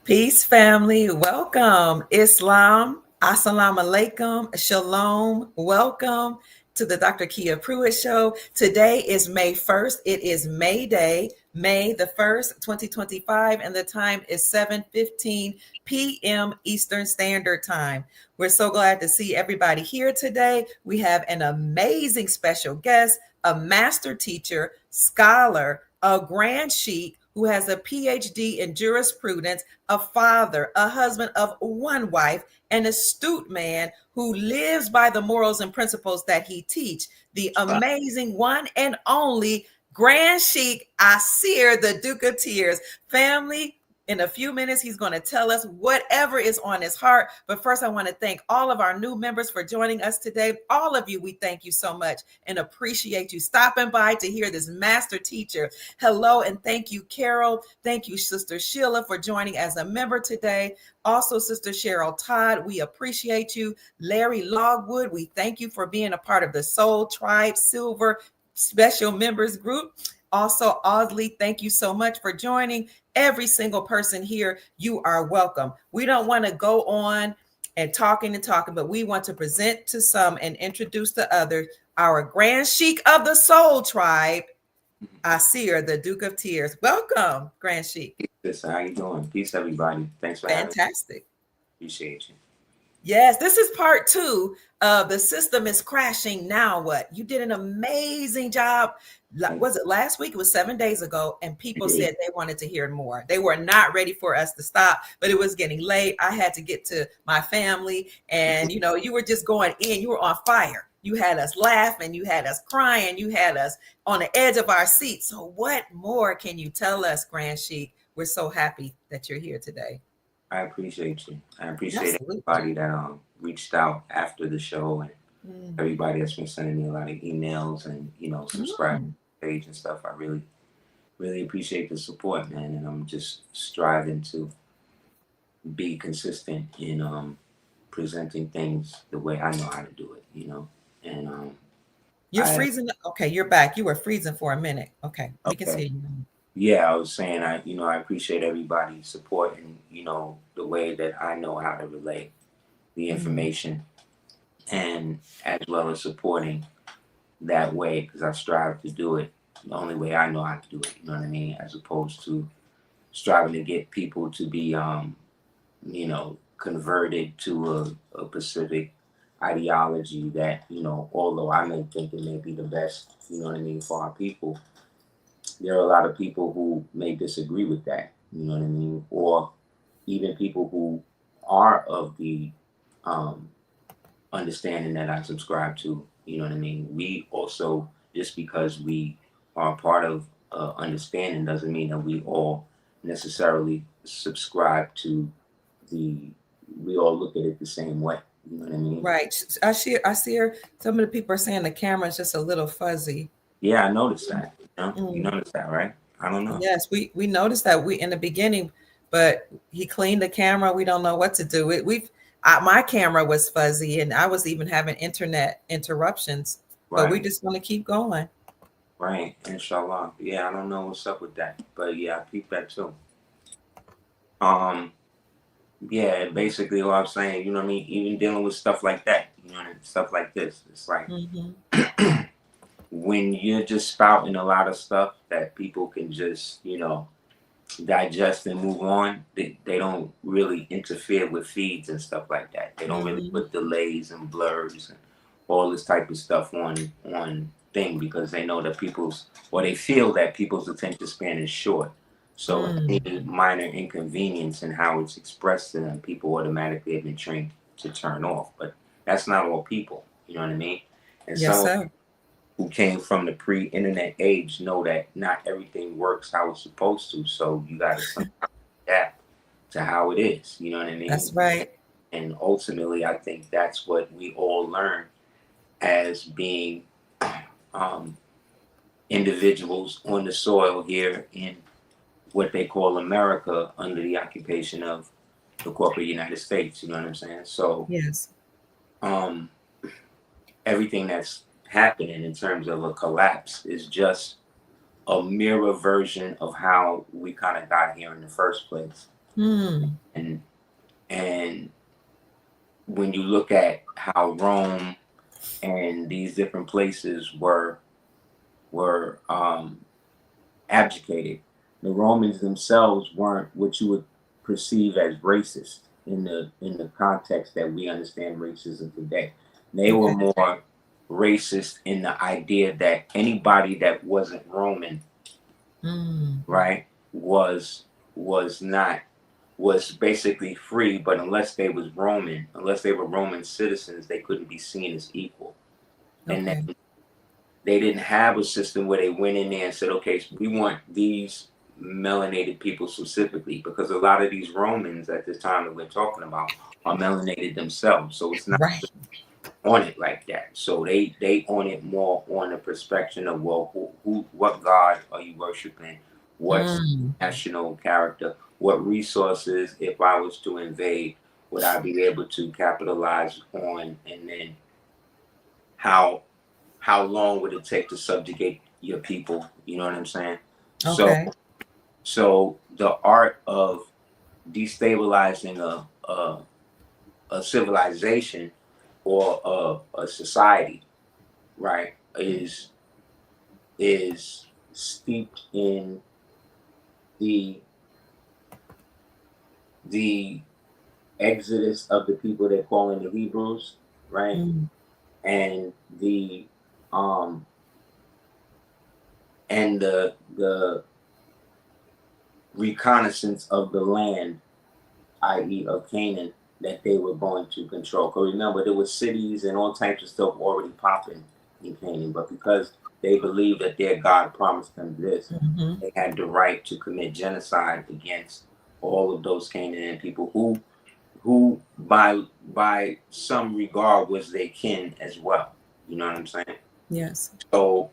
Peace, family. Welcome. Islam. Assalamu alaikum. Shalom. Welcome to the Dr. Kia Pruitt Show. Today is May 1st. It is May Day, May the 1st, 2025, and the time is 7:15 p.m. Eastern Standard Time. We're so glad to see everybody here today. We have an amazing special guest, a master teacher, scholar, a Grand Sheik who has a PhD in jurisprudence, a father, a husband of one wife, an astute man who lives by the morals and principles that he teach. The amazing one and only Grand Sheik Aseer, the Duke of Tears. Family, in a few minutes, he's going to tell us whatever is on his heart. But first, I want to thank all of our new members for joining us today. All of you, we thank you so much and appreciate you stopping by to hear this master teacher. Hello, and thank you, Carol. Thank you, Sister Sheila, for joining as a member today. Also, Sister Cheryl Todd, we appreciate you. Larry Logwood, we thank you for being a part of the Soul Tribe Silver Special Members Group. Also, Audley, thank you so much for joining. Every single person here, you are welcome. We don't want to go on and talking, but we want to present to some and introduce to others our Grand Sheik of the Soul Tribe, Aseer, the Duke of Tears. Welcome, Grand Sheik. Peace, how you doing? Peace, everybody. Thanks for having me. Fantastic. Appreciate you. Yes, this is part 2 of The System is Crashing. Now what? You did an amazing job. Was it last week? It was 7 days ago, and people said they wanted to hear more. They were not ready for us to stop, but it was getting late. I had to get to my family, and you were just going in. You were on fire. You had us laughing. You had us crying. You had us on the edge of our seats. So what more can you tell us, Grand Sheik? We're so happy that you're here today. I appreciate you. I appreciate everybody that reached out after the show, and everybody that's been sending me a lot of emails and subscribe to the page and stuff. I really, really appreciate the support, man. And I'm just striving to be consistent in presenting things the way I know how to do it. And you're freezing. Okay, you're back. You were freezing for a minute. Okay, we can see you. Yeah, I was saying I appreciate everybody's support and the way that I know how to relay the information, and as well as supporting that way, because I strive to do it the only way I know how to do it. You know what I mean? As opposed to striving to get people to be converted to a specific ideology that although I may think it may be the best, for our people. There are a lot of people who may disagree with that, or even people who are of the understanding that I subscribe to, We also, just because we are part of understanding doesn't mean that we all necessarily subscribe to we all look at it the same way. You know what I mean? Right. I see some of the people are saying the camera is just a little fuzzy. Yeah, I noticed that. You noticed that, right? I don't know. Yes, we noticed that in the beginning, but he cleaned the camera. We don't know what to do. My camera was fuzzy, and I was even having internet interruptions. Right. But we just want to keep going. Right, inshallah. Yeah, I don't know what's up with that, but yeah, I peeped that too. Yeah, basically what I'm saying, even dealing with stuff like that, stuff like this, it's like. When you're just spouting a lot of stuff that people can just, digest and move on, they don't really interfere with feeds and stuff like that. They don't really put delays and blurs and all this type of stuff on thing, because they know that they feel that people's attention span is short. So any minor inconvenience in how it's expressed to them, people automatically have been trained to turn off. But that's not all people, you know what I mean? And yes, sir. Who came from the pre-internet age know that not everything works how it's supposed to. So you got to adapt to how it is. You know what I mean? That's right. And ultimately, I think that's what we all learn as being individuals on the soil here in what they call America under the occupation of the corporate United States. You know what I'm saying? So yes, everything that's happening in terms of a collapse is just a mirror version of how we kind of got here in the first place. Mm. and and when you look at how Rome and these different places were abdicated, the Romans themselves weren't what you would perceive as racist in the context that we understand racism today. They were Okay. more racist in the idea that anybody that wasn't Roman, Mm. right, was not was basically free, but unless they were Roman citizens, they couldn't be seen as equal. And Okay. then they didn't have a system where they went in there and said, okay, so we want these melanated people specifically, because a lot of these Romans at this time that we're talking about are melanated themselves. So it's not Right. on it like that. So they on it more on the perspective of, well, who what God are you worshiping? What's Mm. national character? What resources, if I was to invade, would I be able to capitalize on? And then how how long would it take to subjugate your people? You know what I'm saying? So Okay. so the art of destabilizing a civilization or a society, right, is steeped in the the exodus of the people they're calling the Hebrews, right, Mm. and the um and the reconnaissance of the land, i.e., of Canaan, that they were going to control. Because remember, there were cities and all types of stuff already popping in Canaan, but because they believed that their God promised them this, Mm-hmm. they had the right to commit genocide against all of those Canaan people who by some regard was their kin as well. You know what I'm saying? Yes. So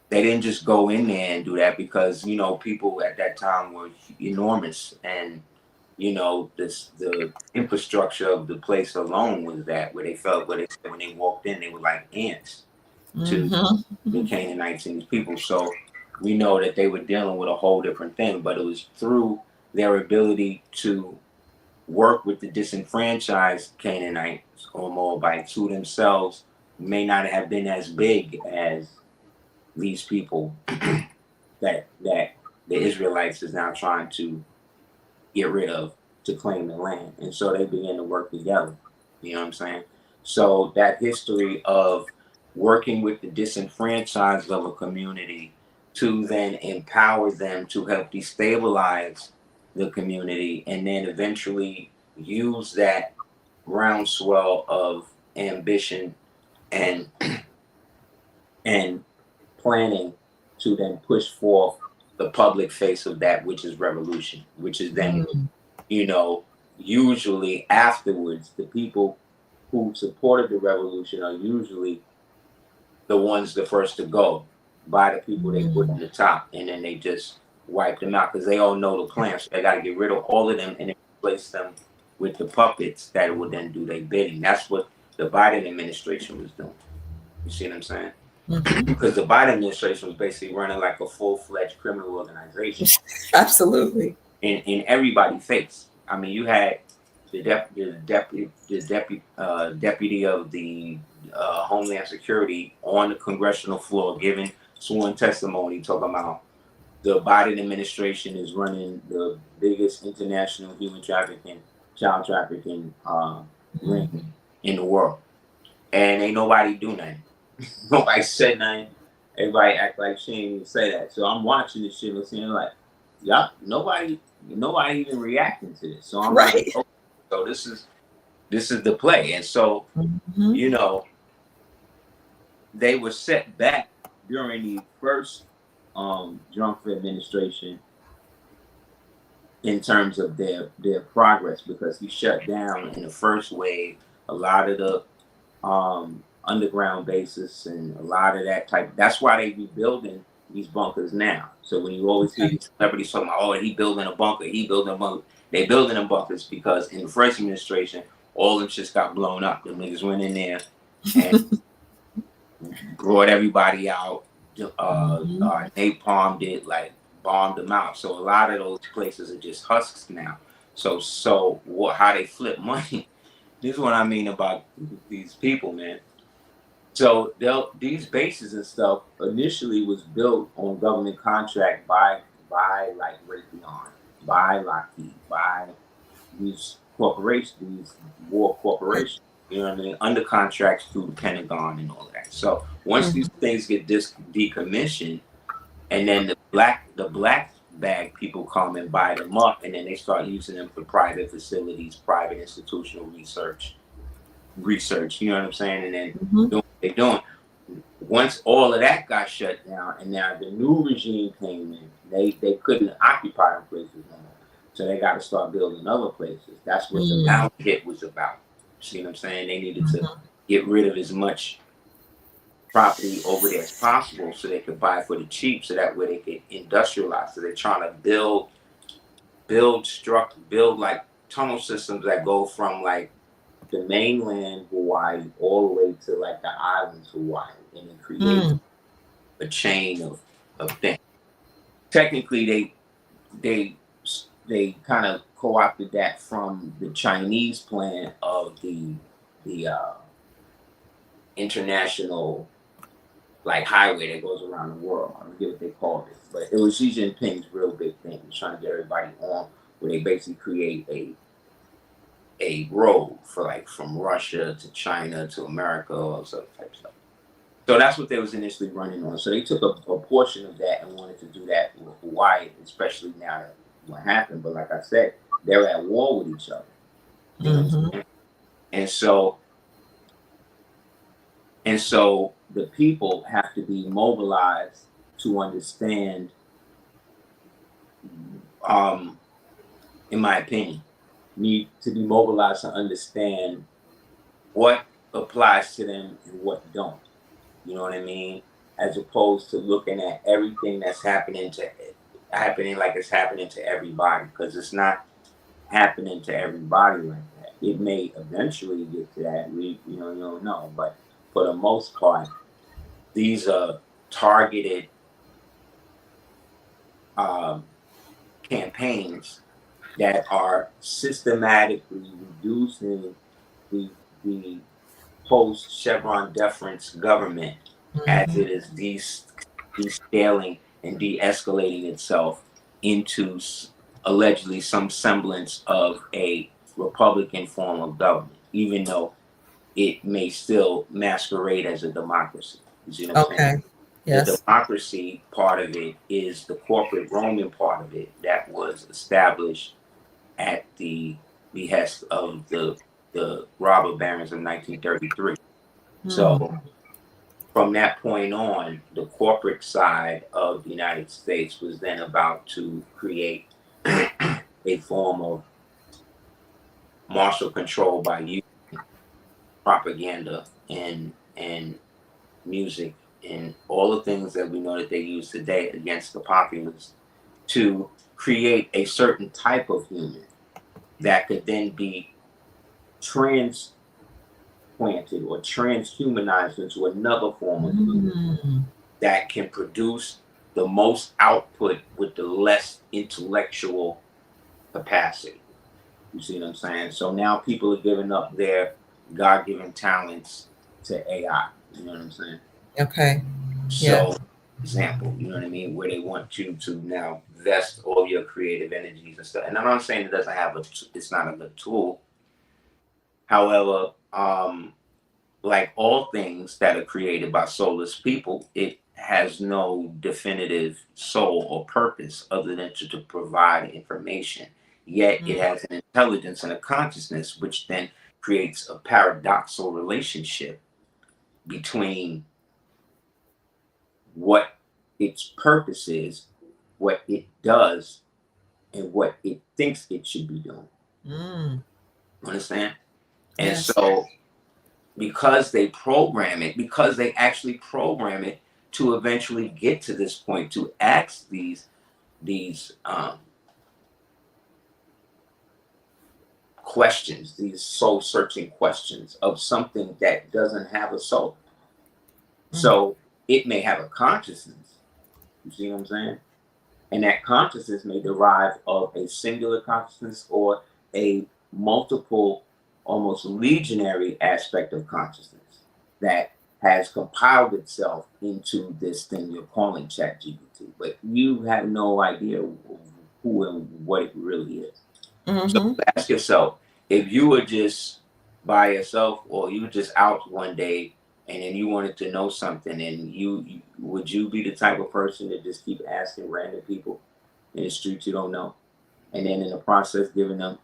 they didn't just go in there and do that, because people at that time were enormous, and the infrastructure of the place alone was that, where they felt, where they said when they walked in they were like ants to the Mm-hmm. Canaanites and these people. So we know that they were dealing with a whole different thing, but it was through their ability to work with the disenfranchised Canaanites or Moabites, who themselves may not have been as big as these people that the Israelites is now trying to get rid of to claim the land. And so they began to work together. You know what I'm saying? So that history of working with the disenfranchised of a community to then empower them to help destabilize the community, and then eventually use that groundswell of ambition and and planning to then push forth the public face of that which is revolution, which is then, Mm. you know, usually afterwards, the people who supported the revolution are usually the ones the first to go by the people they put Mm. on the top, and then they just wipe them out because they all know the plan. So they got to get rid of all of them and then replace them with the puppets that will then do their bidding. That's what the Biden administration was doing. You see what I'm saying? Mm-hmm. Because the Biden administration was basically running like a full-fledged criminal organization Absolutely. in everybody's face. I mean, you had the deputy of the Homeland Security on the congressional floor giving sworn testimony, talking about the Biden administration is running the biggest international human trafficking, child trafficking ring Mm. in the world, and ain't nobody do nothing. Nobody said nothing. Everybody act like she didn't even say that. So I'm watching this shit, listening like, yeah, nobody even reacting to this. So I'm like, Right. okay, so this is the play. And so, Mm-hmm. you know, they were set back during the first Trump administration in terms of their progress, because he shut down in the first wave a lot of the underground bases and a lot of that type. That's why they be building these bunkers now. So when you always hear Okay. these celebrities talking about, oh, he building a bunker, he building a bunker, they building them bunkers because in the first administration, all them shits got blown up. The niggas went in there and brought everybody out, Mm-hmm. napalmed it, like bombed them out. So a lot of those places are just husks now. So how they flip money. This is what I mean about these people, man. So these bases and stuff initially was built on government contract by like Raytheon, by Lockheed, by these corporations, these war corporations. You know what I mean? Under contracts through the Pentagon and all of that. So once these things get decommissioned, and then the black bag people come and buy them up, and then they start using them for private facilities, private institutional research. You know what I'm saying? And then doing what they're doing. Once all of that got shut down, and now the new regime came in, they couldn't occupy them places no more. So they got to start building other places. That's what the Mao hit was about. See what I'm saying? They needed to get rid of as much property over there as possible so they could buy for the cheap, so that way they could industrialize. So they're trying to build like tunnel systems that go from like the mainland Hawaii all the way to like the islands Hawaii, and then create a chain of things. Technically, they kind of co-opted that from the Chinese plan of the international like highway that goes around the world. I don't get what they called it, but it was Xi Jinping's real big thing. He was trying to get everybody on, where they basically create a road for like from Russia to China to America, all this other type of stuff. So that's what they was initially running on. So they took a portion of that and wanted to do that with Hawaii, especially now that what happened. But like I said, they're at war with each other. You know what I'm saying? And so the people have to be mobilized to understand, in my opinion, need to be mobilized to understand what applies to them and what don't. You know what I mean? As opposed to looking at everything that's happening like it's happening to everybody, because it's not happening to everybody like that. It may eventually get to that. You don't know, but for the most part, these are targeted campaigns that are systematically reducing the post Chevron deference government as it is descaling and de-escalating itself into allegedly some semblance of a Republican form of government, even though it may still masquerade as a democracy. You see what I'm saying? Yes. The democracy part of it is the corporate Roman part of it that was established at the behest of the robber barons of 1933. So from that point on, the corporate side of the United States was then about to create a form of martial control by using propaganda and music and all the things that we know that they use today against the populace to create a certain type of human that could then be transplanted or transhumanized into another form of human that can produce the most output with the less intellectual capacity. You see what I'm saying? So now people are giving up their God-given talents to AI. You know what I'm saying? Okay. So, example, you know what I mean? Where they want you to now vest all your creative energies and stuff. And I'm not saying it doesn't have it's not a good tool. However, like all things that are created by soulless people, it has no definitive soul or purpose other than to provide information. Yet it has an intelligence and a consciousness, which then creates a paradoxical relationship between what its purpose is, what it does, and what it thinks it should be doing. Understand? And so because they actually program it to eventually get to this point, to ask these questions, these soul searching questions of something that doesn't have a soul. So it may have a consciousness, you see what I'm saying? And that consciousness may derive of a singular consciousness or a multiple, almost legionary aspect of consciousness that has compiled itself into this thing you're calling ChatGPT. But you have no idea who and what it really is. So Mm-hmm. ask yourself, if you were just by yourself or you were just out one day and then you wanted to know something, and you would you be the type of person that just keep asking random people in the streets you don't know, and then in the process giving them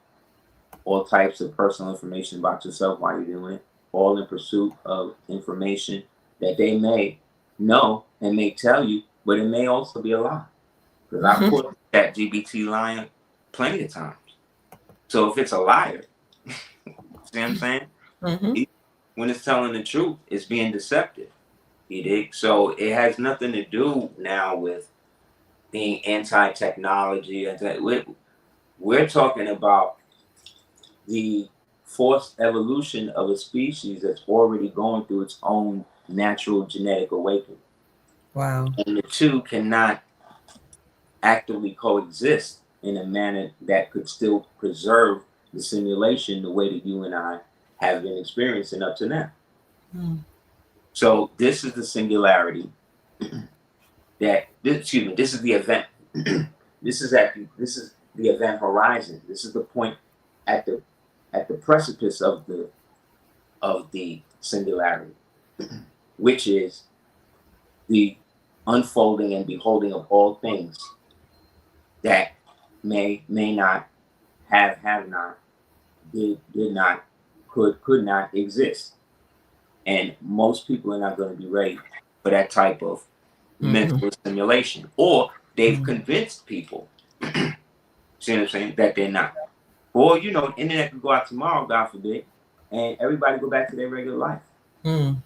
all types of personal information about yourself while you're doing it, all in pursuit of information that they may know and may tell you, but it may also be a lie. Because I've Mm-hmm. caught that GBT lying plenty of times. So if it's a liar, see what I'm saying? Mm-hmm. When it's telling the truth, it's being deceptive. You dig? So it has nothing to do now with being anti-technology. We're talking about the forced evolution of a species that's already going through its own natural genetic awakening. Wow. And the two cannot actively coexist in a manner that could still preserve the simulation the way that you and I have been experiencing up to now. Mm. So this is the singularity this is the event. This is the event horizon. This is the point at the precipice of the singularity, which is the unfolding and beholding of all things that may not, have not, did not, could not exist. And most people are not going to be ready for that type of Mm-hmm. mental simulation. Or they've Mm. convinced people, see what I'm saying, that they're not. Or, the internet could go out tomorrow, God forbid, and everybody go back to their regular life. Mm.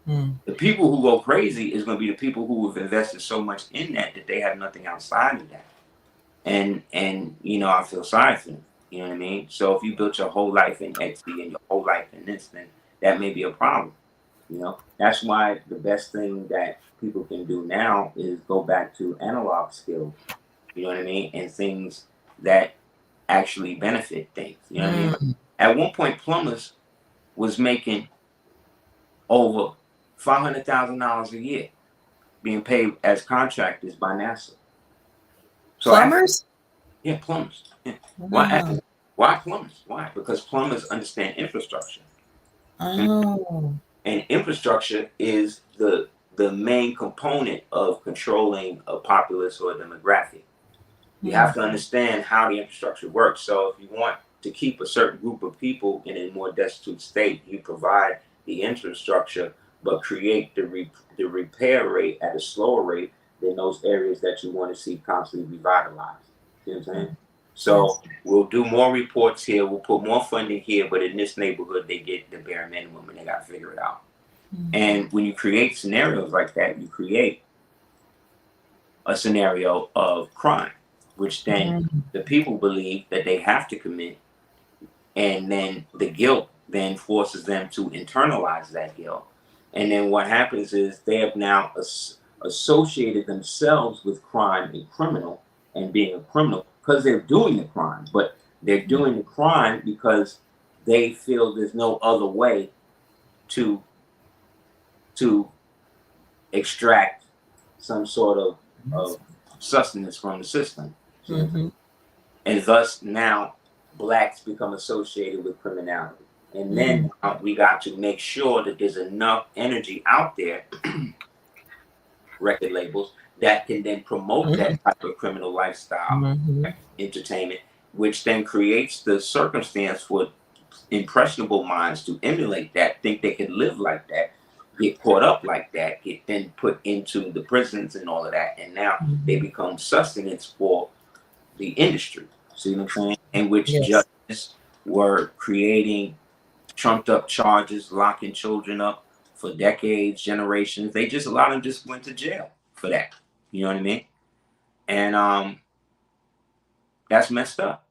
Mm. The people who go crazy is going to be the people who have invested so much in that they have nothing outside of that. And I feel sorry for them. You know what I mean? So if you built your whole life in XD and your whole life in this, then that may be a problem. That's why the best thing that people can do now is go back to analog skills. You know what I mean? And things that actually benefit things. You know what I mean? Mm. At one point, plumbers was making over $500,000 a year being paid as contractors by NASA. So after, Plumbers? yeah, plumbers. Yeah. Wow. Why plumbers? Why? Because plumbers understand infrastructure. Oh. And infrastructure is the main component of controlling a populace or a demographic. You have Mm. to understand how the infrastructure works. So if you want to keep a certain group of people in a more destitute state, you provide the infrastructure, but create the repair rate at a slower rate than those areas that you want to see constantly revitalized. See what I'm saying? Mm. So Yes. we'll do more reports here. We'll put more funding here, but in this neighborhood, they get the bare minimum and they got to figure it out. Mm. And when you create scenarios like that, you create a scenario of crime, which then Mm. the people believe that they have to commit, and then the guilt then forces them to internalize that guilt. And then what happens is they have now associated themselves with crime and criminal and being a criminal because they're doing the crime, but they're doing the crime because they feel there's no other way to to extract some sort of sustenance from the system. Mm-hmm. And thus now blacks become associated with criminality. And Mm. then we got to make sure that there's enough energy out there, record labels, that can then promote Mm-hmm. that type of criminal lifestyle, Mm-hmm. entertainment, which then creates the circumstance for impressionable minds to emulate that, think they can live like that, get caught up like that, get then put into the prisons and all of that. And now they Mm-hmm. become sustenance for the industry. See what I'm saying? In which Yes. judges were creating trumped up charges, locking children up for decades, generations. They just, a lot of them just went to jail for that. You know what I mean? And that's messed up.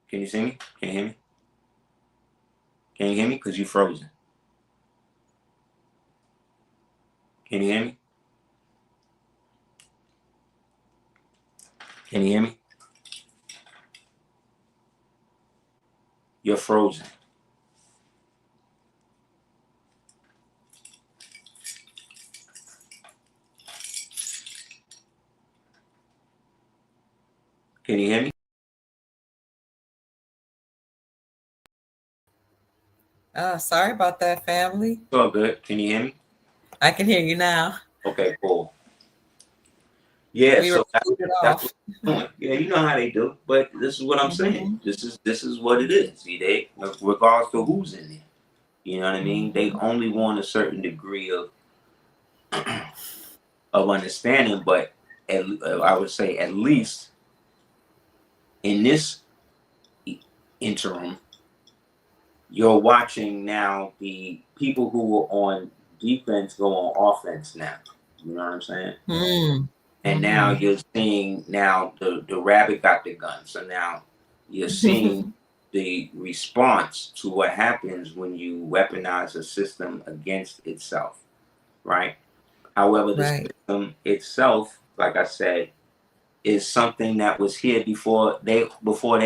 Can you see me? Can you hear me? Can you hear me? Because you frozen. Can you hear me? Can you hear me? You're frozen. Can you hear me? Sorry about that, family. It's all good. Can you hear me? I can hear you now. Okay, cool. Yeah, We were so booted that's what off. I'm doing. Yeah, you know how they do. But this is what I'm saying. Mm-hmm. This is what it is. See, they regardless to who's in there. You know what I mean? They Mm-hmm. only want a certain degree of of understanding, but I would say at least in this interim, you're watching now the people who were on defense go on offense now. You know what I'm saying? And now Mm-hmm. you're seeing now the rabbit got the gun. So now you're seeing the response to what happens when you weaponize a system against itself, right? However, the Right. system itself, like I said, is something that was here before they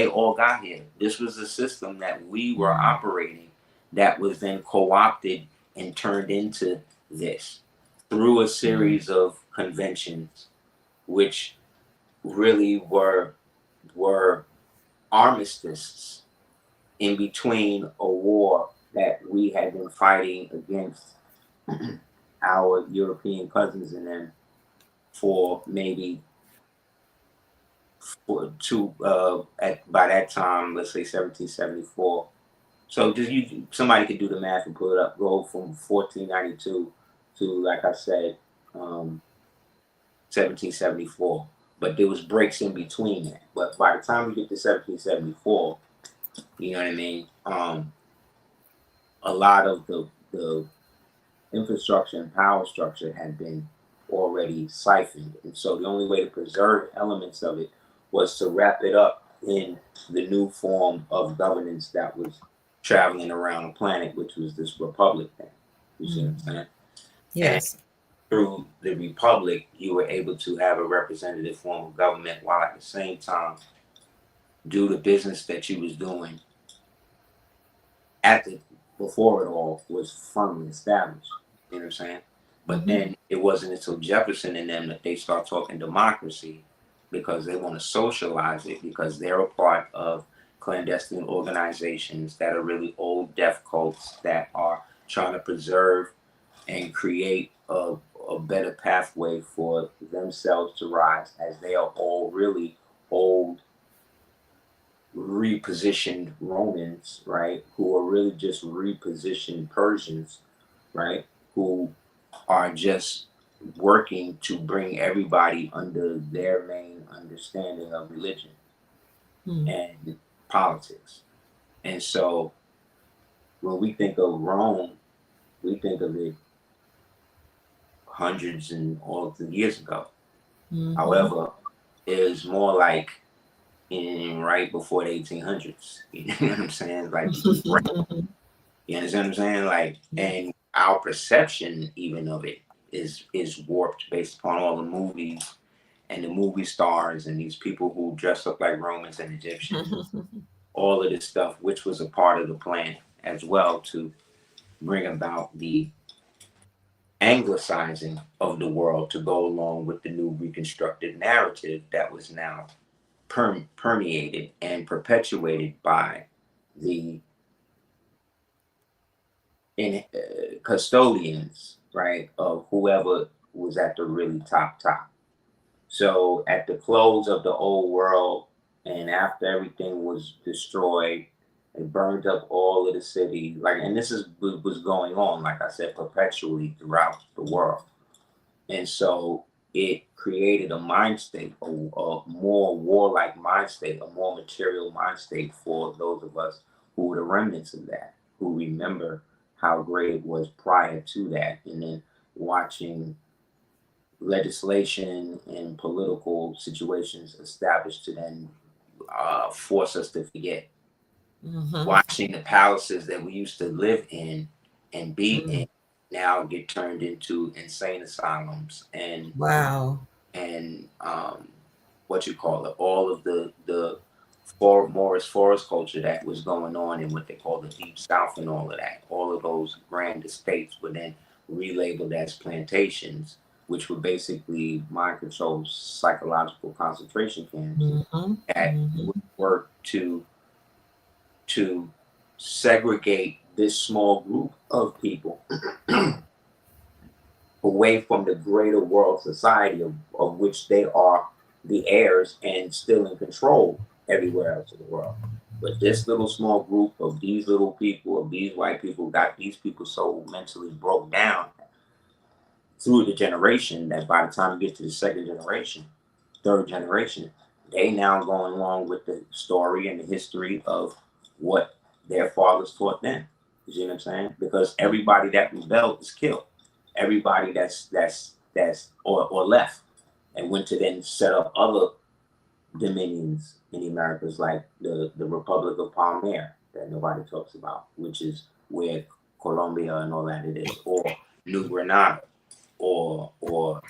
all got here. This was a system that we were operating that was then co-opted and turned into this through a Mm-hmm. series of conventions, which really were armistices in between a war that we had been fighting against our European cousins and them for maybe for two at by that time, let's say 1774. So just somebody could do the math and pull it up. Go from 1492 to, like I said, 1774. But there was breaks in between that. But by the time we get to 1774, you know what I mean. A lot of the infrastructure and power structure had been already siphoned. And so the only way to preserve elements of it was to wrap it up in the new form of governance that was traveling around the planet, which was this republic thing. You see what I'm saying? And Yes. through the republic, you were able to have a representative form of government while at the same time do the business that you was doing at the before it all was firmly established. You know what I'm saying? But Mm-hmm. then it wasn't until Jefferson and them that they start talking democracy because they want to socialize it because they're a part of clandestine organizations that are really old death cults that are trying to preserve and create a better pathway for themselves to rise as they are all really old repositioned Romans, right, who are really just repositioned Persians, right, who are just working to bring everybody under their main understanding of religion and politics. And so when we think of Rome, we think of it hundreds and all of the years ago. Mm-hmm. However, it was more like in right before the 1800s. You know what I'm saying? Like right. You understand what I'm saying? Like, and our perception even of it is warped based upon all the movies and the movie stars and these people who dress up like Romans and Egyptians, all of this stuff, which was a part of the plan as well to bring about the anglicizing of the world to go along with the new reconstructed narrative that was now permeated and perpetuated by the custodians, right, of whoever was at the really top. So at the close of the old world, and after everything was destroyed, and burned up all of the city, like, and this is was going on, like I said, perpetually throughout the world, and so it created a mind state, a more warlike mind state, a more material mind state for those of us who were the remnants of that, who remember how great it was prior to that, and then watching legislation and political situations established to then force us to forget. Mm-hmm. Watching the palaces that we used to live in and be Mm. in now get turned into insane asylums and Wow. and um, what you call it, all of the Morris forest culture that was going on in what they call the Deep South and all of that. All of those grand estates were then relabeled as plantations, which were basically mind-controlled psychological concentration camps Mm-hmm. that Mm-hmm. would work to segregate this small group of people away from the greater world society of which they are the heirs and still in control everywhere else in the world. But this little small group of these little people, of these white people, got these people so mentally broke down through the generation that by the time you get to the second generation, third generation, they now going along with the story and the history of what their fathers taught them. You see what I'm saying? Because everybody that rebelled is killed. Everybody or left and went to then set up other dominions in the Americas, like the Republic of Palmyra that nobody talks about, which is where Colombia and all that it is, or New Granada, or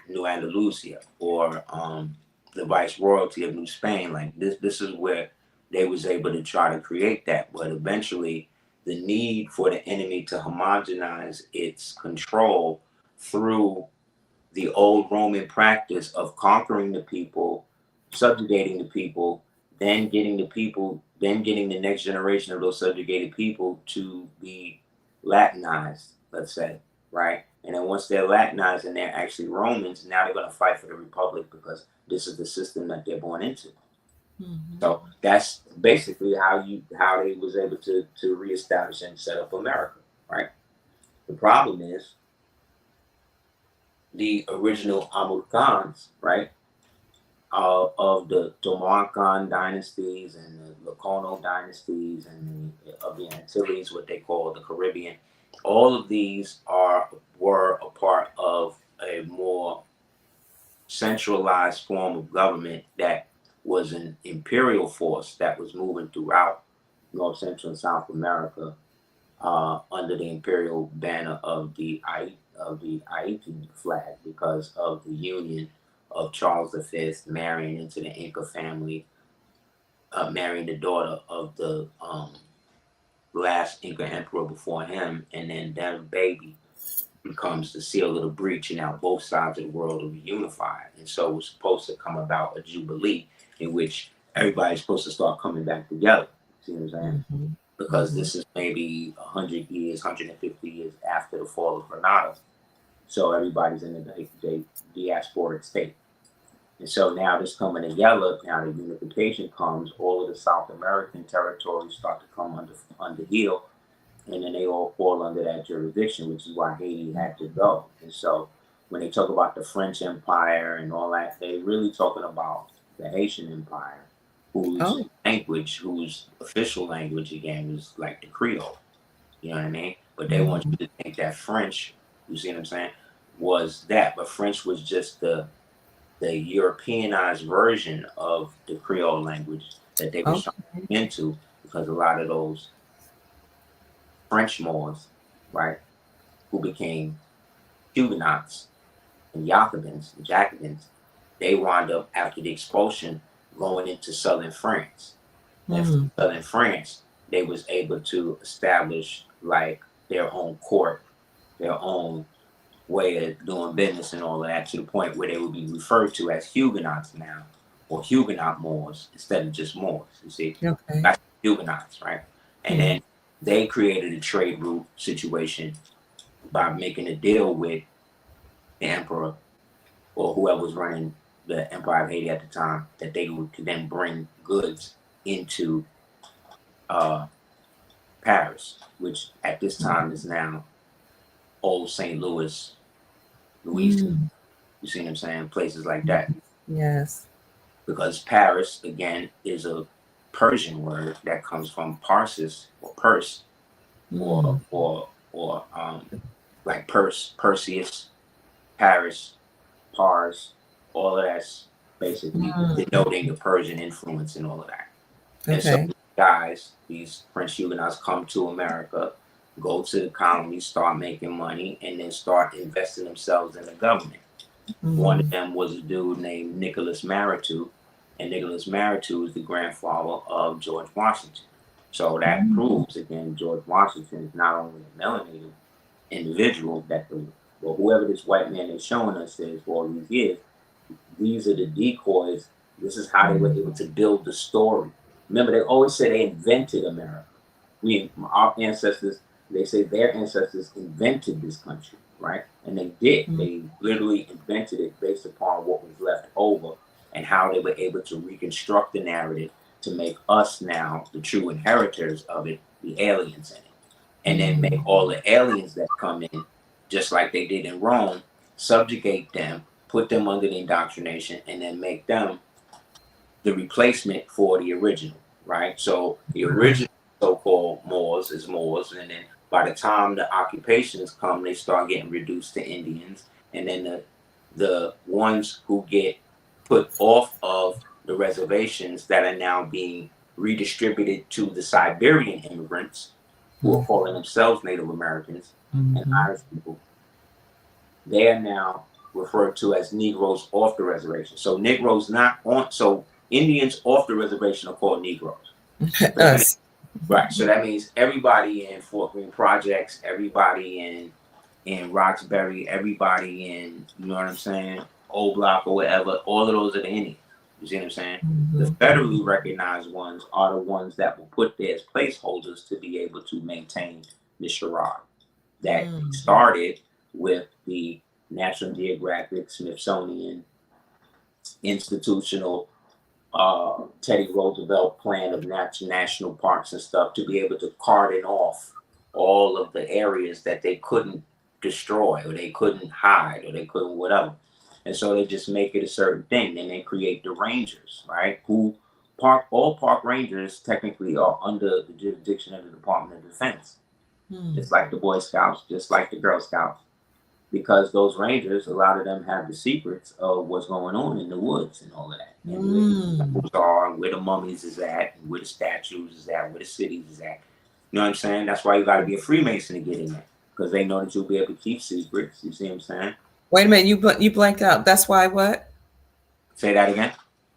New Andalusia, or the Viceroyalty of New Spain. Like this is where they was able to try to create that, but eventually the need for the enemy to homogenize its control through the old Roman practice of conquering the people, subjugating the people, then getting the next generation of those subjugated people to be Latinized, let's say, right? And then once they're Latinized and they're actually Romans, now they're going to fight for the Republic because this is the system that they're born into. Mm-hmm. So that's basically how they was able to reestablish and set up America, right? The problem is the original Amurkans, right, of the Tomoacan dynasties and the Lacono dynasties and of the Antilles, what they call the Caribbean. All of these were a part of a more centralized form of government that was an imperial force that was moving throughout North, Central, and South America under the imperial banner of the Haitian flag because of the union of Charles V marrying into the Inca family, marrying the daughter of the last Inca emperor before him, and then their baby becomes the seal of the breach, and now both sides of the world are reunified. And so it was supposed to come about a jubilee in which everybody's supposed to start coming back together. See what I'm saying? Mm-hmm. Because Mm-hmm. this is maybe 100 years, 150 years after the fall of Granada. So everybody's in the diasporic state. And so now this coming together, now the unification comes, all of the South American territories start to come under heel, and then they all fall under that jurisdiction, which is why Haiti had to go. And so when they talk about the French Empire and all that, they're really talking about the Haitian Empire, Oh. whose official language again was like the Creole. You know what I mean? But they want Mm-hmm. you to think that French, you see what I'm saying, was that. But French was just the Europeanized version of the Creole language that they were trying Okay. to get into because a lot of those French Moors, right, who became Huguenots and Jacobins, they wound up after the expulsion going into southern France. And from Mm-hmm. southern France, they was able to establish like their own court, their own way of doing business and all of that to the point where they would be referred to as Huguenots now, or Huguenot Moors instead of just Moors. You see, Okay. that's Huguenots, right? And Mm-hmm. then they created a trade route situation by making a deal with the emperor or whoever was running the Empire of Haiti at the time that they could then bring goods into uh, Paris, which at this time is now old St. Louis, Louisiana. Mm-hmm. You see what I'm saying? Places like that. Yes. Because Paris, again, is a Persian word that comes from Parsis or purse Mm. or like Perseus, Paris, Pars, all of that's basically Mm. denoting the Persian influence and all of that. And so Okay. these guys, these French Huguenots come to America, go to the colonies, start making money, and then start investing themselves in the government. One of Mm. them was a dude named Nicholas Maritou, and Nicholas married to is the grandfather of George Washington. So that proves again George Washington is not only a melanated individual that the well whoever this white man is showing us is for all these years, these are the decoys. This is how they were able to build the story. Remember, they always say they invented America. Our ancestors, they say their ancestors invented this country, right? And they did. They literally invented it based upon what was left over and how they were able to reconstruct the narrative to make us now the true inheritors of it, the aliens in it. And then make all the aliens that come in, just like they did in Rome, subjugate them, put them under the indoctrination, and then make them the replacement for the original, right? So the original so-called Moors is Moors, and then by the time the occupations come, they start getting reduced to Indians, and then the ones who get put off of the reservations that are now being redistributed to the Siberian immigrants who are calling themselves Native Americans and Irish people, they are now referred to as Negroes off the reservation. So Negroes not on, so Indians off the reservation are called Negroes. Us. Right. So that means everybody in Fort Greene Projects, everybody in Roxbury, everybody in, you know what I'm saying, Old Block or whatever, all of those are the Indians. You see what I'm saying? The federally recognized ones are the ones that will put there as placeholders to be able to maintain the charade. That started with the National Geographic, Smithsonian, institutional Teddy Roosevelt plan of national parks and stuff to be able to cordon off all of the areas that they couldn't destroy or they couldn't hide or they couldn't whatever. And so they just make it a certain thing. Then they create the rangers, right? All park rangers technically are under the jurisdiction of the Department of Defense. Just like the Boy Scouts, just like the Girl Scouts. Because those rangers, a lot of them have the secrets of what's going on in the woods and all of that. And where the temples are, and where the mummies is at, and where the statues is at, where the cities is at. You know what I'm saying? That's why you got to be a Freemason to get in there. Because they know that you'll be able to keep secrets. You see what I'm saying? Wait a minute, you blanked out. That's why what? Say that again.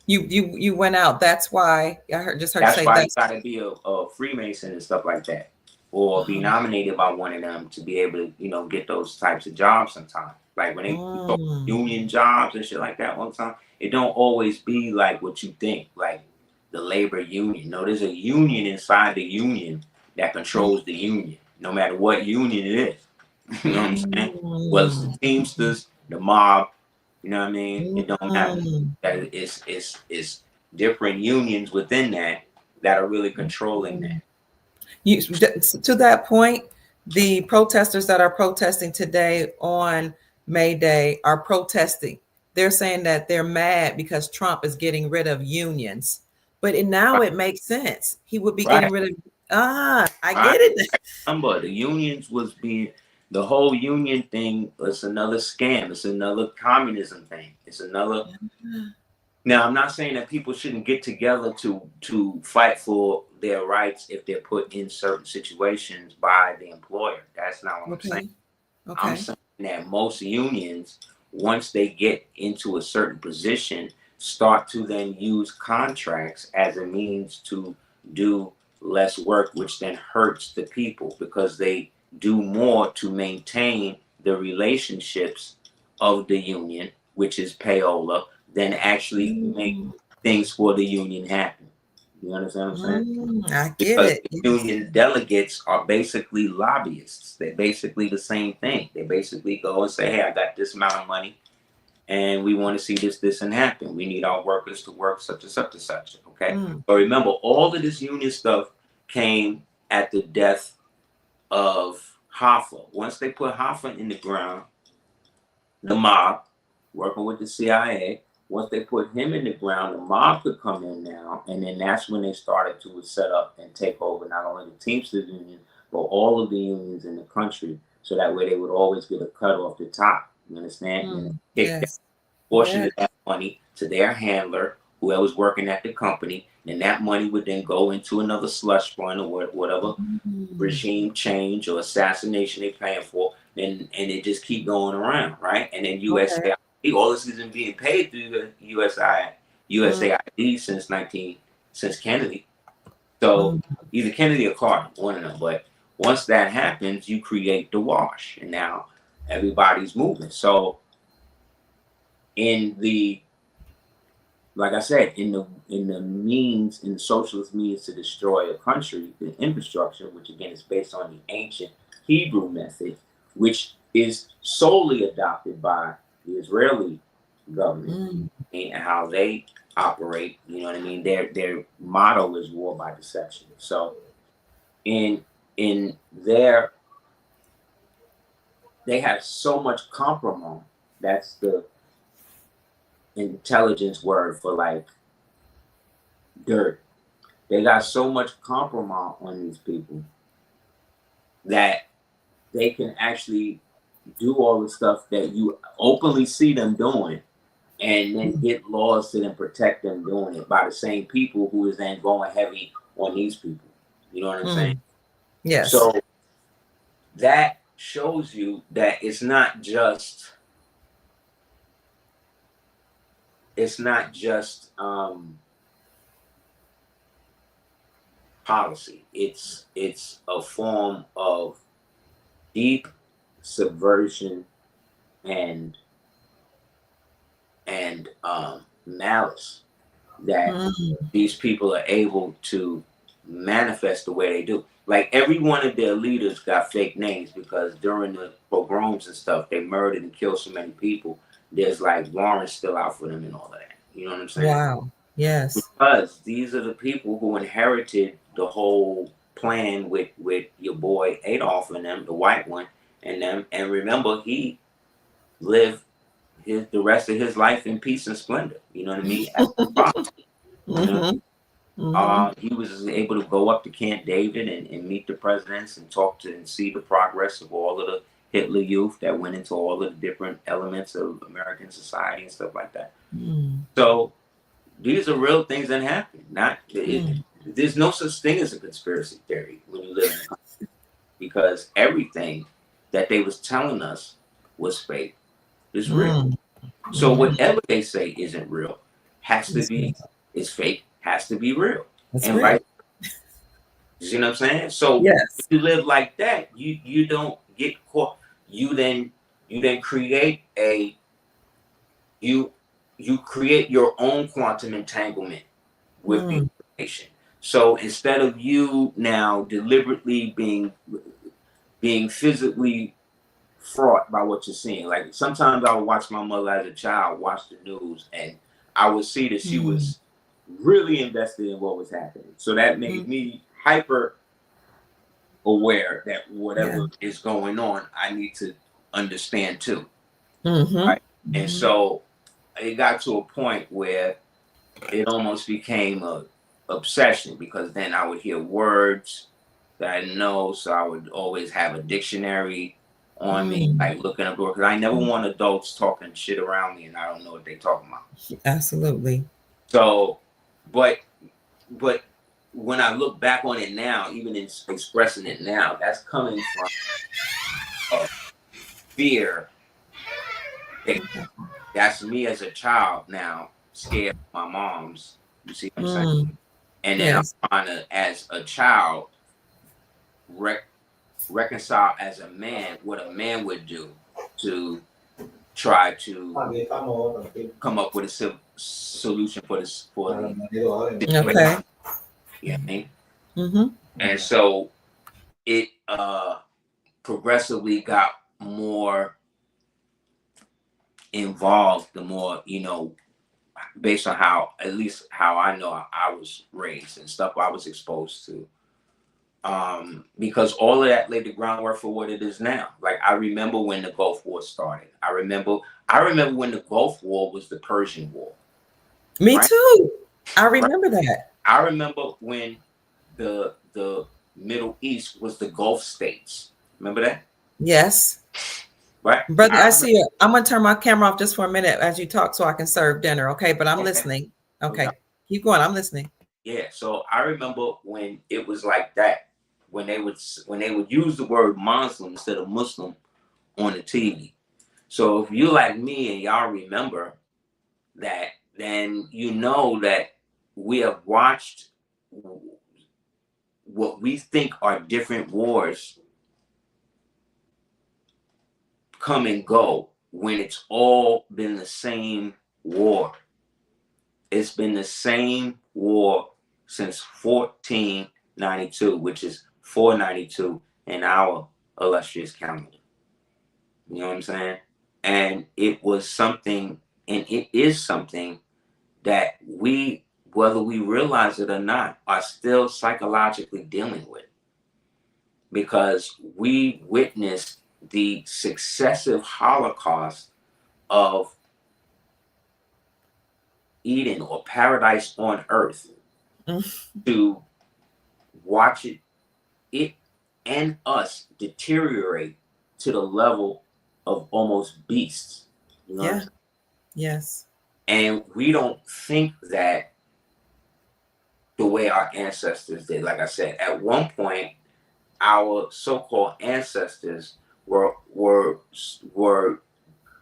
You went out. That's why I heard you say That's why you that's got to be a Freemason and stuff like that. Or be nominated by one of them to be able to, you know, get those types of jobs sometimes. Like when they go union jobs and shit like that one time, it don't always be like what you think, like the labor union. No, there's a union inside the union that controls the union, no matter what union it is. You know what I'm saying? Well, it's the Teamsters, the mob, you know what I mean? It don't matter. That it's different unions within that are really controlling that. To that point, the protesters that are protesting today on May Day are protesting. They're saying that they're mad because Trump is getting rid of unions. But now it makes sense. He would be getting rid of I get it. Remember, the unions was being the whole union thing was another scam. It's another communism thing. It's another. Now, I'm not saying that people shouldn't get together to fight for their rights if they're put in certain situations by the employer. That's not what I'm saying. I'm saying that most unions, once they get into a certain position, start to then use contracts as a means to do less work, which then hurts the people because they do more to maintain the relationships of the union, which is payola, than actually make things for the union happen. You understand what I'm saying? I get it. The union delegates are basically lobbyists. They're basically the same thing. They basically go and say, hey, I got this amount of money and we want to see this, and happen. We need our workers to work such and such and such. Okay. But remember, all of this union stuff came at the death of Hoffa. Once they put Hoffa in the ground, the mob, working with the CIA, once they put him in the ground, the mob could come in now, and then that's when they started to set up and take over not only the Teamsters Union, but all of the unions in the country, so that way they would always get a cut off the top. You understand? And take that portion of that money to their handler, whoever was working at the company, and that money would then go into another slush fund or whatever regime change or assassination they're paying for, and it just keep going around, right? And then USAID, all this isn't being paid through the USAID since Kennedy. So either Kennedy or Carter, one of them. But once that happens, you create the wash, and now everybody's moving. So in the like I said, in the socialist means to destroy a country, the infrastructure, which again is based on the ancient Hebrew method, which is solely adopted by the Israeli government and how they operate. You know what I mean? Their motto is war by deception. So in their they have so much compromise. That's the intelligence word for like dirt. They got so much compromise on these people that they can actually do all the stuff that you openly see them doing, and then get laws to then protect them doing it by the same people who is then going heavy on these people. You know what I'm saying? Yes. So that shows you that it's not just policy. It's a form of deep subversion and malice that these people are able to manifest the way they do. Like every one of their leaders got fake names because during the pogroms and stuff, they murdered and killed so many people. There's like warrants still out for them and all of that. You know what I'm saying? Wow. Yes. Because these are the people who inherited the whole plan with your boy Adolf and them, the white one, and them. And remember, he lived the rest of his life in peace and splendor. You know what I mean? As a prophet. He was able to go up to Camp David and meet the presidents and talk to and see the progress of all of the Hitler youth that went into all of the different elements of American society and stuff like that. So these are real things that happen. There's no such thing as a conspiracy theory when you live in a country, because everything that they was telling us was fake is real. So whatever they say isn't real has to be is fake, has to be real. That's and real. Right. You see what I'm saying? So if you live like that, you don't get caught. You then create you create your own quantum entanglement with the information. So instead of you now deliberately being physically fraught by what you're seeing, like sometimes I would watch my mother as a child watch the news, and I would see that she was really invested in what was happening. So that made me hyper aware that whatever is going on, I need to understand too. Right? And so it got to a point where it almost became a obsession, because then I would hear words that I know, so I would always have a dictionary on me, like looking up, because I never want adults talking shit around me and I don't know what they're talking about. Absolutely. So, but when I look back on it now, even in expressing it now, that's coming from fear. That's me as a child now, scared of my mom's. You see what I'm saying? And then I'm trying to, as a child, reconcile as a man what a man would do to try to come up with a solution for this the okay. You know what I mean? And so it progressively got more involved the more, based on at least how I know I was raised and stuff I was exposed to. Because all of that laid the groundwork for what it is now. Like I remember when the Gulf War started. I remember when the Gulf War was the Persian War. Me too. I remember that. I remember when the Middle East was the Gulf states. Remember that? Yes. Right. Brother Aseer, I'm going to turn my camera off just for a minute as you talk so I can serve dinner. Okay. But I'm listening. Okay. Keep going. I'm listening. Yeah. So I remember when it was like that, when they would use the word Muslim instead of Muslim on the TV. So if you like me and y'all remember that then you know that we have watched what we think are different wars come and go when it's all been the same war. It's been the same war since 1492, which is 492 in our illustrious calendar. You know what I'm saying? And it was something, and it is something that we, whether we realize it or not, are still psychologically dealing with, because we witnessed the successive holocaust of Eden or paradise on earth to watch it and us deteriorate to the level of almost beasts. You know what I'm saying? Yes. And we don't think that the way our ancestors did. Like I said, at one point, our so-called ancestors were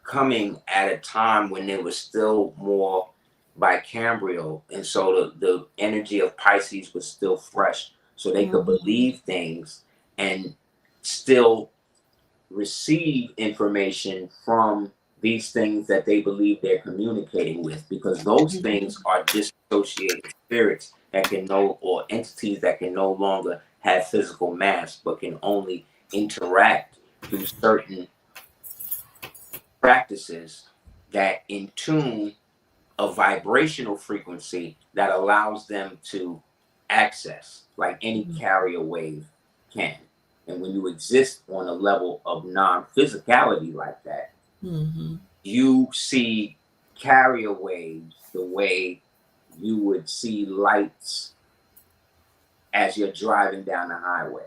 coming at a time when they were still more bicambrial, and so the energy of Pisces was still fresh, so they could believe things and still receive information from these things that they believe they're communicating with, because those things are dissociated spirits that can or entities that can no longer have physical mass but can only interact through certain practices that in tune a vibrational frequency that allows them to access, like any carrier wave can. And when you exist on a level of non-physicality like that, you see carrier waves the way you would see lights as you're driving down the highway.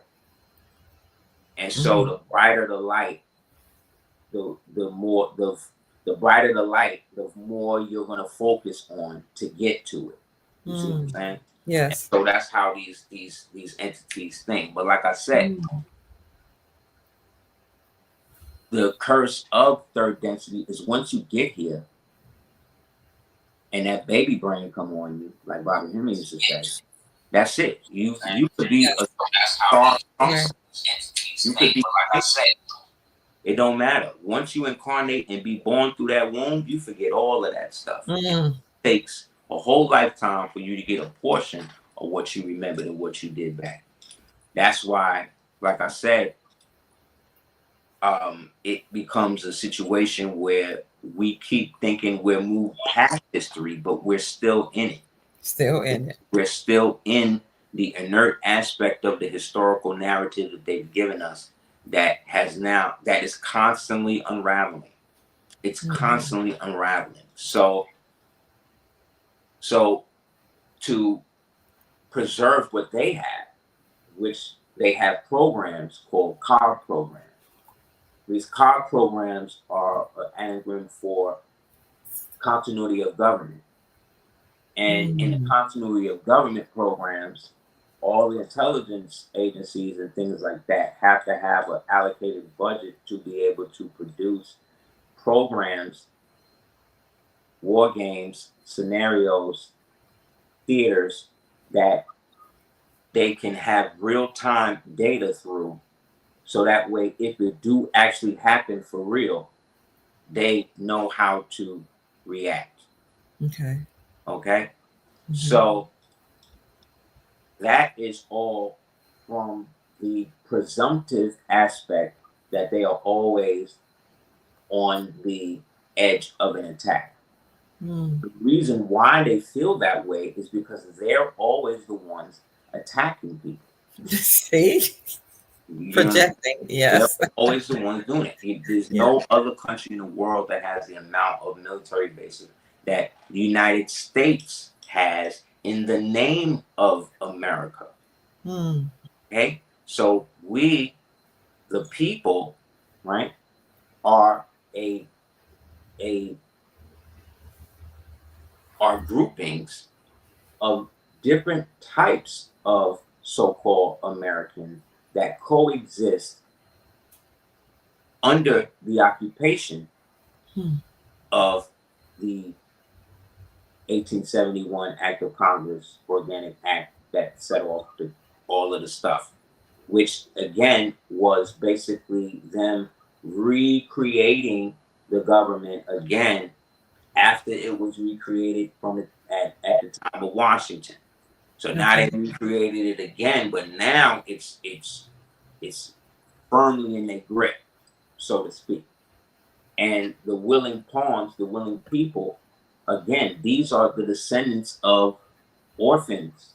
And so the brighter the light, the brighter the light, the more you're going to focus on to get to it. You see what I'm saying? Yes. And so that's how these entities think. But like I said, the curse of third density is once you get here and that baby brain come on you, like Bobby Hemmings used to say, that's it. You could be a star. You could be, like I said, it don't matter. Once you incarnate and be born through that womb, you forget all of that stuff. It takes a whole lifetime for you to get a portion of what you remembered and what you did back. That's why, like I said, it becomes a situation where we keep thinking we're moved past history, but we're still in it. Still in it. We're still in the inert aspect of the historical narrative that they've given us that is constantly unraveling. It's constantly unraveling. So to preserve what they have, which they have programs called COG programs. These COG programs are an anagram for continuity of government. And in the continuity of government programs, all the intelligence agencies and things like that have to have an allocated budget to be able to produce programs, war games, scenarios, theaters that they can have real-time data through, so that way if it do actually happen for real, they know how to react. Okay. So that is all from the presumptive aspect that they are always on the edge of an attack. The reason why they feel that way is because they're always the ones attacking people. See? Projecting, yes. They're always the ones doing it. There's no other country in the world that has the amount of military bases that the United States has in the name of America. Okay? So we, the people, right, are are groupings of different types of so-called Americans that coexist under the occupation of the 1871 Act of Congress, Organic Act, that set off all of the stuff, which again was basically them recreating the government again after it was recreated at the time of Washington. So now Okay. they recreated it again, but now it's firmly in their grip, so to speak. And the willing pawns, the willing people, again, these are the descendants of orphans.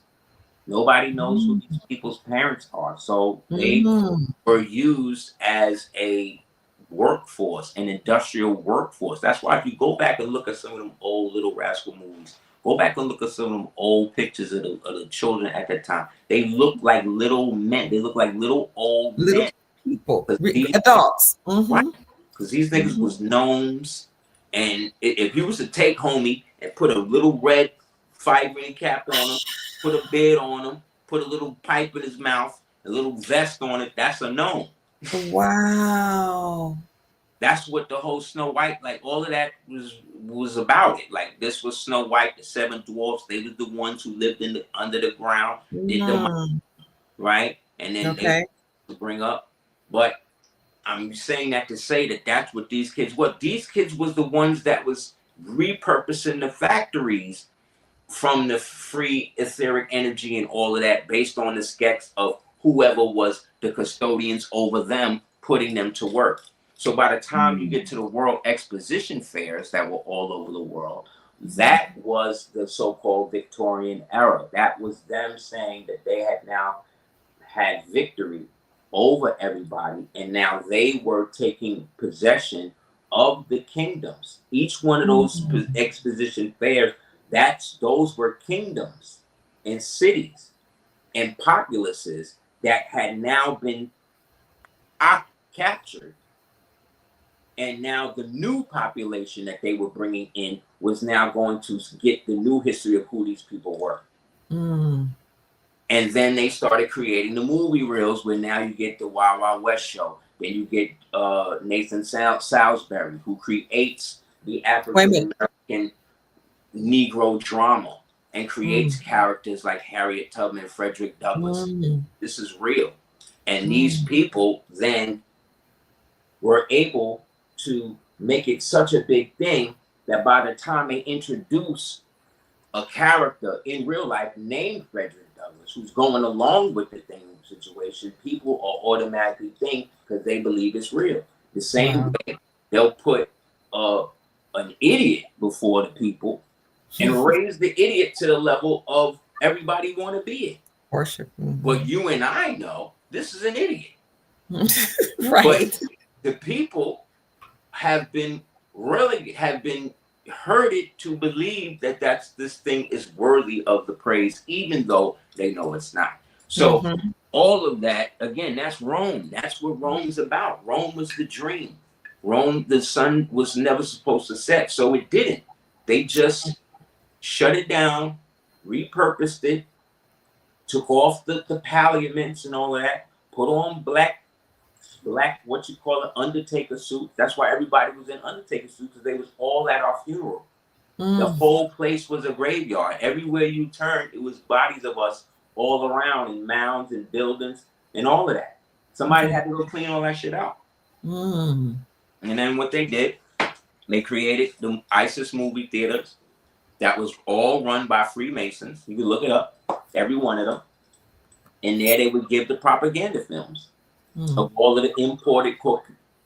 Nobody knows who these people's parents are. So they Mm-hmm. were used as a workforce, an industrial workforce. That's why if you go back and look at some of them old Little Rascal movies, go back and look at some of them old pictures of the children at that time. They look like little men. They look like little old Little men. people, Because these, adults. right? Mm-hmm. Because these niggas Mm-hmm. was gnomes. And if you was to take homie and put a little red fiber cap on him, put a beard on him, put a little pipe in his mouth, a little vest on it, that's a gnome. Wow. That's what the whole Snow White, like all of that was about it. Like this was Snow White, the seven dwarfs. They were the ones who lived under the ground, did the Mm. right, and then they Okay. bring up. But I'm saying that to say that that's what these kids. What these kids was the ones that was repurposing the factories from the free etheric energy and all of that, based on the sketch of whoever was the custodians over them, putting them to work. So by the time you get Mm. to the World Exposition fairs that were all over the world, that was the so-called Victorian era. That was them saying that they had now had victory over everybody, and now they were taking possession of the kingdoms. Each one of those Mm. exposition fairs, those were kingdoms and cities and populaces that had now been captured, and now the new population that they were bringing in was now going to get the new history of who these people were. Mm. And then they started creating the movie reels where now you get the Wild Wild West show. Then you get Nathan Salisbury, who creates the Wait a minute. African American Negro drama and creates Mm. characters like Harriet Tubman, Frederick Douglass. Mm. This is real. And these Mm. people then were able to make it such a big thing that by the time they introduce a character in real life named Frederick Douglass who's going along with the thing situation, people are automatically think because they believe it's real. The same Wow. way they'll put an idiot before the people and raise the idiot to the level of everybody want to be it. Worship. But Mm-hmm. you and I know this is an idiot. Right. But the people have been herded to believe that this thing is worthy of the praise, even though they know it's not. So Mm-hmm. all of that, again, that's Rome. That's what Rome's about. Rome was the dream. Rome, the sun was never supposed to set, so it didn't. They just shut it down, repurposed it, took off the palliaments and all of that, put on black what you call an undertaker suit. That's why everybody was in undertaker suits, because they was all at our funeral. The Mm. whole place was a graveyard. Everywhere you turned, it was bodies of us all around in mounds and buildings and all of that. Somebody Okay. had to go clean all that shit out. Mm. And then what they did, they created the ISIS movie theaters that was all run by Freemasons. You can look it up, every one of them. And there they would give the propaganda films Mm. of all of the imported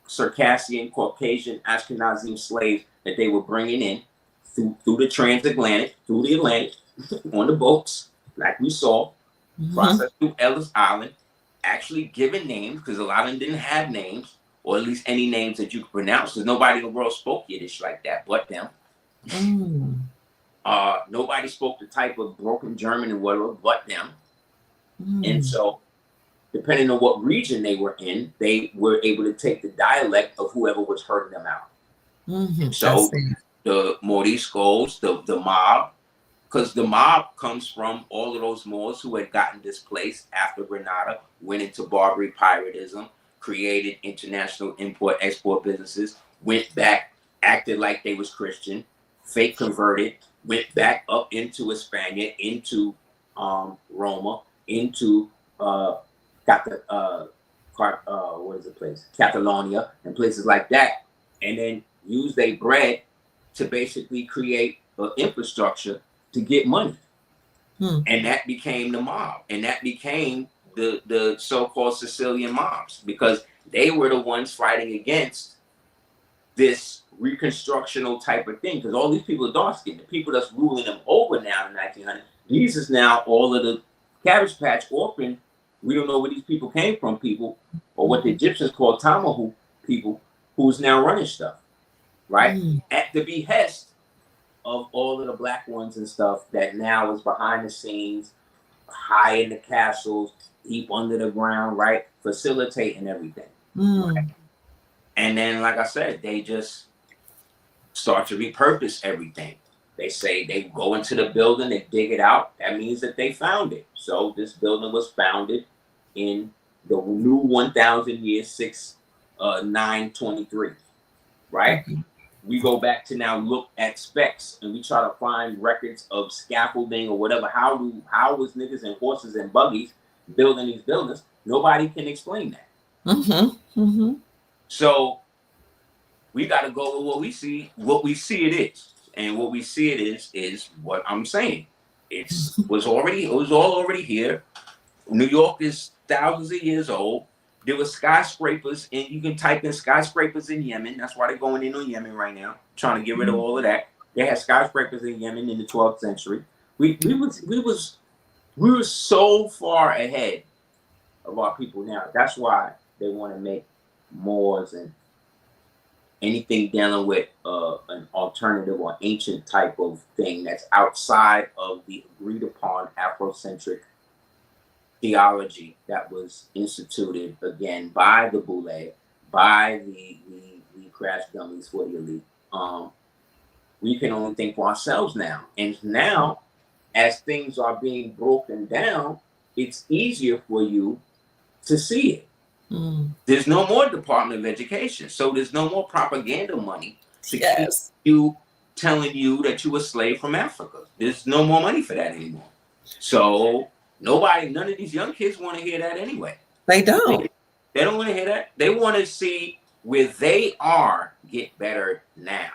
Circassian, Caucasian, Ashkenazi slaves that they were bringing in through the transatlantic, through the Atlantic, on the boats, like we saw, Mm-hmm. processed through Ellis Island, actually given names, because a lot of them didn't have names, or at least any names that you could pronounce, because nobody in the world spoke Yiddish like that but them. Mm. Nobody spoke the type of broken German and whatever but them. And Mm. so depending on what region they were in, they were able to take the dialect of whoever was hurting them out. Mm-hmm. I So see. the Moriscos, the mob, because the mob comes from all of those Moors who had gotten displaced after Grenada, went into Barbary piratism, created international import-export businesses, went back, acted like they was Christian, fake converted, went back up into España, into Roma, into what is the place? Catalonia and places like that, and then used their bread to basically create an infrastructure to get money. And that became the mob, and that became the so-called Sicilian mobs, because they were the ones fighting against this reconstructional type of thing, because all these people are dark skinned. The people that's ruling them over now in 1900, these is now all of the Cabbage Patch orphan. We don't know where these people came from, people, or what the Egyptians called Tamahu people, who's now running stuff, right? At the behest of all of the black ones and stuff that now is behind the scenes, high in the castles, deep under the ground, right? Facilitating everything. Right? And then, like I said, they just start to repurpose everything. They say they go into the building, they dig it out. That means that they found it. So this building was founded in the new 1000 years, 923, right? We go back to now look at specs, and we try to find records of scaffolding or whatever. How was niggas and horses and buggies building these buildings? Nobody can explain that. So we got to go with what we see. What we see it is, and what we see it is what I'm saying. It was all already here. New York is thousands of years old. There were skyscrapers, and you can type in skyscrapers in Yemen. That's why they're going in on Yemen right now, trying to get rid of all of that. They had skyscrapers in Yemen in the 12th century. We were so far ahead of our people now. That's why they want to make Moors and anything dealing with an alternative or ancient type of thing that's outside of the agreed upon Afrocentric theology that was instituted again by the Boule, by the crash dummies for the elite. We can only think for ourselves now. And now, as things are being broken down, it's easier for you to see it. There's no more Department of Education, so there's no more propaganda money to keep you telling you that you were a slave from Africa. There's no more money for that anymore. So none of these young kids want to hear that anyway. They don't. They don't want to hear that. They want to see where they are get better now.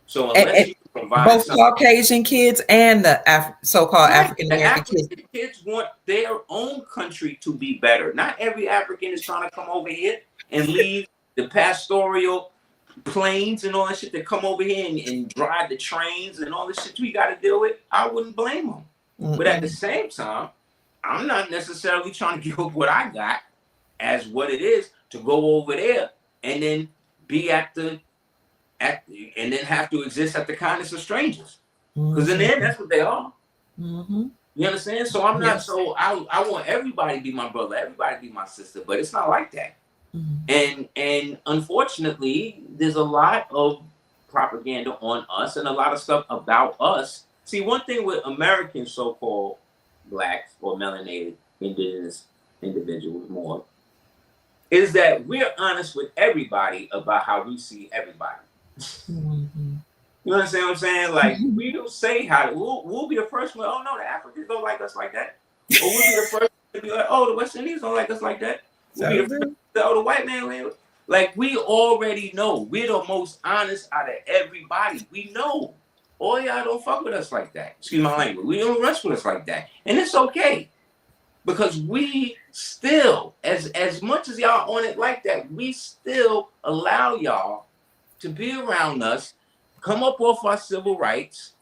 So unless you provide both Caucasian kids and the so-called African American kids want their own country to be better. Not every African is trying to come over here and leave the pastoral planes and all that shit that come over here and drive the trains and all this shit we got to deal with. I wouldn't blame them. But at the same time, I'm not necessarily trying to give up what I got as what it is to go over there and then be and then have to exist at the kindness of strangers. Because in the end, that's what they are. You understand? So I'm not I want everybody to be my brother, everybody to be my sister, but it's not like that. And unfortunately, there's a lot of propaganda on us and a lot of stuff about us. See, one thing with American so-called blacks or melanated indigenous individuals more is that we're honest with everybody about how we see everybody. You understand what I'm saying? Like, we don't say how we'll be the first one. Oh no, the Africans don't like us like that. Or we'll be the first to be like, oh, the West Indies don't like us like that. We'll be the first, the white man. Like, we already know. We're the most honest out of everybody. We know. All y'all don't fuck with us like that. Excuse my language. We don't rest with us like that. And it's okay. Because we still, as much as y'all on it like that, we still allow y'all to be around us, come up off our civil rights,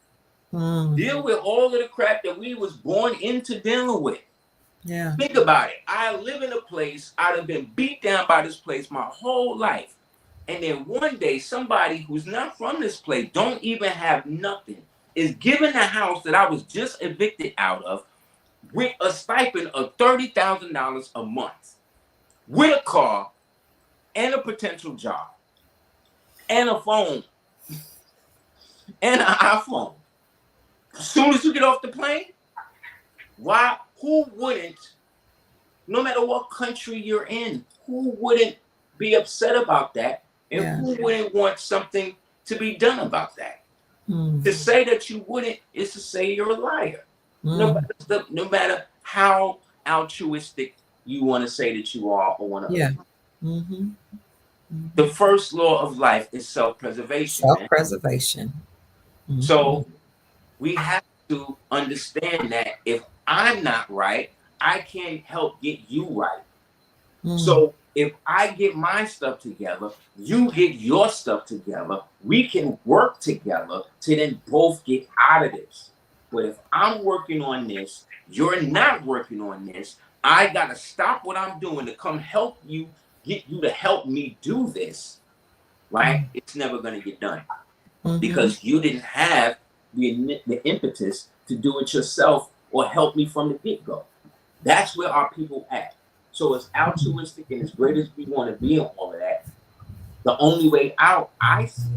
deal with all of the crap that we was born into dealing with. Think about it. I live in a place, I'd have been beat down by this place my whole life. And then one day, somebody who's not from this place, don't even have nothing, is given the house that I was just evicted out of with a stipend of $30,000 a month, with a car and a potential job and a phone and an iPhone. As soon as you get off the plane, who wouldn't, no matter what country you're in, who wouldn't be upset about that? And who wouldn't want something to be done about that? To say that you wouldn't is to say you're a liar. No matter how altruistic you want to say that you are or want to Yeah. appear. The first law of life is self-preservation, man. Self-preservation. So we have to understand that if I'm not right, I can't help get you right. So if I get my stuff together, you get your stuff together, we can work together to then both get out of this. But if I'm working on this, you're not working on this, I got to stop what I'm doing to come help you, get you to help me do this, right? It's never going to get done because you didn't have the impetus to do it yourself or help me from the get-go. That's where our people at. So as altruistic and as great as we want to be on all of that, the only way out, I see,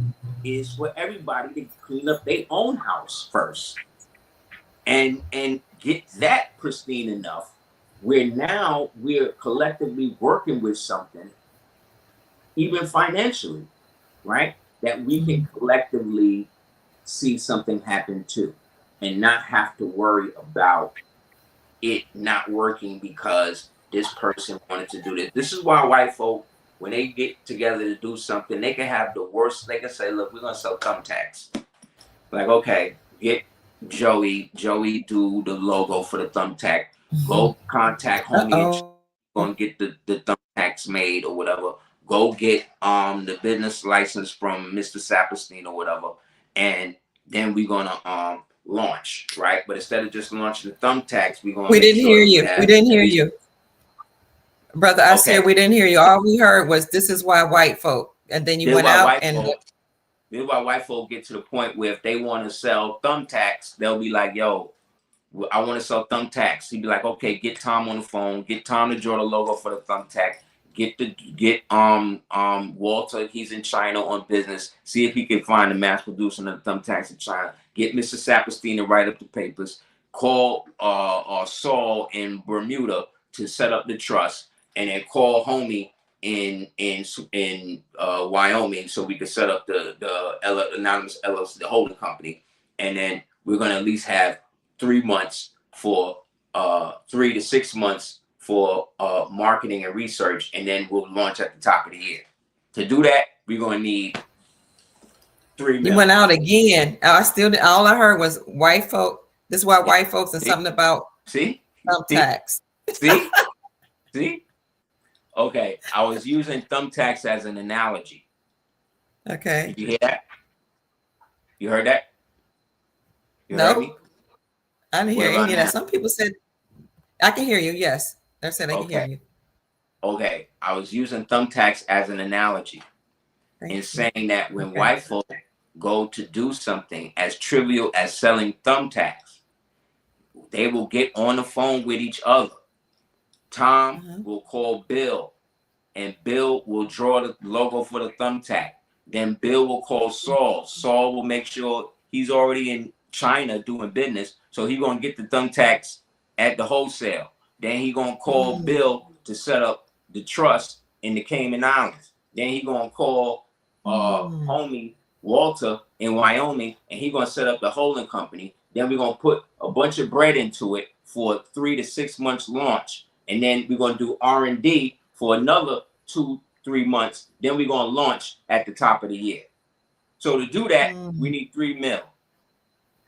is for everybody to clean up their own house first and get that pristine enough where now we're collectively working with something, even financially, right? That we can collectively see something happen too and not have to worry about it not working because this person wanted to do this. This is why white folk, when they get together to do something, they can have the worst. They can say, "Look, we're gonna sell thumbtacks." Like, okay, get Joey do the logo for the thumbtack. Go contact homie and gonna get the thumbtacks made or whatever. Go get the business license from Mr. Saperstein or whatever, and then we're gonna launch, right? But instead of just launching the thumbtacks, we're gonna We make didn't sure hear that we you. We have didn't at hear least you. Brother Aseer, okay. we didn't hear you. All we heard was this is why white folk. And then you This is went why out white and folk. This is why white folk get to the point where if they want to sell thumbtacks, they'll be like, "Yo, I want to sell thumbtacks." He'd be like, "Okay, get Tom on the phone. Get Tom to draw the logo for the thumbtack. Get Walter. He's in China on business. See if he can find a mass producer of the thumbtacks in China. Get Mr. Saperstein to write up the papers. Call Saul in Bermuda to set up the trust, and then call homie in Wyoming so we could set up the anonymous LLC, the holding company, and then we're gonna at least have 3 months for 3 to 6 months for marketing and research, and then we'll launch at the top of the year. To do that, we're gonna need $3 you million. went out again. I still all I heard was white folk. This is why white folks and something about thumbtacks. See? Okay, I was using thumbtacks as an analogy. Okay. Did you hear that? You heard that? You heard me? I didn't hear any of that. Some people said, I can hear you. Yes. They said I can hear you. Okay. I was using thumbtacks as an analogy in saying that when white folk go to do something as trivial as selling thumbtacks, they will get on the phone with each other. Tom will call Bill, and Bill will draw the logo for the thumbtack. Then Bill will call Saul. Saul will make sure he's already in China doing business, so he's gonna get the thumbtacks at the wholesale. Then he's gonna call Bill to set up the trust in the Cayman Islands. Then he's gonna call homie Walter in Wyoming, and he's gonna set up the holding company. Then we're gonna put a bunch of bread into it for a 3 to 6 months launch, and then we're gonna do R&D for another 2-3 months. Then we're gonna launch at the top of the year. So to do that, we need $3 million.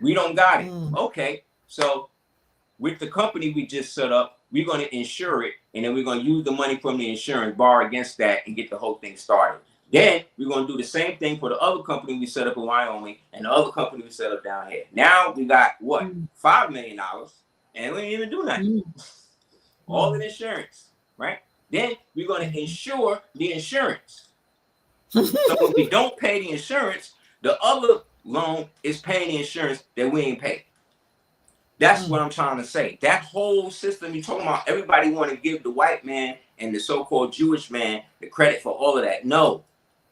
We don't got it. Okay, so with the company we just set up, we're gonna insure it, and then we're gonna use the money from the insurance, borrow against that, and get the whole thing started. Then we're gonna do the same thing for the other company we set up in Wyoming and the other company we set up down here. Now we got what, $5 million, and we didn't even do nothing. All in insurance, right? Then we're gonna insure the insurance. So when we don't pay the insurance, the other loan is paying the insurance that we ain't paid. That's what I'm trying to say. That whole system you're talking about, everybody want to give the white man and the so-called Jewish man the credit for all of that. No,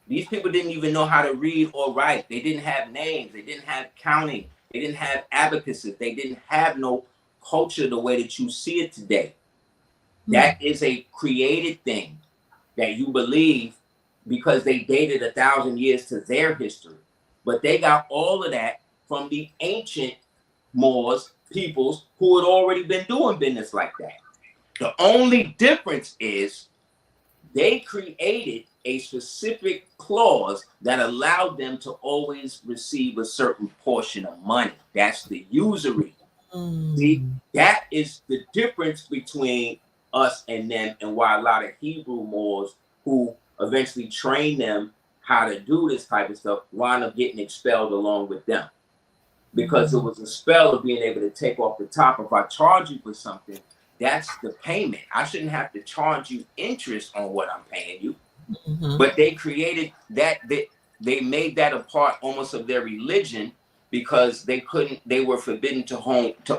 these people didn't even know how to read or write. They didn't have names. They didn't have counting. They didn't have abacuses. They didn't have no culture the way that you see it today. That is a created thing that you believe because they dated 1,000 years to their history. But they got all of that from the ancient Moors, peoples who had already been doing business like that. The only difference is they created a specific clause that allowed them to always receive a certain portion of money. That's the usury. See, that is the difference between us and them, and why a lot of Hebrew Moors who eventually trained them how to do this type of stuff wound up getting expelled along with them. Because it was a spell of being able to take off the top. If I charge you for something, that's the payment. I shouldn't have to charge you interest on what I'm paying you. But they created that, they made that a part almost of their religion, because they were forbidden to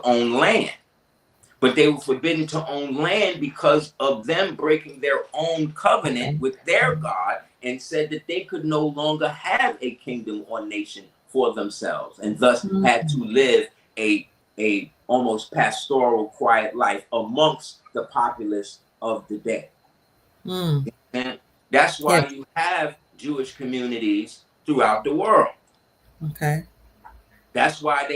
own land. But they were forbidden to own land because of them breaking their own covenant with their God, and said that they could no longer have a kingdom or nation for themselves, and thus had to live a almost pastoral, quiet life amongst the populace of the day. And that's why you have Jewish communities throughout the world. Okay. That's why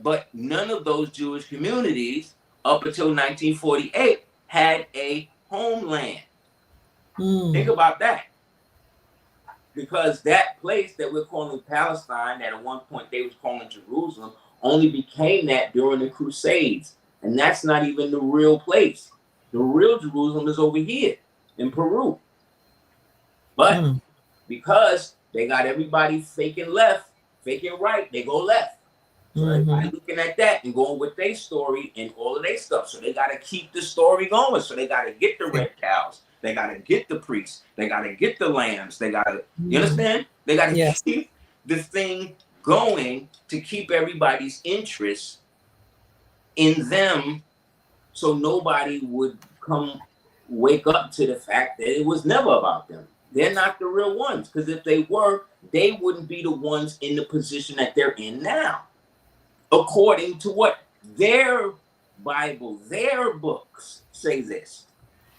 but none of those Jewish communities up until 1948 had a homeland. Think about that. Because that place that we're calling Palestine, that at one point they was calling Jerusalem, only became that during the Crusades. And that's not even the real place. The real Jerusalem is over here in Peru. But because they got everybody faking left, faking right, they go left. So everybody looking at that and going with their story and all of their stuff. So they got to keep the story going. So they got to get the red cows. They got to get the priests. They got to get the lambs. They got to, you understand? They got to keep the thing going to keep everybody's interest in them, so nobody would wake up to the fact that it was never about them. They're not the real ones, because if they were, they wouldn't be the ones in the position that they're in now, according to what their Bible, their books say this.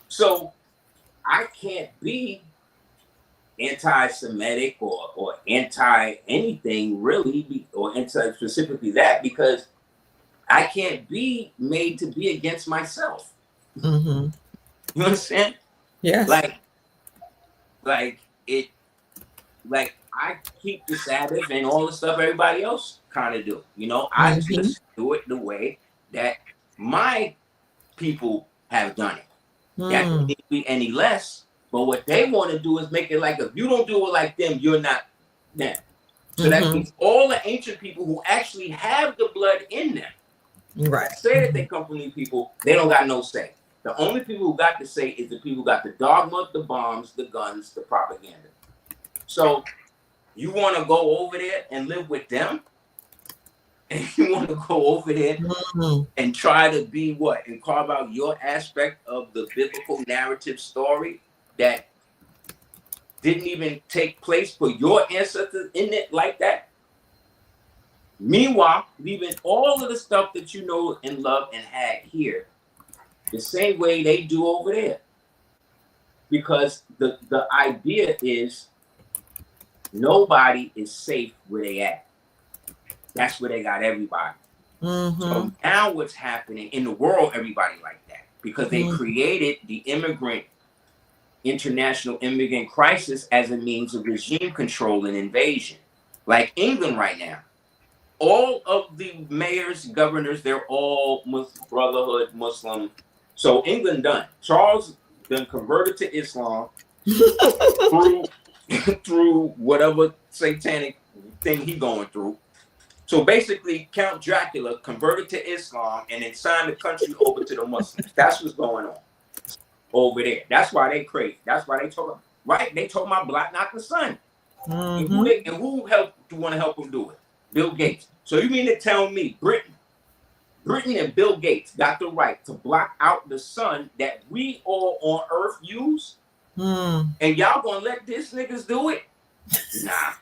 So I can't be anti-Semitic or anti anything really, or anti specifically that, because I can't be made to be against myself. You understand? Yeah. Like I keep the Sabbath and all the stuff everybody else kind of do. You know, I just do it the way that my people have done it. That can't be any less. But what they want to do is make it like, if you don't do it like them, you're not them. So that means all the ancient people who actually have the blood in them, right, say that they come from these people, they don't got no say. The only people who got to say is the people who got the dogma, the bombs, the guns, the propaganda. So you want to go over there and live with them? And you want to go over there and try to be what? And carve out your aspect of the biblical narrative story that didn't even take place for your ancestors in it like that? Meanwhile, leaving all of the stuff that you know and love and had here the same way they do over there. Because the idea is nobody is safe where they at. That's where they got everybody. So now what's happening in the world, everybody like that, because they created the international immigrant crisis as a means of regime control and invasion. Like England right now, all of the mayors, governors, they're all Muslim Brotherhood, Muslim. So England done. Charles then converted to Islam through whatever satanic thing he going through. So basically, Count Dracula converted to Islam and then signed the country over to the Muslims. That's what's going on over there. That's why they crazy. That's why they talk. Right? They told my black not the sun. And who helped? Want to help them do it? Bill Gates. So you mean to tell me Britain and Bill Gates got the right to block out the sun that we all on Earth use? And y'all gonna let these niggas do it? Nah.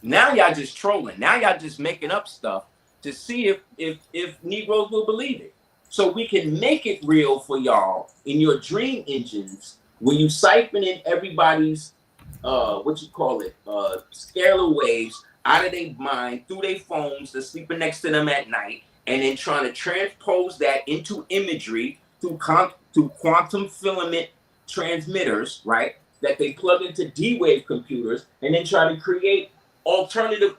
Now y'all just trolling. Now y'all just making up stuff to see if Negroes will believe it. So we can make it real for y'all in your dream engines when you siphon in everybody's scalar waves out of their mind through their phones that's sleeping next to them at night, and then trying to transpose that into imagery through quantum filament transmitters, right? That they plug into D-Wave computers, and then try to create alternate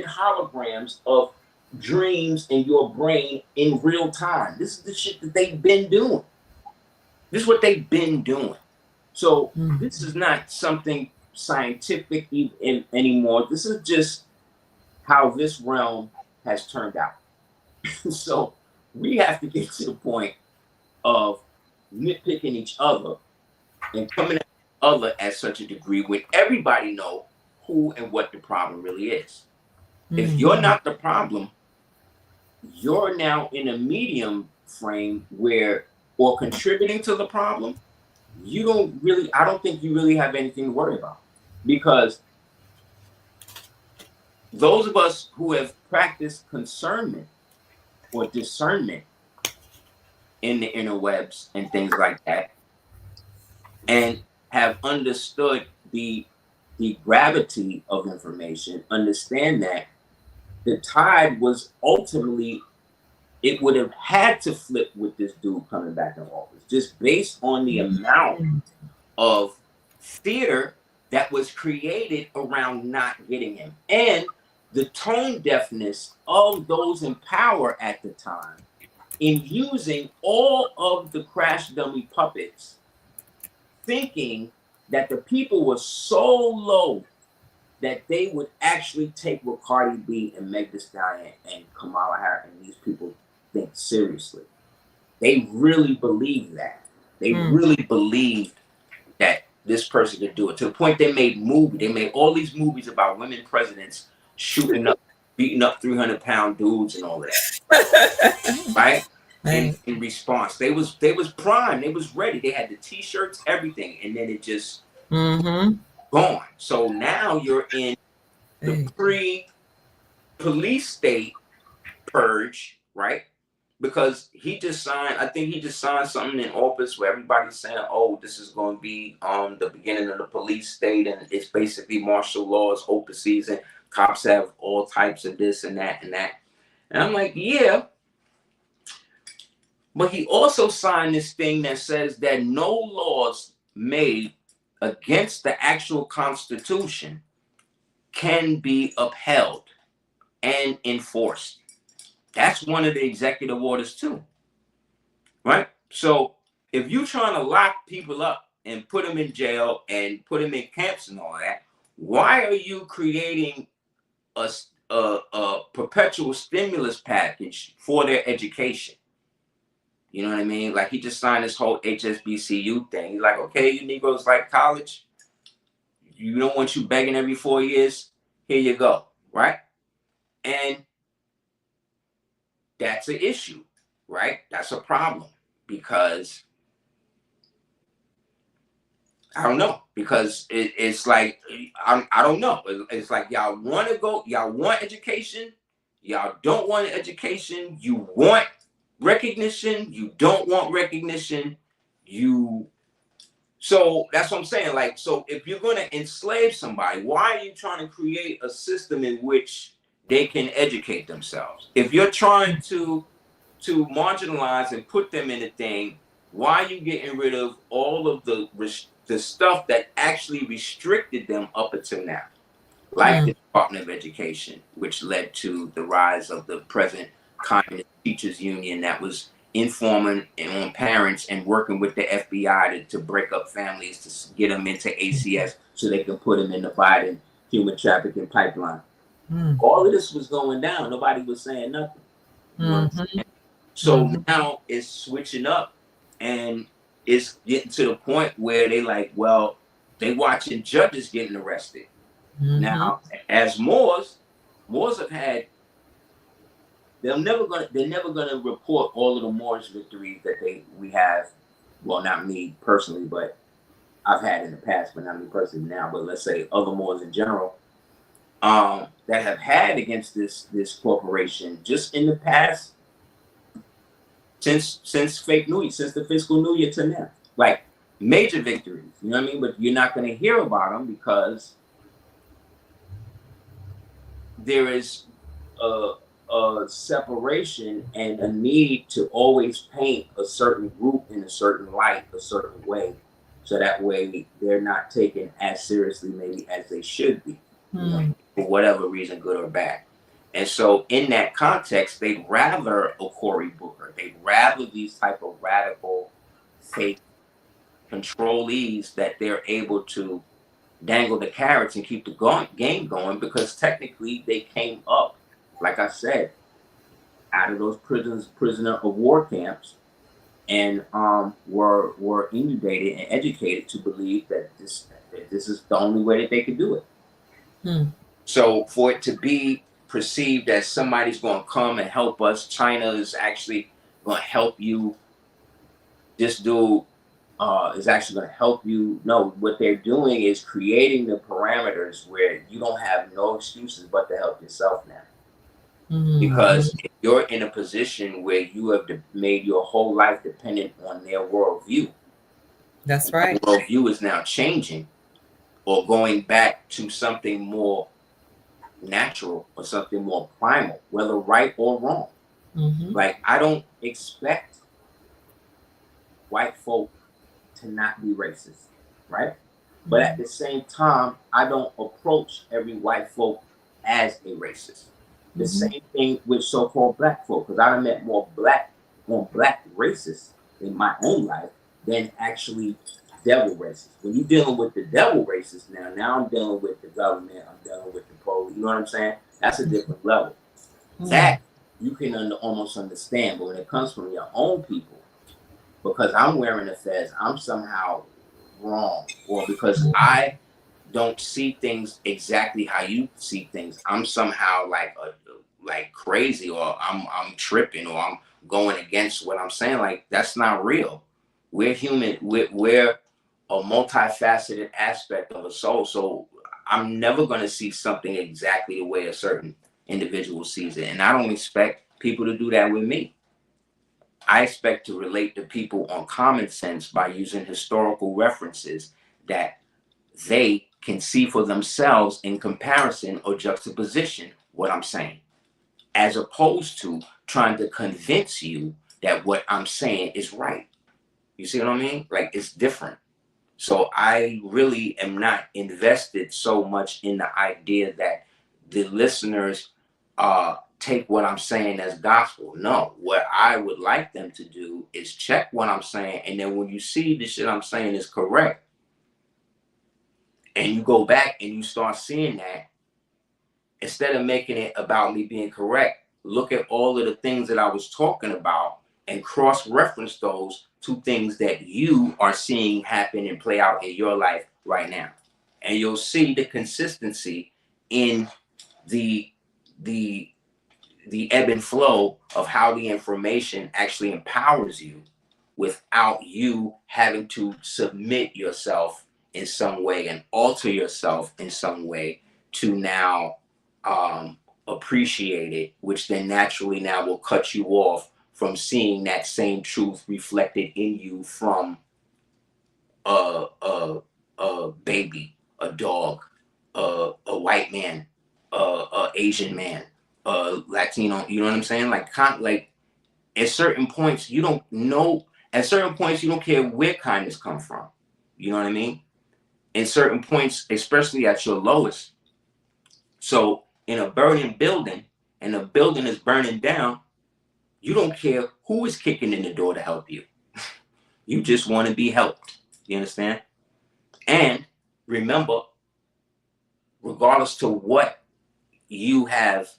holograms of dreams in your brain in real time. This is the shit that they've been doing. This is what they've been doing. So this is not something scientific anymore. This is just how this realm has turned out. So we have to get to the point of nitpicking each other and coming at each other at such a degree when everybody know who and what the problem really is. If you're not the problem, you're now in a medium frame where, or contributing to the problem, I don't think you really have anything to worry about. Because those of us who have practiced concernment or discernment in the interwebs and things like that, and have understood the gravity of information, understand that the tide was ultimately, it would have had to flip with this dude coming back in office, just based on the amount of theater that was created around not getting him, and the tone deafness of those in power at the time in using all of the crash dummy puppets, thinking that the people were so low that they would actually take what Cardi B and Meg Thee Stallion and Kamala Harris and these people think seriously. They really believed that. They really believed that this person could do it, to the point they made all these movies about women presidents shooting up, beating up 300-pound dudes and all of that. Right? In response, they was primed, they was ready, they had the t-shirts, everything, and then it just gone. So now you're in the pre-police state purge, right? Because I think he just signed something in office where everybody's saying, oh, this is going to be the beginning of the police state, and it's basically martial law, it's open season, cops have all types of this and that and that. And I'm like, yeah. But he also signed this thing that says that no laws made against the actual Constitution can be upheld and enforced. That's one of the executive orders too, right? So if you're trying to lock people up and put them in jail and put them in camps and all that, why are you creating a perpetual stimulus package for their education? You know what I mean? Like, he just signed this whole HSBCU thing. He's like, okay, you Negroes like college. You don't want you begging every 4 years. Here you go, right? And that's an issue, right? That's a problem, because I don't know. Because it's like, I don't know. It's like, y'all want education. Y'all don't want education. You want recognition, you don't want recognition, so that's what I'm saying. Like, so if you're going to enslave somebody, why are you trying to create a system in which they can educate themselves? If you're trying to marginalize and put them in a thing, why are you getting rid of all of the stuff that actually restricted them up until now? Like the Department of Education, which led to the rise of the present Communist Teachers Union that was informing on parents and working with the FBI to break up families, to get them into ACS so they can put them in the Biden human trafficking pipeline. All of this was going down. Nobody was saying nothing. You know what I'm saying? So now it's switching up, and it's getting to the point where they like, well, they watching judges getting arrested. Now, as Moors have had, they're never gonna report all of the Moors victories that we have. Well, not me personally, but I've had in the past, but not me personally now. But let's say other Moors in general, that have had against this corporation just in the past, since fake New Year, since the fiscal New Year to now, like major victories. You know what I mean? But you're not gonna hear about them because there is a separation and a need to always paint a certain group in a certain light, a certain way, so that way they're not taken as seriously maybe as they should be, you know, for whatever reason, good or bad. And so in that context, they'd rather a Cory Booker, they'd rather these type of radical faith controlees that they're able to dangle the carrots and keep the game going, because technically they came up, like I said, out of those prisoner of war camps, and were inundated and educated to believe that this is the only way that they could do it. So for it to be perceived as somebody's going to come and help us, China is actually going to help you, this dude is actually going to help you. No, what they're doing is creating the parameters where you don't have no excuses but to help yourself now. Because if you're in a position where you have made your whole life dependent on their worldview, that's right. The worldview is now changing or going back to something more natural or something more primal, whether right or wrong. Like, I don't expect white folk to not be racist, right? But at the same time, I don't approach every white folk as a racist. The same thing with so-called black folk, because I met more black racists in my own life than actually devil racists. When you're dealing with the devil racists now I'm dealing with the government, I'm dealing with the police, you know what I'm saying? That's a different level. That you can almost understand, but when it comes from your own people, because I'm wearing a fez, I'm somehow wrong, or because I don't see things exactly how you see things, I'm somehow like crazy, or I'm tripping, or I'm going against what I'm saying. Like, that's not real. We're human. We're a multifaceted aspect of a soul. So I'm never going to see something exactly the way a certain individual sees it, and I don't expect people to do that with me. I expect to relate to people on common sense by using historical references that they can see for themselves in comparison or juxtaposition what I'm saying, as opposed to trying to convince you that what I'm saying is right. You see what I mean? Like, it's different. So I really am not invested so much in the idea that the listeners take what I'm saying as gospel. No, what I would like them to do is check what I'm saying, and then when you see the shit I'm saying is correct, and you go back and you start seeing that, instead of making it about me being correct, look at all of the things that I was talking about and cross-reference those to things that you are seeing happen and play out in your life right now. And you'll see the consistency in the ebb and flow of how the information actually empowers you without you having to submit yourself in some way and alter yourself in some way to now appreciate it, which then naturally now will cut you off from seeing that same truth reflected in you from a baby, a dog, a white man, a Asian man, Latino. You know what I'm saying? Like at certain points you don't know. At certain points you don't care where kindness comes from. You know what I mean? In certain points, especially at your lowest. So in a burning building, and the building is burning down, you don't care who is kicking in the door to help you. You just want to be helped. You understand? And remember, regardless to what you have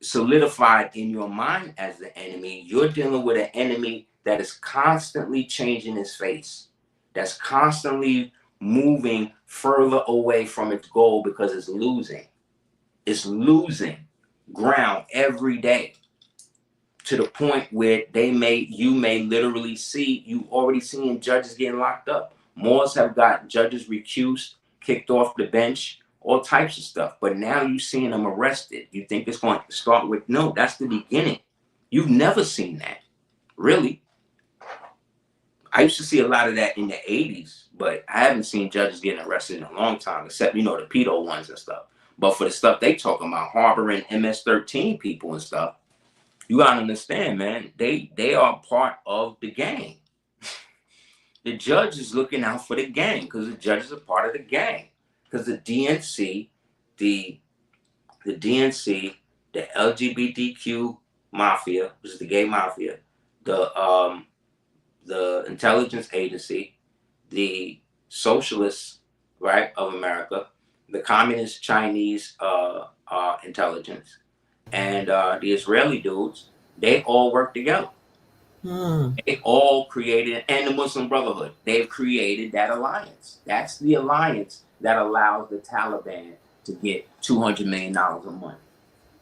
solidified in your mind as the enemy, you're dealing with an enemy that is constantly changing its face, that's constantly moving further away from its goal because it's losing. It's losing ground every day, to the point where you may literally see, you already seeing judges getting locked up. Moors have got judges recused, kicked off the bench, all types of stuff. But now you're seeing them arrested. You think it's going to start with, no, that's the beginning. You've never seen that, really. I used to see a lot of that in the 80s, but I haven't seen judges getting arrested in a long time, except, the pedo ones and stuff. But for the stuff they talking about, harboring MS-13 people and stuff, you gotta understand, man, they are part of the gang. The judge is looking out for the gang because the judge is a part of the gang. Because the DNC, the DNC, the LGBTQ mafia, which is the gay mafia, the intelligence agency, the socialists, right, of America, the communist Chinese intelligence, and the Israeli dudes, they all work together. They all created, and the Muslim Brotherhood, they've created that alliance. That's the alliance that allows the Taliban to get $200 million a month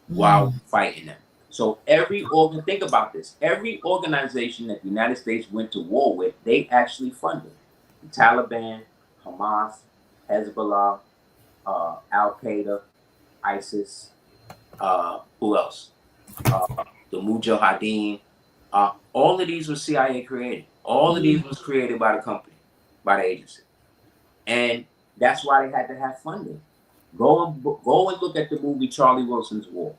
while fighting them. So think about this. Every organization that the United States went to war with, they actually funded. The Taliban, Hamas, Hezbollah, Al Qaeda, ISIS, who else? The Mujahideen. All of these were CIA created. All of these was created by the company, by the agency. And that's why they had to have funding. Go and look at the movie Charlie Wilson's War.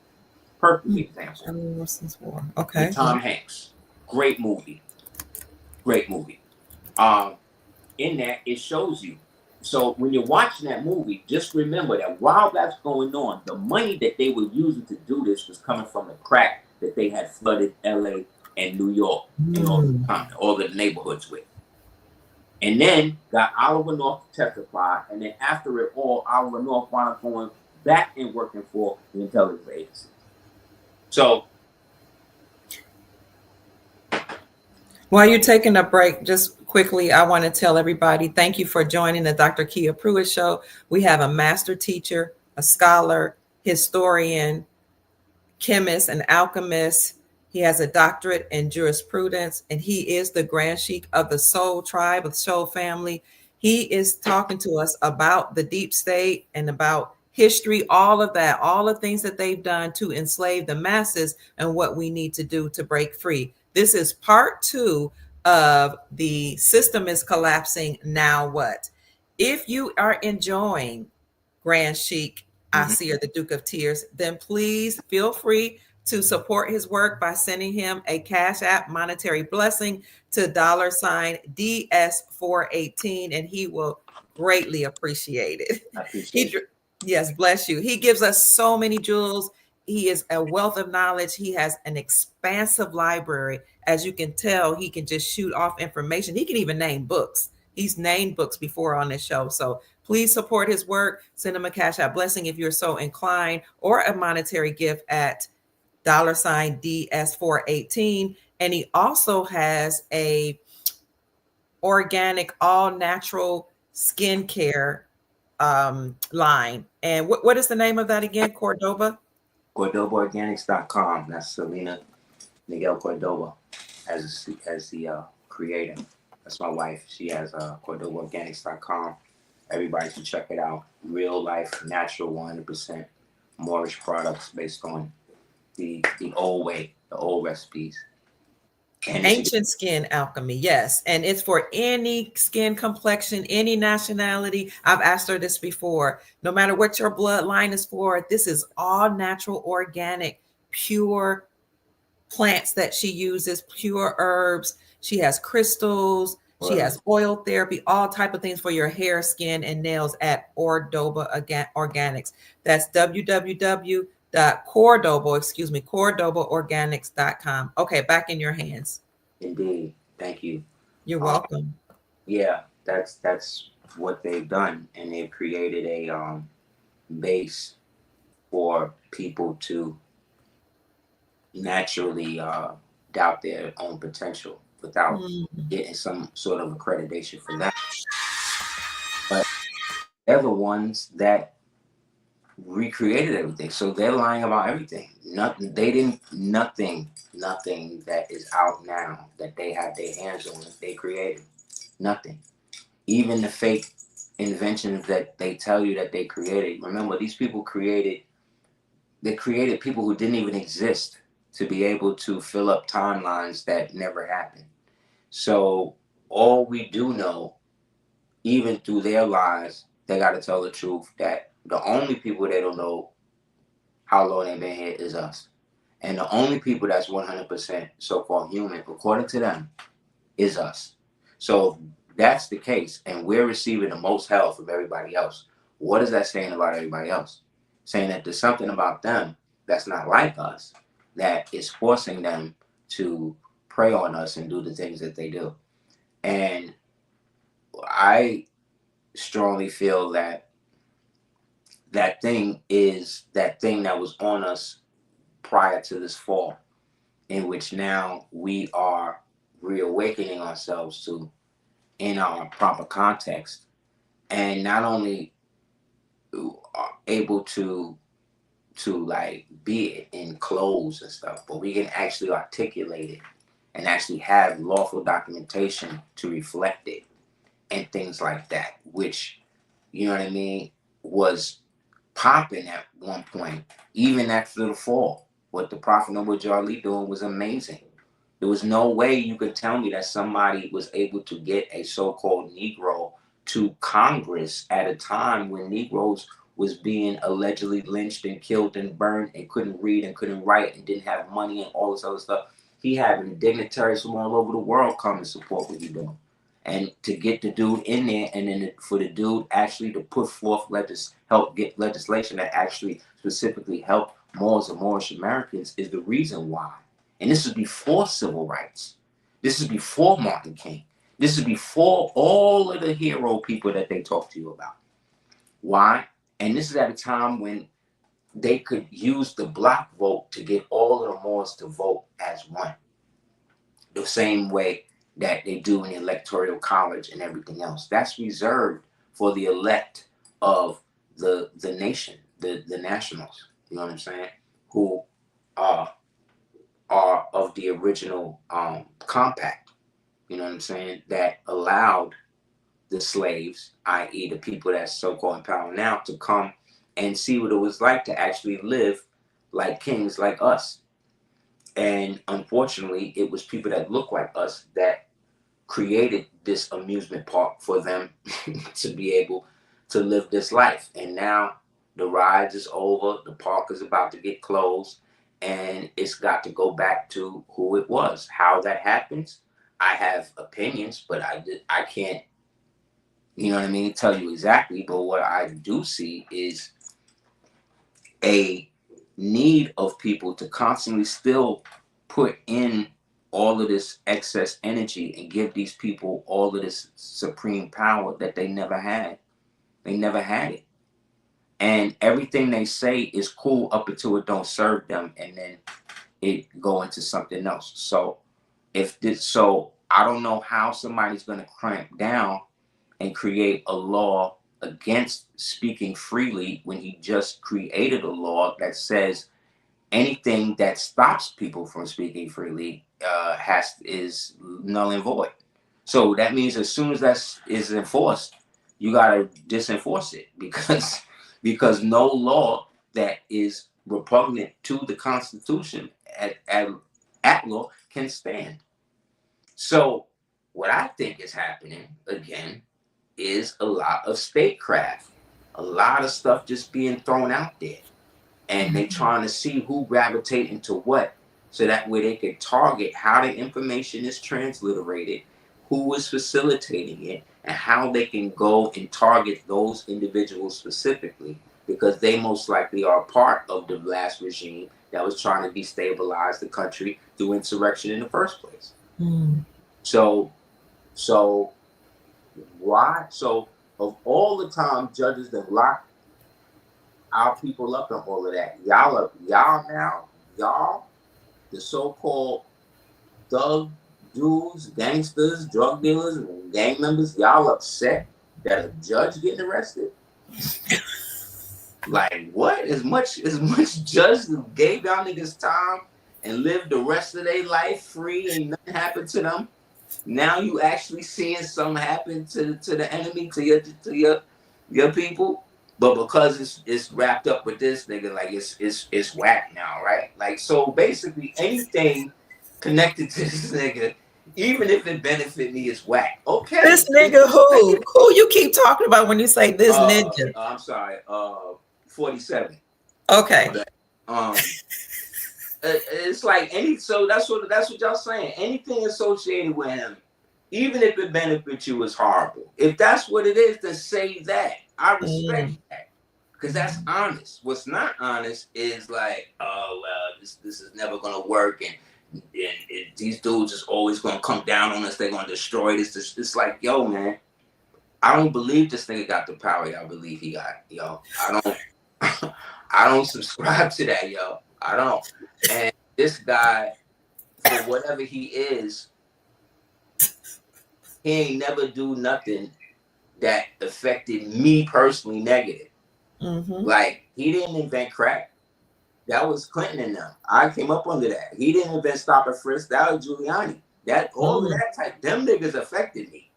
Perfect example. Charlie Wilson's War. Okay. With Tom Hanks. Great movie. Great movie. In that, it shows you. So when you're watching that movie, just remember that while that's going on, the money that they were using to do this was coming from the crack that they had flooded LA and New York and all the neighborhoods with. And then got Oliver North to testify, and then after it all, Oliver North wound up going back and working for the intelligence agency. So, while you're taking a break, just quickly, I want to tell everybody, thank you for joining the Dr. Kia Pruitt Show. We have a master teacher, a scholar, historian, chemist, and alchemist. He has a doctorate in jurisprudence, and he is the Grand Sheik of the Soul tribe, of the Soul family. He is talking to us about the deep state and about history, all of that, all the things that they've done to enslave the masses and what we need to do to break free. This is part 2 of The System is Collapsing, Now What? If you are enjoying Grand Sheik Aseer, the Duke of Tears, then please feel free to support his work by sending him a Cash App monetary blessing to $DS418, and he will greatly appreciate it. Yes, bless you. He gives us so many jewels. He is a wealth of knowledge. He has an expansive library. As you can tell, he can just shoot off information. He can even name books. He's named books before on this show. So please support his work. Send him a Cash App blessing if you're so inclined, or a monetary gift at $DS418. And he also has a organic, all natural skincare line. And what is the name of that again? Cordoba? CordobaOrganics.com. That's Selena Miguel Cordoba as the creator. That's my wife. She has CordobaOrganics.com. Everybody should check it out. Real life, natural, 100% Moorish products based on the old way, the old recipes. And ancient skin alchemy, yes. And it's for any skin complexion, any nationality. I've asked her this before. No matter what your bloodline is for, this is all natural, organic, pure plants that she uses, pure herbs. She has crystals. She has oil therapy, all type of things for your hair, skin, and nails at Cordoba Organics. That's CordobaOrganics.com. Okay, back in your hands. Indeed. Thank you. You're welcome. Yeah, that's what they've done, and they've created a base for people to naturally doubt their own potential without getting some sort of accreditation for that. But they're the ones that recreated everything, so they're lying about everything. Nothing that is out now that they have their hands on, they created. Nothing. Even the fake inventions that they tell you that they created. Remember, these people created people who didn't even exist to be able to fill up timelines that never happened. So all we do know, even through their lies, they got to tell the truth that The only people that don't know how long they've been here is us. And the only people that's 100% so-called human, according to them, is us. So if that's the case, and we're receiving the most help from everybody else, what is that saying about everybody else? Saying that there's something about them that's not like us that is forcing them to prey on us and do the things that they do. And I strongly feel that that thing that was on us prior to this fall, in which now we are reawakening ourselves to in our proper context, and not only are able to like be it in clothes and stuff, but we can actually articulate it and actually have lawful documentation to reflect it and things like that, which, you know what I mean, was popping at one point, even after the fall. What the Prophet Noble Jarly doing was amazing. There was no way you could tell me that somebody was able to get a so-called Negro to Congress at a time when Negroes was being allegedly lynched and killed and burned and couldn't read and couldn't write and didn't have money and all this other stuff. He having dignitaries from all over the world come and support what he's doing. And to get the dude in there, and then for the dude actually to put forth help get legislation that actually specifically help Moors and Moorish Americans is the reason why. And this is before civil rights. This is before Martin King. This is before all of the hero people that they talk to you about. Why? And this is at a time when they could use the block vote to get all of the Moors to vote as one. The same way that they do in the electoral college and everything else. That's reserved for the elect of the nation, the nationals. You know what I'm saying? Who are of the original compact. You know what I'm saying? That allowed the slaves, i.e., the people that's so-called in power now, to come and see what it was like to actually live like kings like us. And unfortunately, it was people that look like us that created this amusement park for them to be able to live this life. And now the ride is over, the park is about to get closed, and it's got to go back to who it was. How that happens, I have opinions, but I can't, you know what I mean, tell you exactly. But what I do see is a need of people to constantly still put in all of this excess energy and give these people all of this supreme power that they never had. They never had it. And everything they say is cool up until it don't serve them, and then it go into something else. So I don't know how somebody's gonna cramp down and create a law against speaking freely when he just created a law that says anything that stops people from speaking freely is null and void. So that means as soon as that is enforced, you gotta disenforce it because no law that is repugnant to the Constitution at law can stand. So what I think is happening again is a lot of statecraft, a lot of stuff just being thrown out there, and they trying to see who gravitate into what, so that way they can target how the information is transliterated, who is facilitating it, and how they can go and target those individuals specifically, because they most likely are part of the last regime that was trying to destabilize the country through insurrection in the first place. So why? So of all the time judges that lock our people up and all of that, y'all, the so-called thug dudes, gangsters, drug dealers, and gang members, y'all upset that a judge getting arrested? Like what? As much judge gave y'all niggas time and lived the rest of their life free and nothing happened to them. Now you actually seeing something happen to the enemy, to your people, but because it's wrapped up with this nigga, like it's whack now, right? Like, so basically anything connected to this nigga Even if it benefit me, it's whack. Okay. This nigga who you keep talking about when you say this ninja? I'm sorry. 47. Okay. It's like so that's what y'all saying. Anything associated with him, even if it benefits you, is horrible. If that's what it is, then say that. I respect that. Because that's honest. What's not honest is like, oh well, this is never gonna work, and these dudes is always gonna come down on us. They're gonna destroy this. It's like, yo, man, I don't believe this nigga got the power y'all believe he got. Yo, I don't subscribe to that, yo. I don't. And this guy, for whatever he is, he ain't never do nothing that affected me personally negative. Like, he didn't invent crack. That was Clinton and them. I came up under that. He didn't invent stop and frisk. That was Giuliani. That all of that type, them niggas affected me.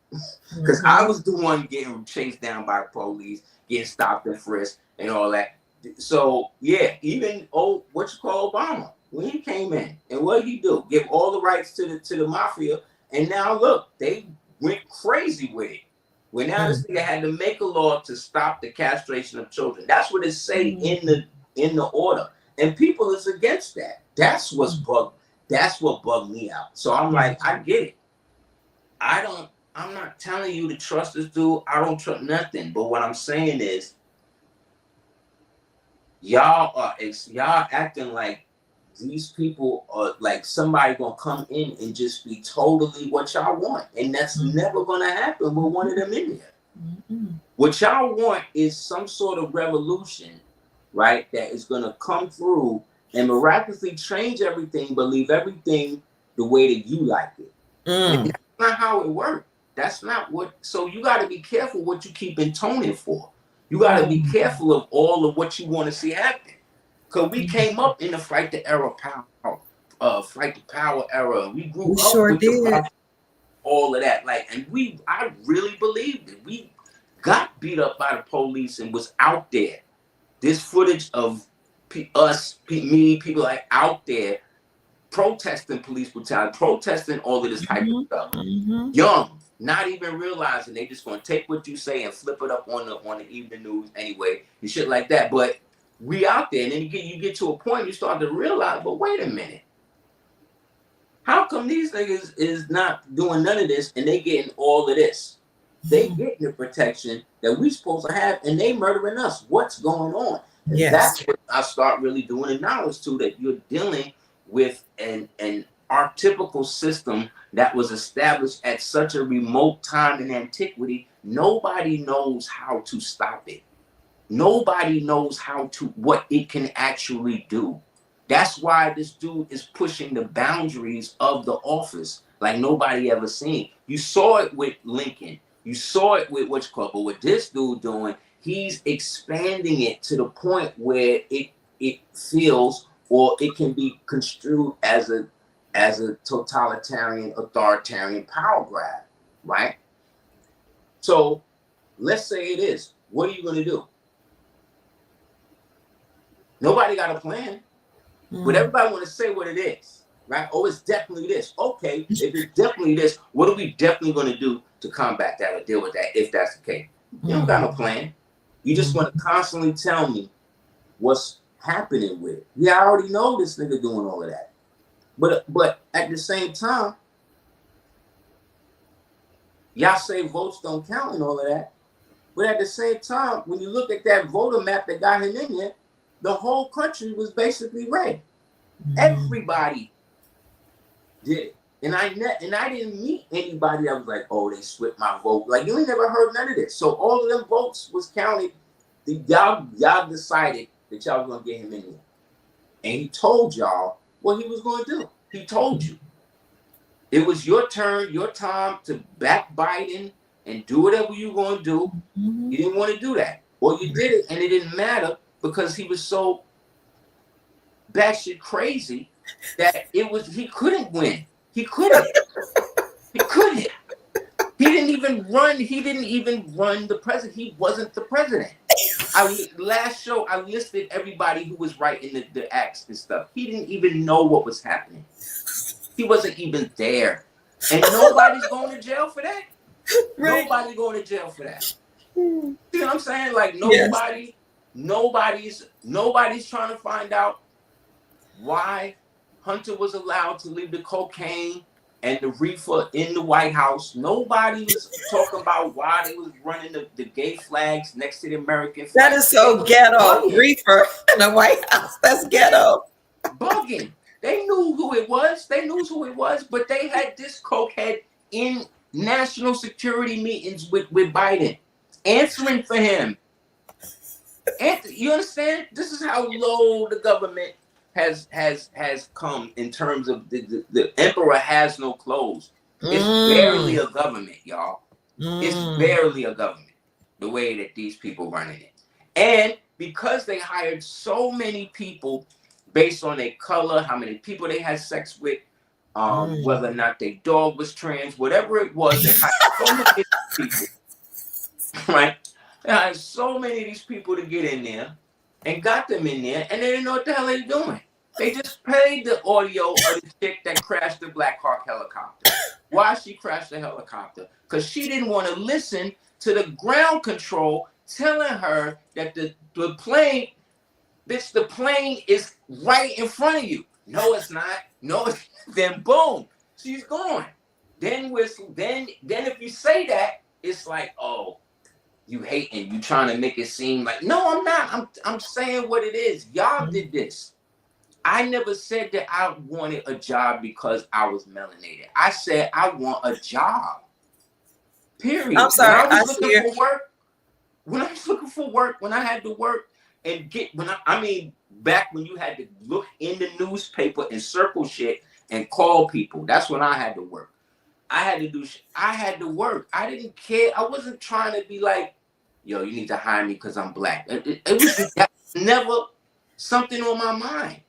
Because I was the one getting chased down by the police, getting stopped and frisked and all that. So yeah, even Obama, when he came in, and what did he do? Give all the rights to the mafia, and now look, they went crazy with it. When now this nigga had to make a law to stop the castration of children. That's what it say in the order, and people is against that. That's what bugged me out. So I'm like, I get it. I'm not telling you to trust this dude. I don't trust nothing. But what I'm saying is, y'all acting like these people are like somebody gonna come in and just be totally what y'all want, and that's never gonna happen with one of them in there. What y'all want is some sort of revolution, right? That is gonna come through and miraculously change everything, but leave everything the way that you like it. And that's not how it works. That's not what. So you got to be careful what you keep intoning for. You got to be careful of all of what you want to see happen. Because we came up in the fight the power era. We grew up with all of that. Like, and I really believed it. We got beat up by the police and was out there. This footage of people like out there protesting police brutality, protesting all of this type of stuff. Young, not even realizing they just gonna take what you say and flip it up on the evening news anyway and shit like that. But we out there, and then you get to a point you start to realize, but wait a minute, how come these niggas is not doing none of this and they getting all of this? They getting the protection that we supposed to have, and they murdering us. What's going on? And that's what I start really doing the knowledge to, that you're dealing with an archetypical system that was established at such a remote time in antiquity. Nobody knows how to stop it. Nobody knows what it can actually do. That's why this dude is pushing the boundaries of the office like nobody ever seen. You saw it with Lincoln. You saw it with but what this dude doing, he's expanding it to the point where it feels, or it can be construed as a totalitarian, authoritarian power grab, right? So let's say it is. What are you going to do? Nobody got a plan, but everybody want to say what it is, right? Oh, it's definitely this. Okay, if it's definitely this, what are we definitely going to do to combat that or deal with that, if that's the case? You don't got no plan. You just want to constantly tell me what's happening with it. Yeah, I already know this nigga doing all of that. But at the same time, y'all say votes don't count and all of that. But at the same time, when you look at that voter map that got him in there, the whole country was basically red. Everybody did it. And I didn't meet anybody that was like, oh, they switched my vote. Like, you ain't never heard none of this. So all of them votes was counted. Y'all decided that y'all was going to get him in there. And he told y'all what he was going to do. He told you. It was your turn, your time to back Biden and do whatever you were going to do. You didn't want to do that. Or you did it, and it didn't matter because he was so batshit crazy that he couldn't win. He couldn't. He couldn't. He didn't even run the president. He wasn't the president. Last show, I listed everybody who was writing the acts and stuff. He didn't even know what was happening. He wasn't even there. And nobody's going to jail for that. Right. Nobody's going to jail for that. See what I'm saying? Like Yes. nobody's trying to find out why Hunter was allowed to leave the cocaine and the reefer in the White House. Nobody was talking about why they was running the gay flags next to the American flag. That is so ghetto. Reefer in the White House. That's ghetto. Bugging. They knew who it was. But they had this cokehead in national security meetings with Biden, answering for him. And you understand? This is how low the government has come in terms of the emperor has no clothes. It's barely a government, y'all. It's barely a government, the way that these people running it. And because they hired so many people based on their color, how many people they had sex with, whether or not their dog was trans, whatever it was, they hired so many people, right? They hired so many of these people to get in there and got them in there, and they didn't know what the hell they were doing. They just played the audio of the chick that crashed the Black Hawk helicopter. Why she crashed the helicopter? Because she didn't want to listen to the ground control telling her that the plane, bitch, the plane is right in front of you. No, it's not. No, it's, then boom, she's gone. Then if you say that, it's like, oh, you hating, you trying to make it seem like, no, I'm not. I'm saying what it is. Y'all did this. I never said that I wanted a job because I was melanated. I said I want a job. Period. I'm sorry. When I was looking for work, when I had to work and get, back when you had to look in the newspaper and circle shit and call people, that's when I had to work. I had to work. I didn't care. I wasn't trying to be like, yo, you need to hire me because I'm black. It was never something on my mind.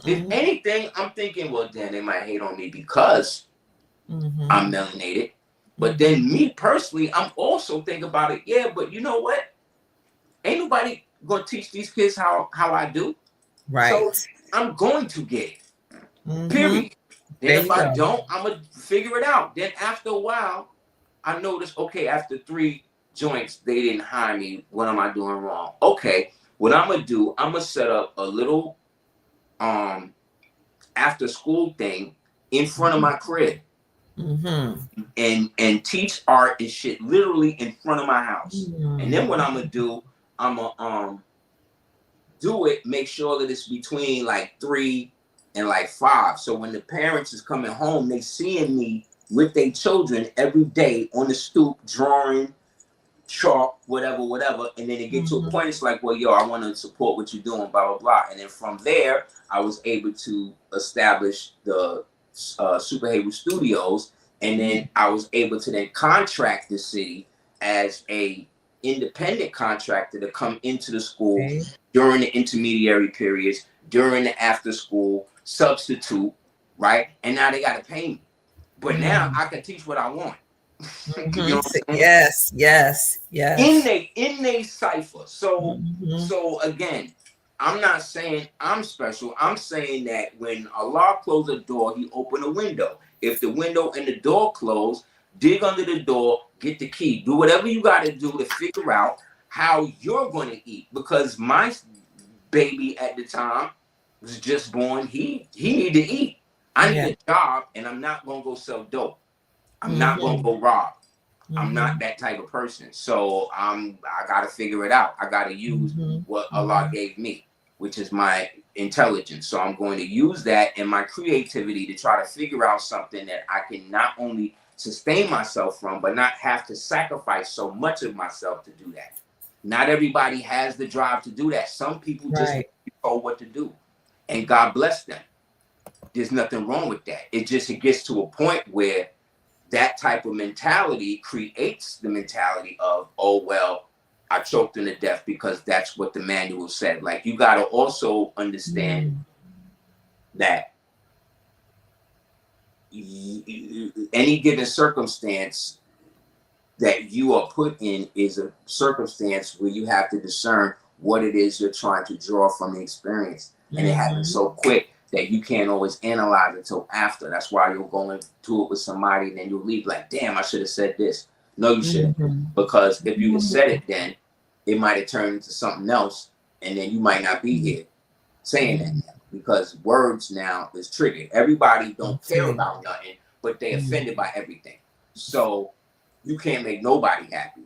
If anything, I'm thinking, well, then they might hate on me because I'm melanated. But then me personally, I'm also thinking about it. Yeah, but you know what? Ain't nobody gonna teach these kids how I do. Right. So I'm going to get it. Period. Then if I don't, I'm gonna figure it out. Then after a while, I noticed, okay, after 3 joints, they didn't hire me. What am I doing wrong? Okay, what I'm gonna do, I'm gonna set up a little after school thing in front of my crib. And teach art and shit literally in front of my house. And then what I'm gonna do, I'm gonna do it, make sure that it's between like 3 and like 5. So when the parents is coming home, they seeing me with their children every day on the stoop, drawing, chalk, whatever. And then they get to a point, it's like, well, yo, I want to support what you're doing, blah, blah, blah. And then from there, I was able to establish the Superhero Studios. And then I was able to then contract the city as a independent contractor to come into the school during the intermediary periods, during the after school, substitute, right? And now they got to pay me. But now I can teach what I want. You know what I'm Yes. In they cipher. So again, I'm not saying I'm special. I'm saying that when Allah closed a door, he opened a window. If the window and the door close, dig under the door, get the key. Do whatever you got to do to figure out how you're going to eat. Because my baby at the time was just born. He needed to eat. I need a job, and I'm not going to go sell dope. I'm not going to go rob. I'm not that type of person. So I got to figure it out. I got to use what Allah gave me, which is my intelligence. So I'm going to use that and my creativity to try to figure out something that I can not only sustain myself from, but not have to sacrifice so much of myself to do that. Not everybody has the drive to do that. Some people just know what to do, and God bless them. There's nothing wrong with that. It gets to a point where that type of mentality creates the mentality of, oh, well, I choked him to death because that's what the manual said. Like, you got to also understand that any given circumstance that you are put in is a circumstance where you have to discern what it is you're trying to draw from the experience. And it happens so quick that you can't always analyze until after. That's why you'll go into it with somebody and then you'll leave like, damn, I should have said this. No, you shouldn't. Because if you had said it then, it might have turned into something else, and then you might not be here saying that now, because words now is triggered. Everybody don't care about nothing, but they offended by everything. So you can't make nobody happy.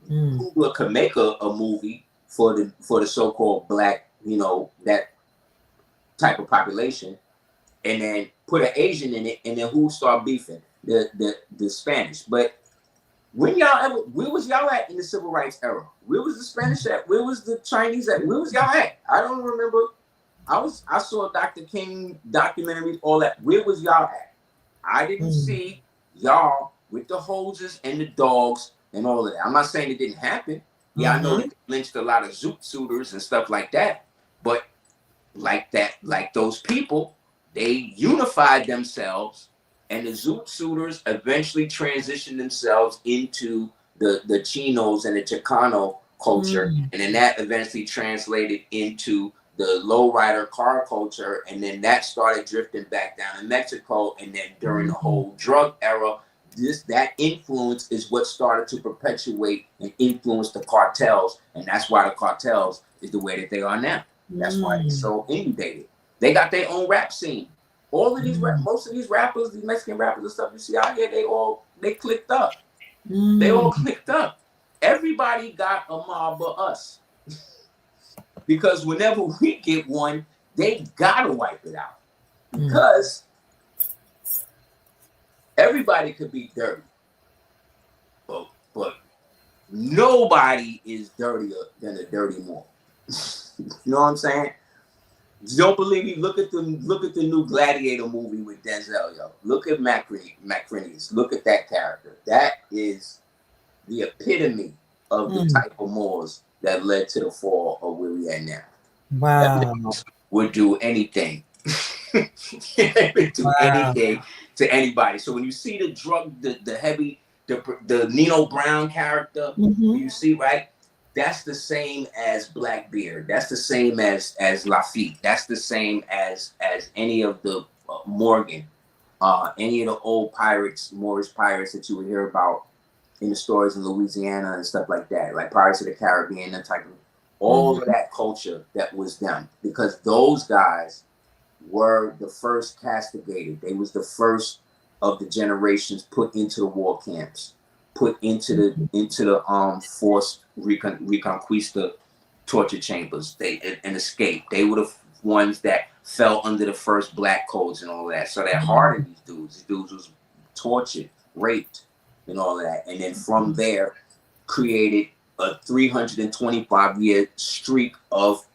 Google could make a movie for the so-called black, that type of population, and then put an Asian in it, and then who start beefing? The Spanish. But where was y'all at in the civil rights era? Where was the Spanish at? Where was the Chinese at? Where was y'all at? I don't remember. I saw Dr. King documentaries, all that. Where was y'all at? I didn't see y'all with the hoses and the dogs and all of that. I'm not saying it didn't happen. Yeah, I know they lynched a lot of zoot suitors and stuff like that. But like those people, they unified themselves, and the zoot suitors eventually transitioned themselves into the Chinos and the Chicano culture, and then that eventually translated into the lowrider car culture, and then that started drifting back down in Mexico, and then during the whole drug era, that influence is what started to perpetuate and influence the cartels, and that's why the cartels is the way that they are now. That's why it's so inundated. They got their own rap scene. All of these most of these rappers, these Mexican rappers and stuff you see out here, they clicked up. They all clicked up. Everybody got a mob of us. Because whenever we get one, they gotta wipe it out. Because everybody could be dirty. But nobody is dirtier than a dirty mob. You know what I'm saying? Don't believe me? Look at the new Gladiator movie with Denzel, yo. Look at Macrinus. Look at that character. That is the epitome of the type of Moors that led to the fall of where we at now. Wow. Would do anything. Anything to anybody. So when you see the heavy, the Nino Brown character, you see, right? That's the same as Blackbeard. That's the same as Lafitte. That's the same as any of the Morgan, any of the old pirates, Moorish pirates that you would hear about in the stories in Louisiana and stuff like that, like Pirates of the Caribbean, that type of, all of that culture that was them, because those guys were the first castigated. They was the first of the generations put into the war camps, put into the forced reconquista torture chambers. And escaped. They were the ones that fell under the first black codes and all of that. So that hardened these dudes. These dudes was tortured, raped, and all of that. And then from there, created a 325-year streak of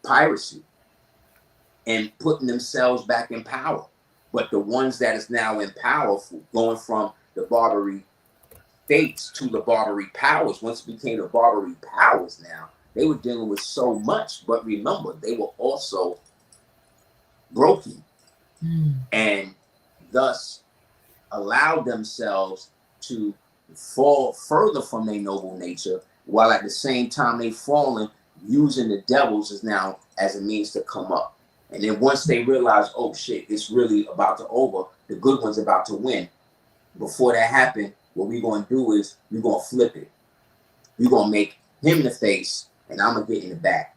piracy and putting themselves back in power. But the ones that is now in power, going from the Barbary states to the Barbary powers, once it became the Barbary powers now, they were dealing with so much. But remember, they were also broken and thus allowed themselves to fall further from their noble nature, while at the same time they fallen, using the devils as a means to come up. And then once they realize, oh shit, it's really about to over, the good one's about to win. Before that happened, what we're going to do is we're going to flip it. We're going to make him the face, and I'm going to get in the back.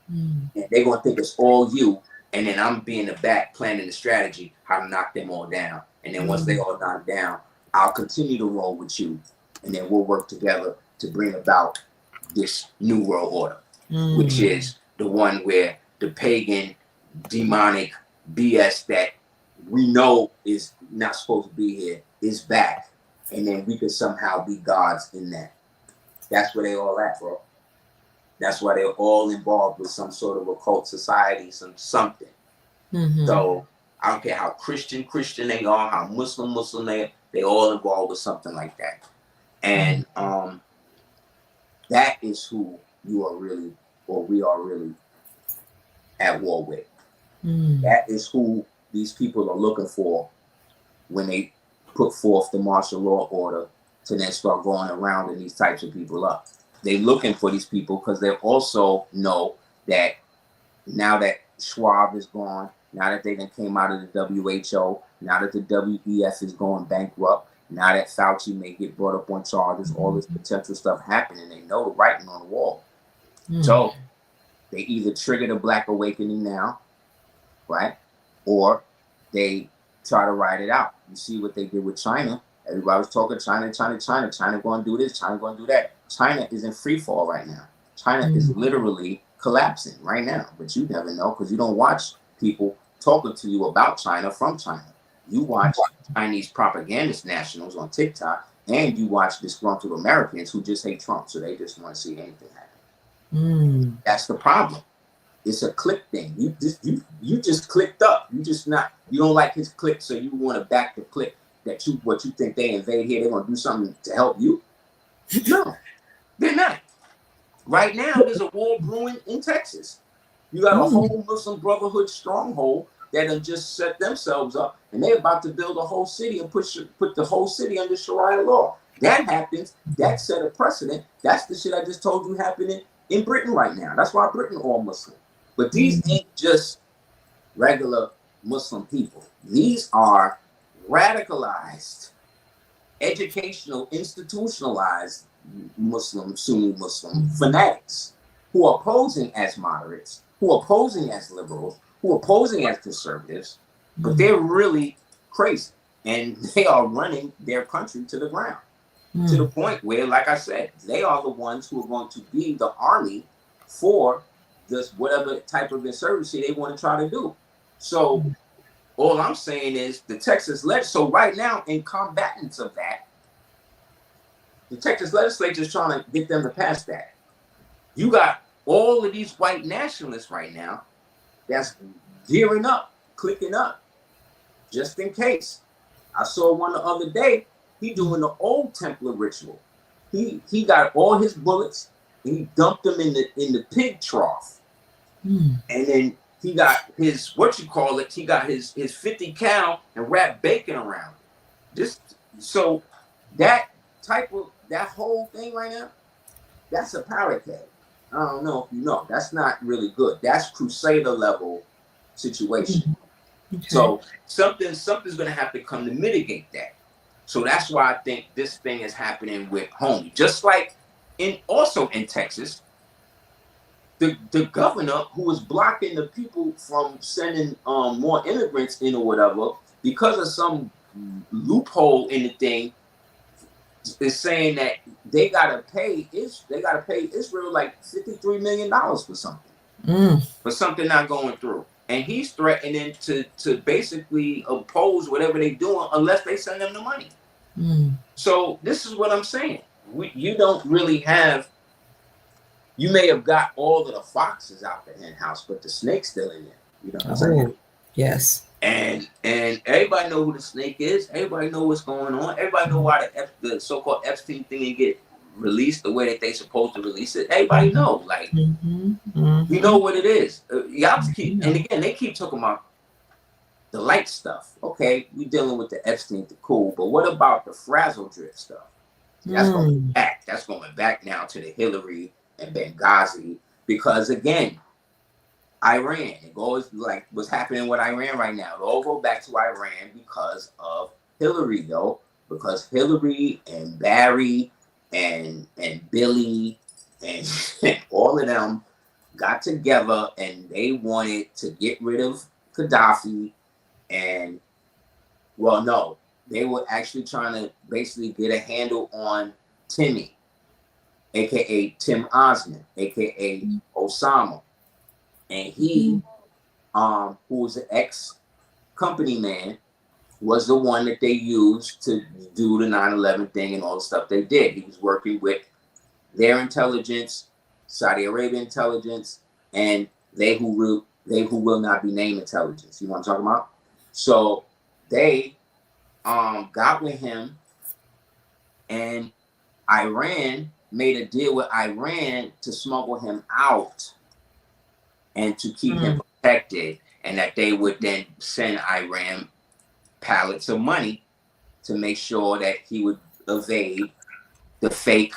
And they're going to think it's all you, and then I'm being the back, planning the strategy, how to knock them all down. And then once they all knock down, I'll continue to roll with you, and then we'll work together to bring about this new world order, which is the one where the pagan, demonic BS that we know is not supposed to be here is back, and then we could somehow be gods in that. That's where they all at, bro. That's why they're all involved with some sort of occult society, something. So I don't care how Christian they are, how Muslim they all involved with something like that. And that is who you are really, or we are really at war with. That is who these people are looking for when they put forth the martial law order to then start going around and these types of people up. They're looking for these people because they also know that now that Schwab is gone, now that they then came out of the WHO, now that the WEF is going bankrupt, now that Fauci may get brought up on charges, all this potential stuff happening, they know the writing on the wall. So they either trigger the Black Awakening now, right? Or they try to ride it out. You see what they did with China. Everybody was talking China going to do this, China going to do that. China is in free fall right now. China is literally collapsing right now, but you never know because you don't watch people talking to you about China from China. You watch Chinese propagandist nationals on TikTok, and you watch disgruntled Americans who just hate Trump, so they just want to see anything happen. That's the problem. It's a click thing. You just clicked up. You don't like his click, so you want to back the click that what you think they invade here. They're gonna do something to help you. No, they're not. Right now, there's a war brewing in Texas. You got a whole Muslim Brotherhood stronghold that have just set themselves up, and they're about to build a whole city and put the whole city under Sharia law. That happens. That set a precedent. That's the shit I just told you happening in Britain right now. That's why Britain all Muslim. But these ain't just regular Muslim people. These are radicalized, educational, institutionalized Muslim, Sunni Muslim fanatics who are posing as moderates, who are posing as liberals, who are posing as conservatives, but they're really crazy. And they are running their country to the ground. To the point where, like I said, they are the ones who are going to be the army for this whatever type of insurgency they want to try to do. So all I'm saying is the Texas legislature, so right now in combatants of that, the Texas legislature is trying to get them to pass that. You got all of these white nationalists right now that's gearing up, clicking up, just in case. I saw one the other day, he doing the old Templar ritual. He got all his bullets and he dumped them in the pig trough. And then he got his, he got his 50 cal and wrapped bacon around it. Just so that whole thing right now, that's a powder keg. I don't know if you know. That's not really good. That's Crusader level situation. Okay. So something's gonna have to come to mitigate that. So that's why I think this thing is happening with Homie. Just like also in Texas, the governor who was blocking the people from sending more immigrants in or whatever, because of some loophole in the thing, is saying that they gotta pay Israel like $53 million for something not going through. And he's threatening to basically oppose whatever they're doing unless they send them the money. So this is what I'm saying. You don't really have. You may have got all of the foxes out the hen house, but the snake's still in there. You know what I'm saying? Yes. And everybody know who the snake is. Everybody know what's going on. Everybody know why the so-called Epstein thing didn't get released the way that they supposed to release it. Everybody know. Like, you know what it is. Y'all keep, and again, they keep talking about the light stuff. Okay, we dealing with the Epstein, the cool, but what about the frazzle drip stuff? That's going back. That's going back now to the Hillary and Benghazi, because again, Iran, it goes like what's happening with Iran right now. It all go back to Iran because of Hillary, though, because Hillary and Barry and Billy and all of them got together and they wanted to get rid of Gaddafi. And well, no, they were actually trying to basically get a handle on Timmy, aka Tim Osman, aka Osama. And he, who was an ex-company man, was the one that they used to do the 9/11 thing and all the stuff they did. He was working with their intelligence, Saudi Arabian intelligence, and they who will not be named intelligence. You know what I'm talking about? So they got with him, and Iran made a deal with Iran to smuggle him out and to keep him protected, and that they would then send Iran pallets of money to make sure that he would evade the fake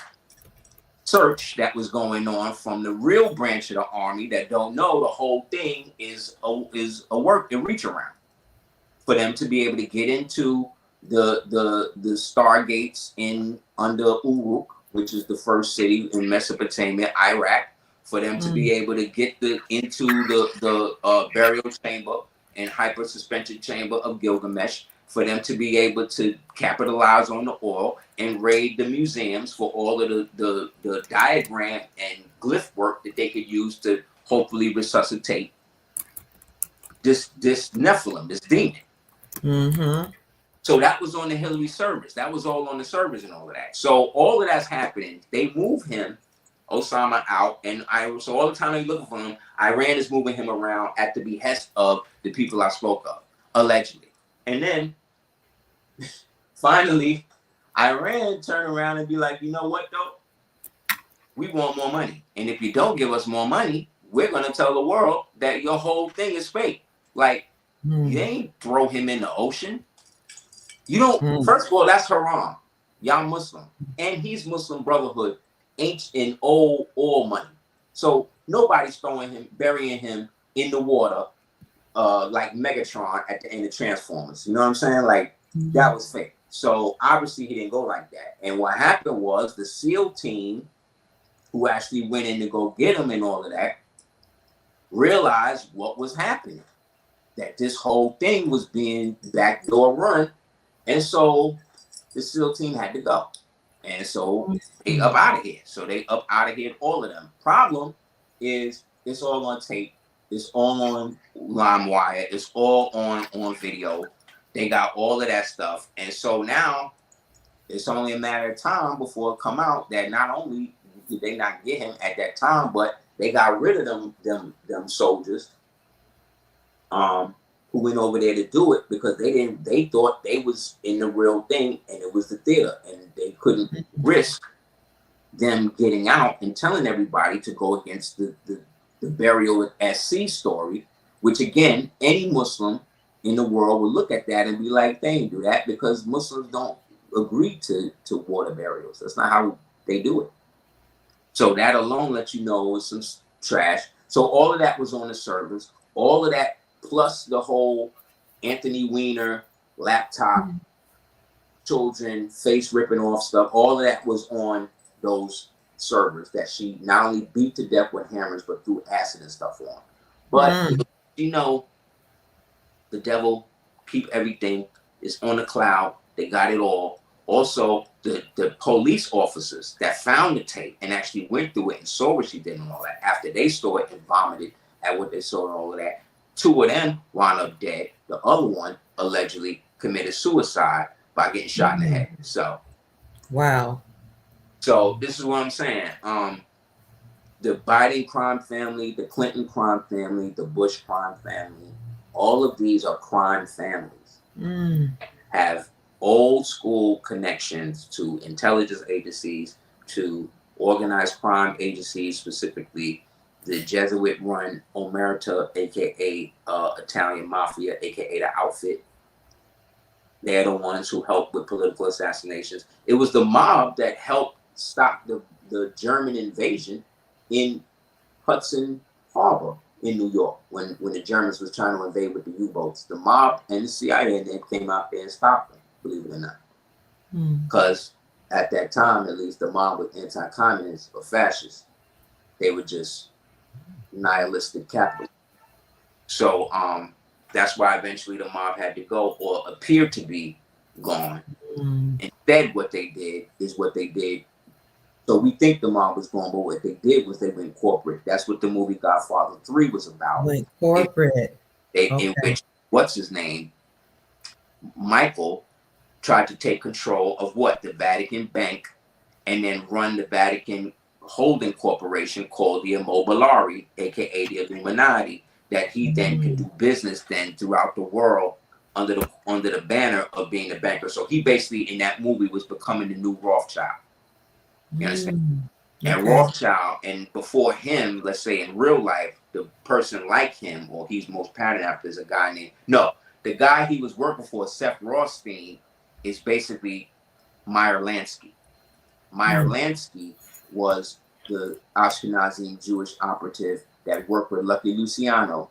search that was going on from the real branch of the army that don't know the whole thing is a reach around for them to be able to get into the stargates in under Uruk, which is the first city in Mesopotamia, Iraq, for them to be able to get into the burial chamber and hypersuspension chamber of Gilgamesh, for them to be able to capitalize on the oil and raid the museums for all of the diagram and glyph work that they could use to hopefully resuscitate this Nephilim, this demon. Mm-hmm. So that was on the Hillary servers. That was all on the servers and all of that. So all of that's happening. They move him, Osama, out, and so all the time they looking for him, Iran is moving him around at the behest of the people I spoke of, allegedly. And then finally, Iran turn around and be like, you know what, though? We want more money. And if you don't give us more money, we're going to tell the world that your whole thing is fake. Like, you ain't throw him in the ocean. You don't, first of all, that's haram. Y'all Muslim. And he's Muslim Brotherhood, ancient and old oil money. So nobody's burying him in the water like Megatron at the end of Transformers. You know what I'm saying? Like, that was fake. So obviously he didn't go like that. And what happened was the SEAL team, who actually went in to go get him and all of that, realized what was happening. That this whole thing was being backdoor run. And so the SEAL team had to go. And so they up out of here. So they up out of here, all of them. Problem is, it's all on tape. It's all on LimeWire. It's all on video. They got all of that stuff. And so now it's only a matter of time before it come out that not only did they not get him at that time, but they got rid of them soldiers who went over there to do it because they thought they was in the real thing and it was the theater, and they couldn't risk them getting out and telling everybody to go against the burial at sea story, which again, any Muslim in the world would look at that and be like, they ain't do that because Muslims don't agree to water burials. That's not how they do it. So that alone lets you know it's some trash. So all of that was on the servers. All of that plus the whole Anthony Weiner laptop, children face ripping off stuff. All of that was on those servers that she not only beat to death with hammers, but threw acid and stuff on. But you know, the devil keep everything. It's on the cloud. They got it all. Also, the police officers that found the tape and actually went through it and saw what she did and all that, after they saw it and vomited at what they saw and all of that, 2 of them wound up dead. The other one allegedly committed suicide by getting shot in the head. So, wow. So this is what I'm saying. The Biden crime family, the Clinton crime family, the Bush crime family, all of these are crime families. Have old school connections to intelligence agencies, to organized crime agencies, specifically the Jesuit-run Omerta, aka Italian Mafia, aka the Outfit. They're the ones who helped with political assassinations. It was the mob that helped stop the German invasion in Hudson Harbor in New York when the Germans was trying to invade with the U-boats. The mob and the CIA and they came out there and stopped them, believe it or not. Because at that time, at least, the mob was anti-communist or fascist. They were just nihilistic capitalists. So that's why eventually the mob had to go, or appeared to be gone. Instead, what they did is what they did. So we think the mob was gone, but what they did was they went corporate. That's what the movie Godfather 3 was about. Went corporate. In which, what's his name? Michael tried to take control of what? The Vatican Bank, and then run the Vatican holding corporation called the Immobiliari, aka the Illuminati, that he then could do business then throughout the world under the banner of being a banker. So he basically in that movie was becoming the new Rothschild. You understand? And Rothschild, and before him, let's say in real life, the person like him, or he's most patterned after, is a guy named, the guy he was working for, Seth Rothstein, is basically Meyer Lansky. Meyer Lansky was the Ashkenazi Jewish operative that worked with Lucky Luciano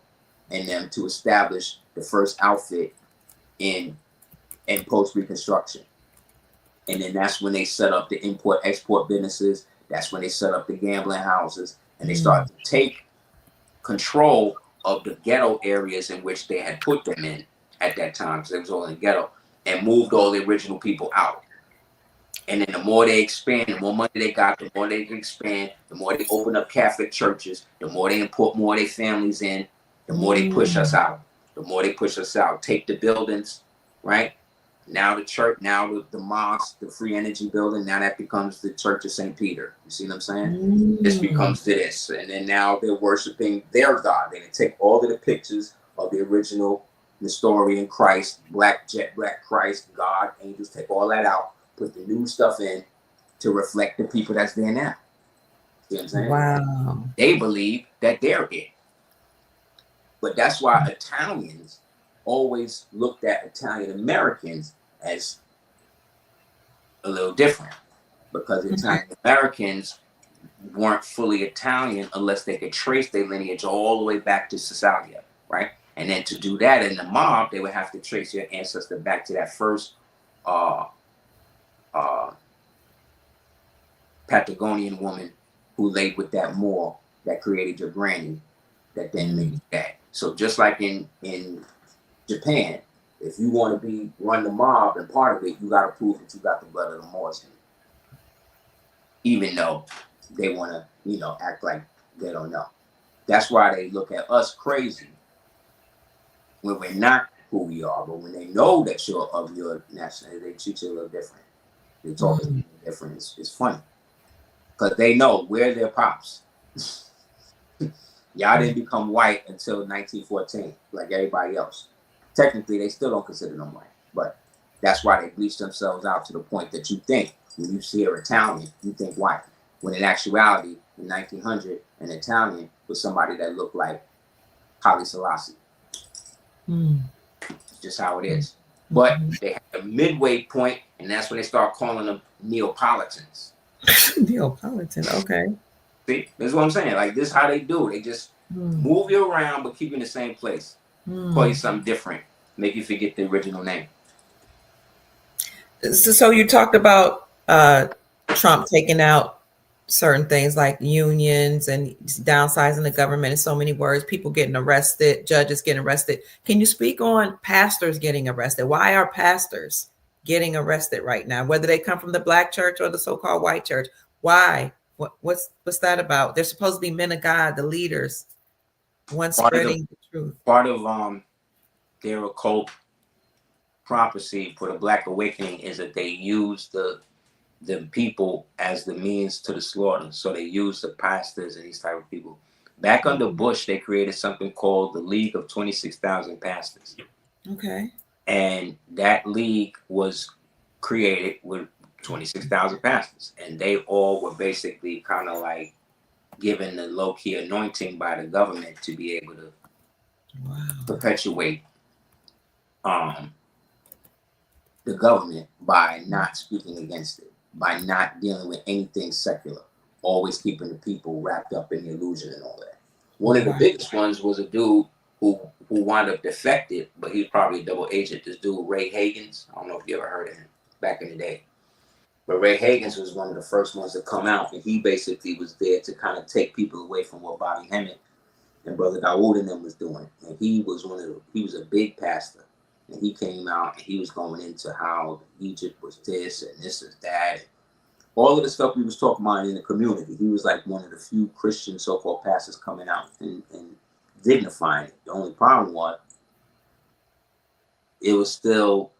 and them to establish the first outfit in post Reconstruction. And then that's when they set up the import export businesses. That's when they set up the gambling houses, and they started to take control of the ghetto areas in which they had put them in at that time, because it was all in the ghetto, and moved all the original people out. And then the more they expand, the more money they got, the more they can expand, the more they open up Catholic churches, the more they import more of their families in, the more they push us out. The more they push us out. Take the buildings, right? Now the church, now the mosque, the free energy building, now that becomes the Church of St. Peter. You see what I'm saying? This becomes this. And then now they're worshiping their God. They take all of the pictures of the original Nestorian Christ, black Christ, God, angels, take all that out, put the new stuff in to reflect the people that's there now. See what I'm saying? Wow. They believe that they're it. But that's why Italians always looked at Italian Americans as a little different, because Italian Americans weren't fully Italian unless they could trace their lineage all the way back to Sicilia, right? And then to do that in the mob, they would have to trace your ancestor back to that first Patagonian woman who laid with that Moor that created your granny, that then made that. So just like in Japan, if you want to run the mob and part of it, you got to prove that you got the blood of the Moors in it, even though they want to, act like they don't know. That's why they look at us crazy when we're not who we are. But when they know that you're of your nationality, they treat you a little different. They talk to you different. It's funny, because they know we're their pops. Y'all didn't become white until 1914, like everybody else. Technically, they still don't consider them white, but that's why they bleach themselves out to the point that you think, when you see an Italian, you think white. When in actuality, in 1900, an Italian was somebody that looked like Haile Selassie. It's just how it is. But they have a midway point, and that's when they start calling them Neapolitans. Neapolitan, okay. See, that's what I'm saying. Like, this is how they do. They just move you around, but keep you in the same place. Call you something different, make you forget the original name. So you talked about Trump taking out certain things like unions and downsizing the government in so many words, people getting arrested, judges getting arrested. Can you speak on pastors getting arrested? Why are pastors getting arrested right now, whether they come from the black church or the so-called white church? Why? What's that about? They're supposed to be men of God, the leaders, one spreading the truth. Part of their occult prophecy for the Black Awakening is that they use the people as the means to the slaughter. So they use the pastors and these type of people. Back under Bush, they created something called the League of 26,000 Pastors. Okay. And that league was created with 26,000 pastors. And they all were basically kind of like given the low-key anointing by the government to be able to perpetuate the government by not speaking against it, by not dealing with anything secular, always keeping the people wrapped up in the illusion and all that. One of the biggest ones was a dude who wound up defected, but he was probably a double agent. This dude, Ray Hagins. I don't know if you ever heard of him back in the day. But Ray Hagins was one of the first ones to come out, and he basically was there to kind of take people away from what Bobby Hemmett and Brother Dawood and them was doing. And he was a big pastor. And he came out and he was going into how Egypt was this and this is that. All of the stuff we was talking about in the community. He was like one of the few Christian so-called pastors coming out and dignifying it. The only problem was it was still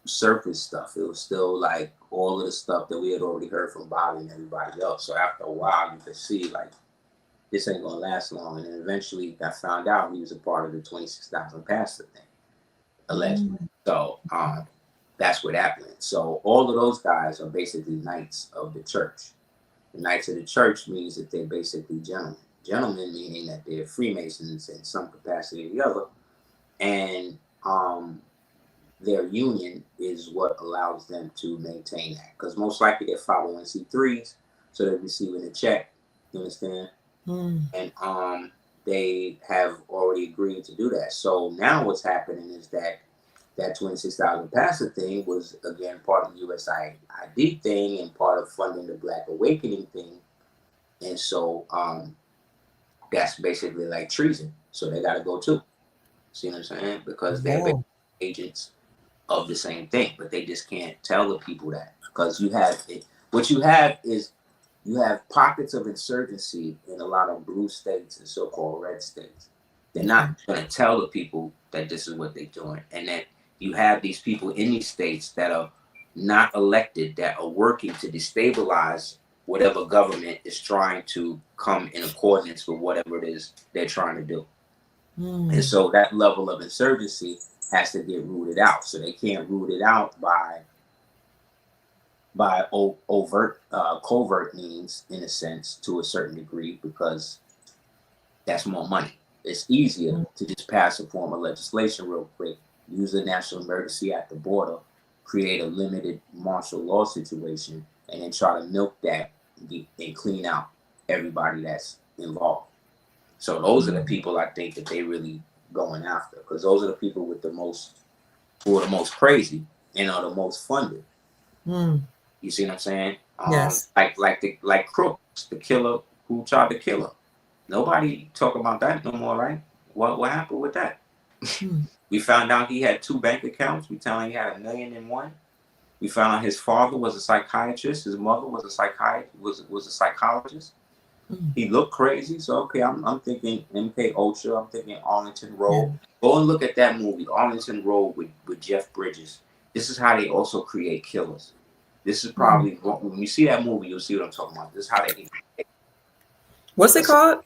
surface stuff. It was still like all of the stuff that we had already heard from Bobby and everybody else. So after a while, you could see like this ain't gonna last long. And then eventually got found out he was a part of the 26,000 pastor thing. Allegedly. So that's what happened. So all of those guys are basically knights of the church. The knights of the church means that they're basically gentlemen. Gentlemen meaning that they're Freemasons in some capacity or the other. And their union is what allows them to maintain that. Because most likely they're 501c3s, so they're receiving a check. You understand? And they have already agreed to do that. So now what's happening is that 26,000 passer thing was again part of the USID thing and part of funding the Black Awakening thing. And so that's basically like treason. So they got to go too. See what I'm saying? Because they're basically agents of the same thing, but they just can't tell the people that, because what you have is you have pockets of insurgency in a lot of blue states and so-called red states. They're not going to tell the people that this is what they're doing, and that you have these people in these states that are not elected, that are working to destabilize whatever government is trying to come in accordance with whatever it is they're trying to do. And so that level of insurgency has to get rooted out. So they can't root it out by overt, covert means, in a sense, to a certain degree, because that's more money. It's easier to just pass a form of legislation real quick, use a national emergency at the border, create a limited martial law situation, and then try to milk that and clean out everybody that's involved. So those are the people I think that they really going after, because those are the people with who are the most crazy and are the most funded. You see what I'm saying? Yes. Like Crooks, the killer who tried to kill her. Nobody talk about that no more, right? What happened with that? We found out he had 2 bank accounts. We found out he had $1 million in one. We found out his father was a psychiatrist. His mother was a psychologist. He looked crazy. So okay, I'm thinking MK Ultra. I'm thinking Arlington Road. Go and look at that movie, Arlington Road, with Jeff Bridges. This is how they also create killers. This is probably when you see that movie, you'll see what I'm talking about. This is how they. What's it called?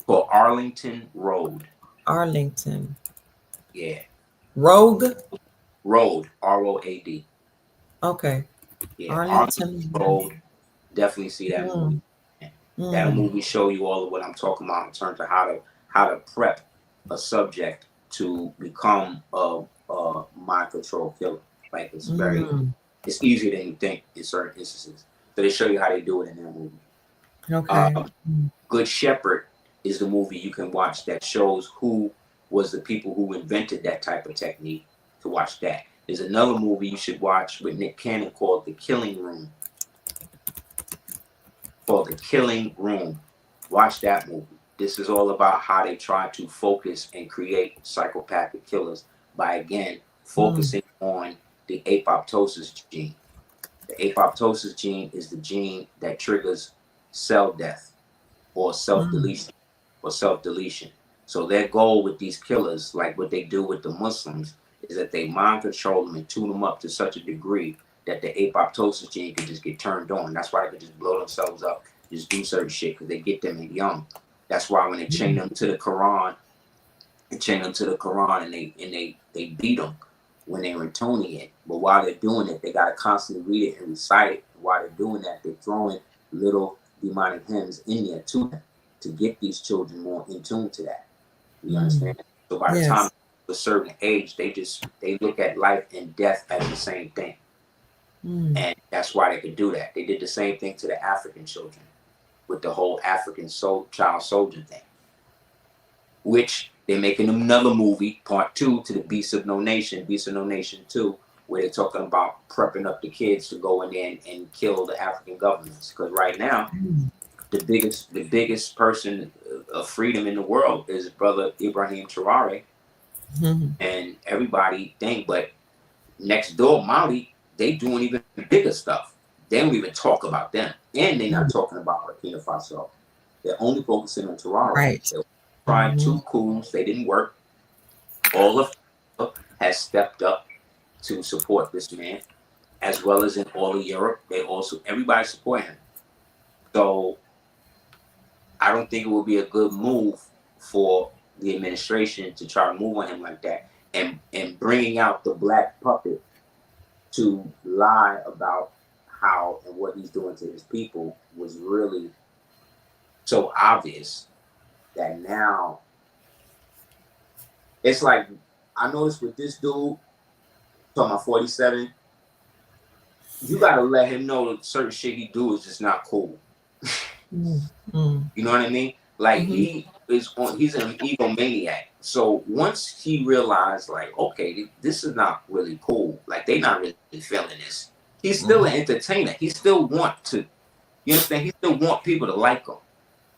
For Arlington Road. Arlington. Yeah. Road. ROAD. Okay. Yeah. Arlington Road. Definitely see that movie. That movie show you all of what I'm talking about in terms of how to prep a subject to become a mind control killer. Like it's it's easier than you think in certain instances. So they show you how they do it in that movie. Okay. Good Shepherd is the movie you can watch that shows who was the people who invented that type of technique. To watch that. There's another movie you should watch with Nick Cannon called The Killing Room. Watch that movie. This is all about how they try to focus and create psychopathic killers by, again, focusing on the apoptosis gene. The apoptosis gene is the gene that triggers cell death or self-deletion So their goal with these killers, like what they do with the Muslims, is that they mind control them and tune them up to such a degree that the apoptosis gene can just get turned on. That's why they can just blow themselves up, just do certain shit, because they get them in young. That's why when they chain them to the Quran, and they beat them when they're intoning it. But while they're doing it, they gotta constantly read it and recite it. And while they're doing that, they're throwing little demonic hymns in there to them to get these children more in tune to that. You understand? So by the time a certain age, they look at life and death as the same thing. And that's why they could do that. They did the same thing to the African children with the whole African child soldier thing, which they're making another movie, part 2 to the Beast of No Nation 2, where they're talking about prepping up the kids to go in there and kill the African governments. Because right now, the biggest person of freedom in the world is brother Ibrahim Traore. And everybody think, but next door, Mali, they doing even bigger stuff. They don't even talk about them. And they're not talking about Burkina Faso. They're only focusing on Traore. Right. They tried 2 coups, they didn't work. All of has stepped up to support this man, as well as in all of Europe. Everybody support him. So I don't think it would be a good move for the administration to try to move on him like that, and bringing out the black puppet to lie about how and what he's doing to his people was really so obvious that now it's like, I noticed with this dude, talking about 47, you gotta let him know that certain shit he do is just not cool. Mm-hmm. You know what I mean? Like Mm-hmm. he's an egomaniac. So once he realized, like, okay, this is not really cool. Like they not really feeling this. He's still an entertainer. He still want to, you understand? He still want people to like him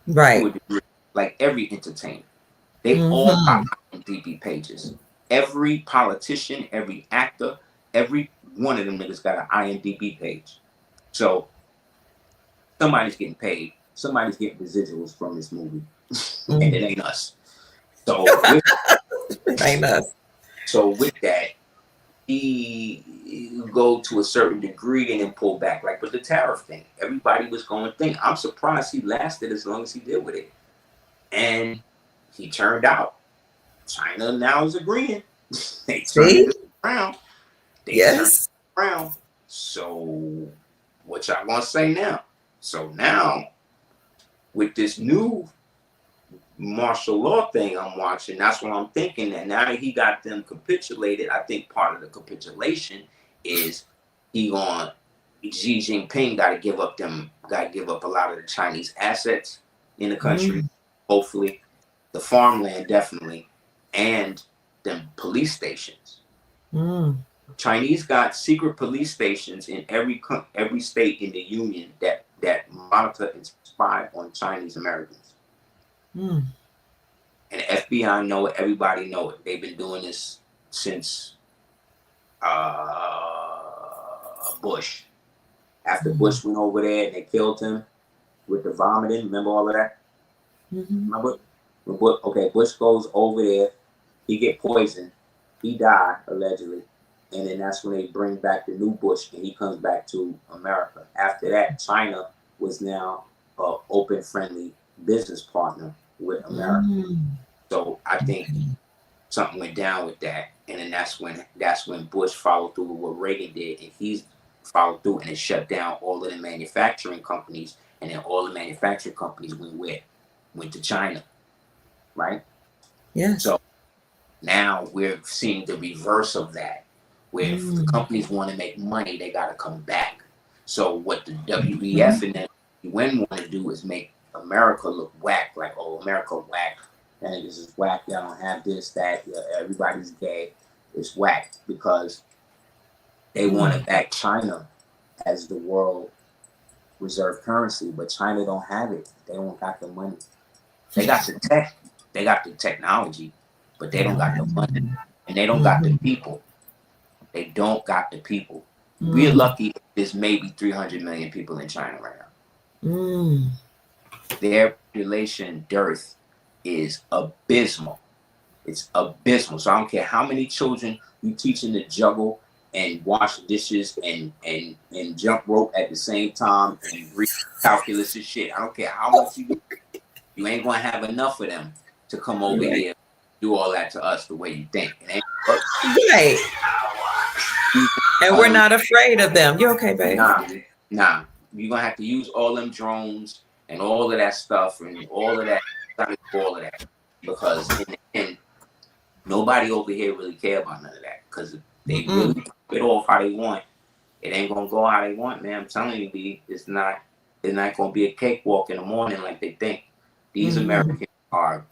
to Right. a degree. Like every entertainer, they all got Mm-hmm. IMDb pages. Every politician, every actor, every one of them niggas got an IMDb page. So somebody's getting paid. Somebody's getting residuals from this movie, and it ain't us. So with It ain't us. that, he go to a certain degree and then pull back. Like with the tariff thing, everybody was going to think. I'm surprised he lasted as long as he did with it, and he turned out. China now is agreeing. They turning See? this around. They turn Yes. around. So what y'all gonna say now? So now with this new martial law thing I'm watching, that's what I'm thinking. That now that he got them capitulated, I think part of the capitulation is he on Xi Jinping got to give up a lot of the Chinese assets in the country. Mm. Hopefully, the farmland definitely, and them police stations. Mm. Chinese got secret police stations in every state in the union that monitor and spy on Chinese Americans. Mm. And the FBI know it. Everybody know it. They've been doing this since Bush. After Mm. Bush went over there and they killed him with the vomiting. Remember all of that? Mm-hmm. Remember? Okay, Bush goes over there. He get poisoned. He died allegedly, and then that's when they bring back the new Bush, and he comes back to America. After that, China was now an open, friendly business partner with America. Mm. So I think something went down with that, and then that's when Bush followed through with what Reagan did, and he's followed through and it shut down all of the manufacturing companies, and then all the manufacturing companies went to China, right? Yes. So now we're seeing the reverse of that, where if the Mm. companies want to make money, they got to come back. So what the WEF Mm. and then UN want to do is make America look whack, like, oh, America whack, and this is whack. Y'all don't have this, that. Yeah, everybody's gay. It's whack because they want to Mm. back China as the world reserve currency, but China don't have it. They don't got the money. They got the tech, they got the technology, but they don't got the money, and they don't got the Mm-hmm. people. They don't got the people. We're Mm. lucky there's maybe 300 million people in China right now. Mm. Their population dearth is abysmal. It's abysmal. So I don't care how many children you teaching to juggle and wash dishes and jump rope at the same time and read calculus and shit. I don't care how much you do. You ain't gonna have enough of them to come over Right. here do all that to us the way you think. It ain't work. Right. And we're not afraid of them. You okay, babe? Nah. You're gonna have to use all them drones and all of that stuff and all of that, all of that, because in the end, nobody over here really care about none of that. Because if they Mm-mm. really put it off how they want, it ain't gonna go how they want, man. I'm telling you, B, it's not gonna be a cakewalk in the morning like they think. These Mm-hmm. Americans are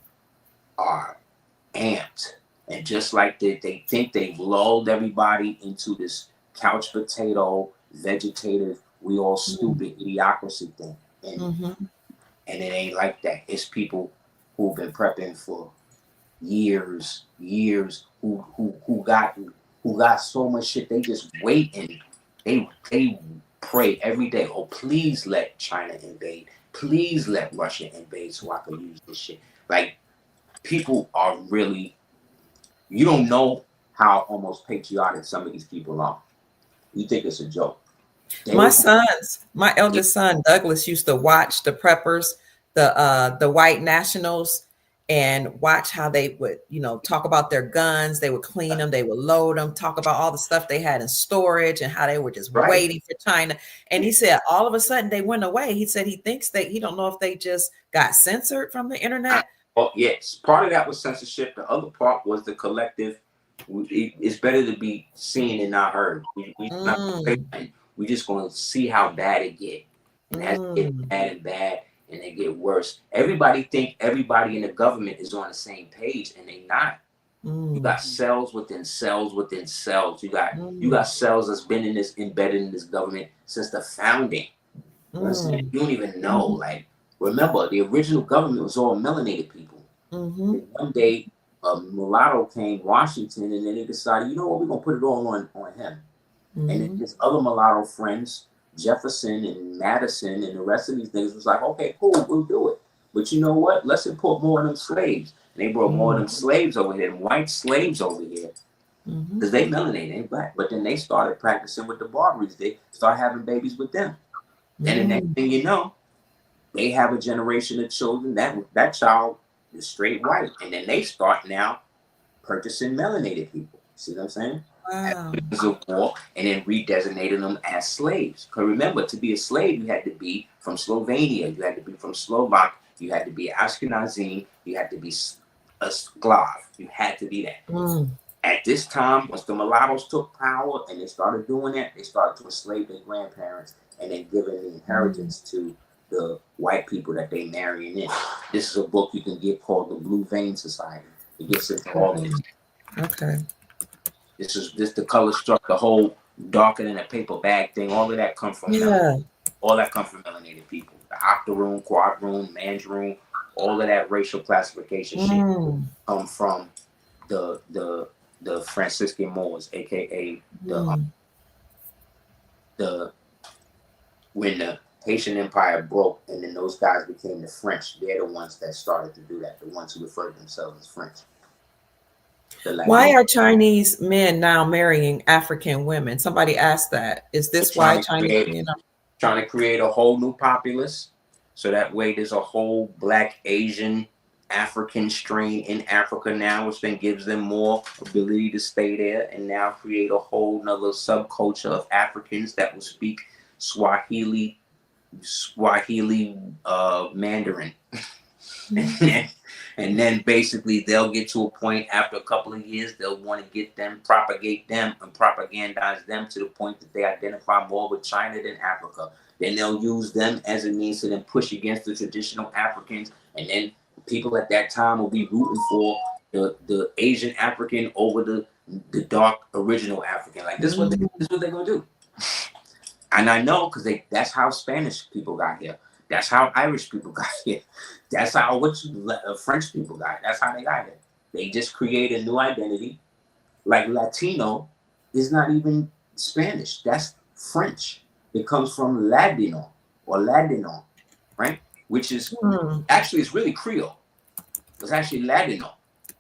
amped. And just like they think they've lulled everybody into this couch potato, vegetative, we all stupid idiocracy thing. Mm-hmm. And it ain't like that. It's people who've been prepping for years, who got so much shit. They just wait and they pray every day. Oh, please let China invade. Please let Russia invade so I can use this shit. Like people are really, you don't know how almost patriotic some of these people are. You think it's a joke. They, My eldest son, Douglas, used to watch the preppers, the white nationals, and watch how they would, talk about their guns. They would clean them, they would load them, talk about all the stuff they had in storage and how they were just right. waiting for China. And he said all of a sudden they went away. He said he thinks he don't know if they just got censored from the internet. Well, yes, part of that was censorship. The other part was the collective. It's better to be seen and not heard. We not gonna say Mm. nothing. We just gonna see how bad it get, And as it gets bad and bad, and they get worse, everybody think everybody in the government is on the same page, and they not. You got cells within cells within cells. You got cells that's been in this embedded in this government since the founding. You know what I'm saying? You don't even know. Like, remember, the original government was all melanated people. And one day, a mulatto came Washington, and then they decided, you know what, we're gonna put it all on him. And then his other mulatto friends, Jefferson and Madison and the rest of these niggas was like, okay, cool, we'll do it. But you know what? Let's import more of them slaves. And they brought more of them slaves over here, white slaves over here. Because they melanated, they black. But then they started practicing with the Barbers. They started having babies with them. And the next thing you know, they have a generation of children. That child is straight white. And then they start now purchasing melanated people. See what I'm saying? Wow. Of war, and then redesignating them as slaves. Because remember, to be a slave, you had to be from Slovenia, you had to be from Slovak, you had to be Ashkenazim, you had to be a Slav. You had to be that. At this time, once the mulattoes took power and they started doing that, they started to enslave their grandparents and then giving the inheritance to the white people that they marrying in. This is a book you can get called The Blue Vein Society. It gets into all of this. Okay. This the color struck, the whole darker than a paper bag thing. All of that come from melanated. All that come from melanated people. The octoroon, quadroon, mandaroon, all of that racial classification shit come from the Franciscan Moors, aka the when the Haitian Empire broke and then those guys became the French. They're the ones that started to do that. The ones who refer to themselves as French. Why are Chinese men now marrying African women? Somebody asked that. Is this why Chinese men are trying to create a whole new populace? So that way there's a whole Black, Asian, African strain in Africa now, which then gives them more ability to stay there and now create a whole nother subculture of Africans that will speak Swahili Mandarin. And then basically they'll get to a point after a couple of years, they'll want to get them, propagate them, and propagandize them to the point that they identify more with China than Africa. Then they'll use them as a means to then push against the traditional Africans. And then people at that time will be rooting for the Asian African over the dark original African. Like, this is what they're going to do. And I know because that's how Spanish people got here. That's how Irish people got here. That's how French people got here. That's how they got here. They just create a new identity. Like Latino is not even Spanish. That's French. It comes from Ladino or Ladino, right? Which is actually, it's really Creole. It's actually Ladino,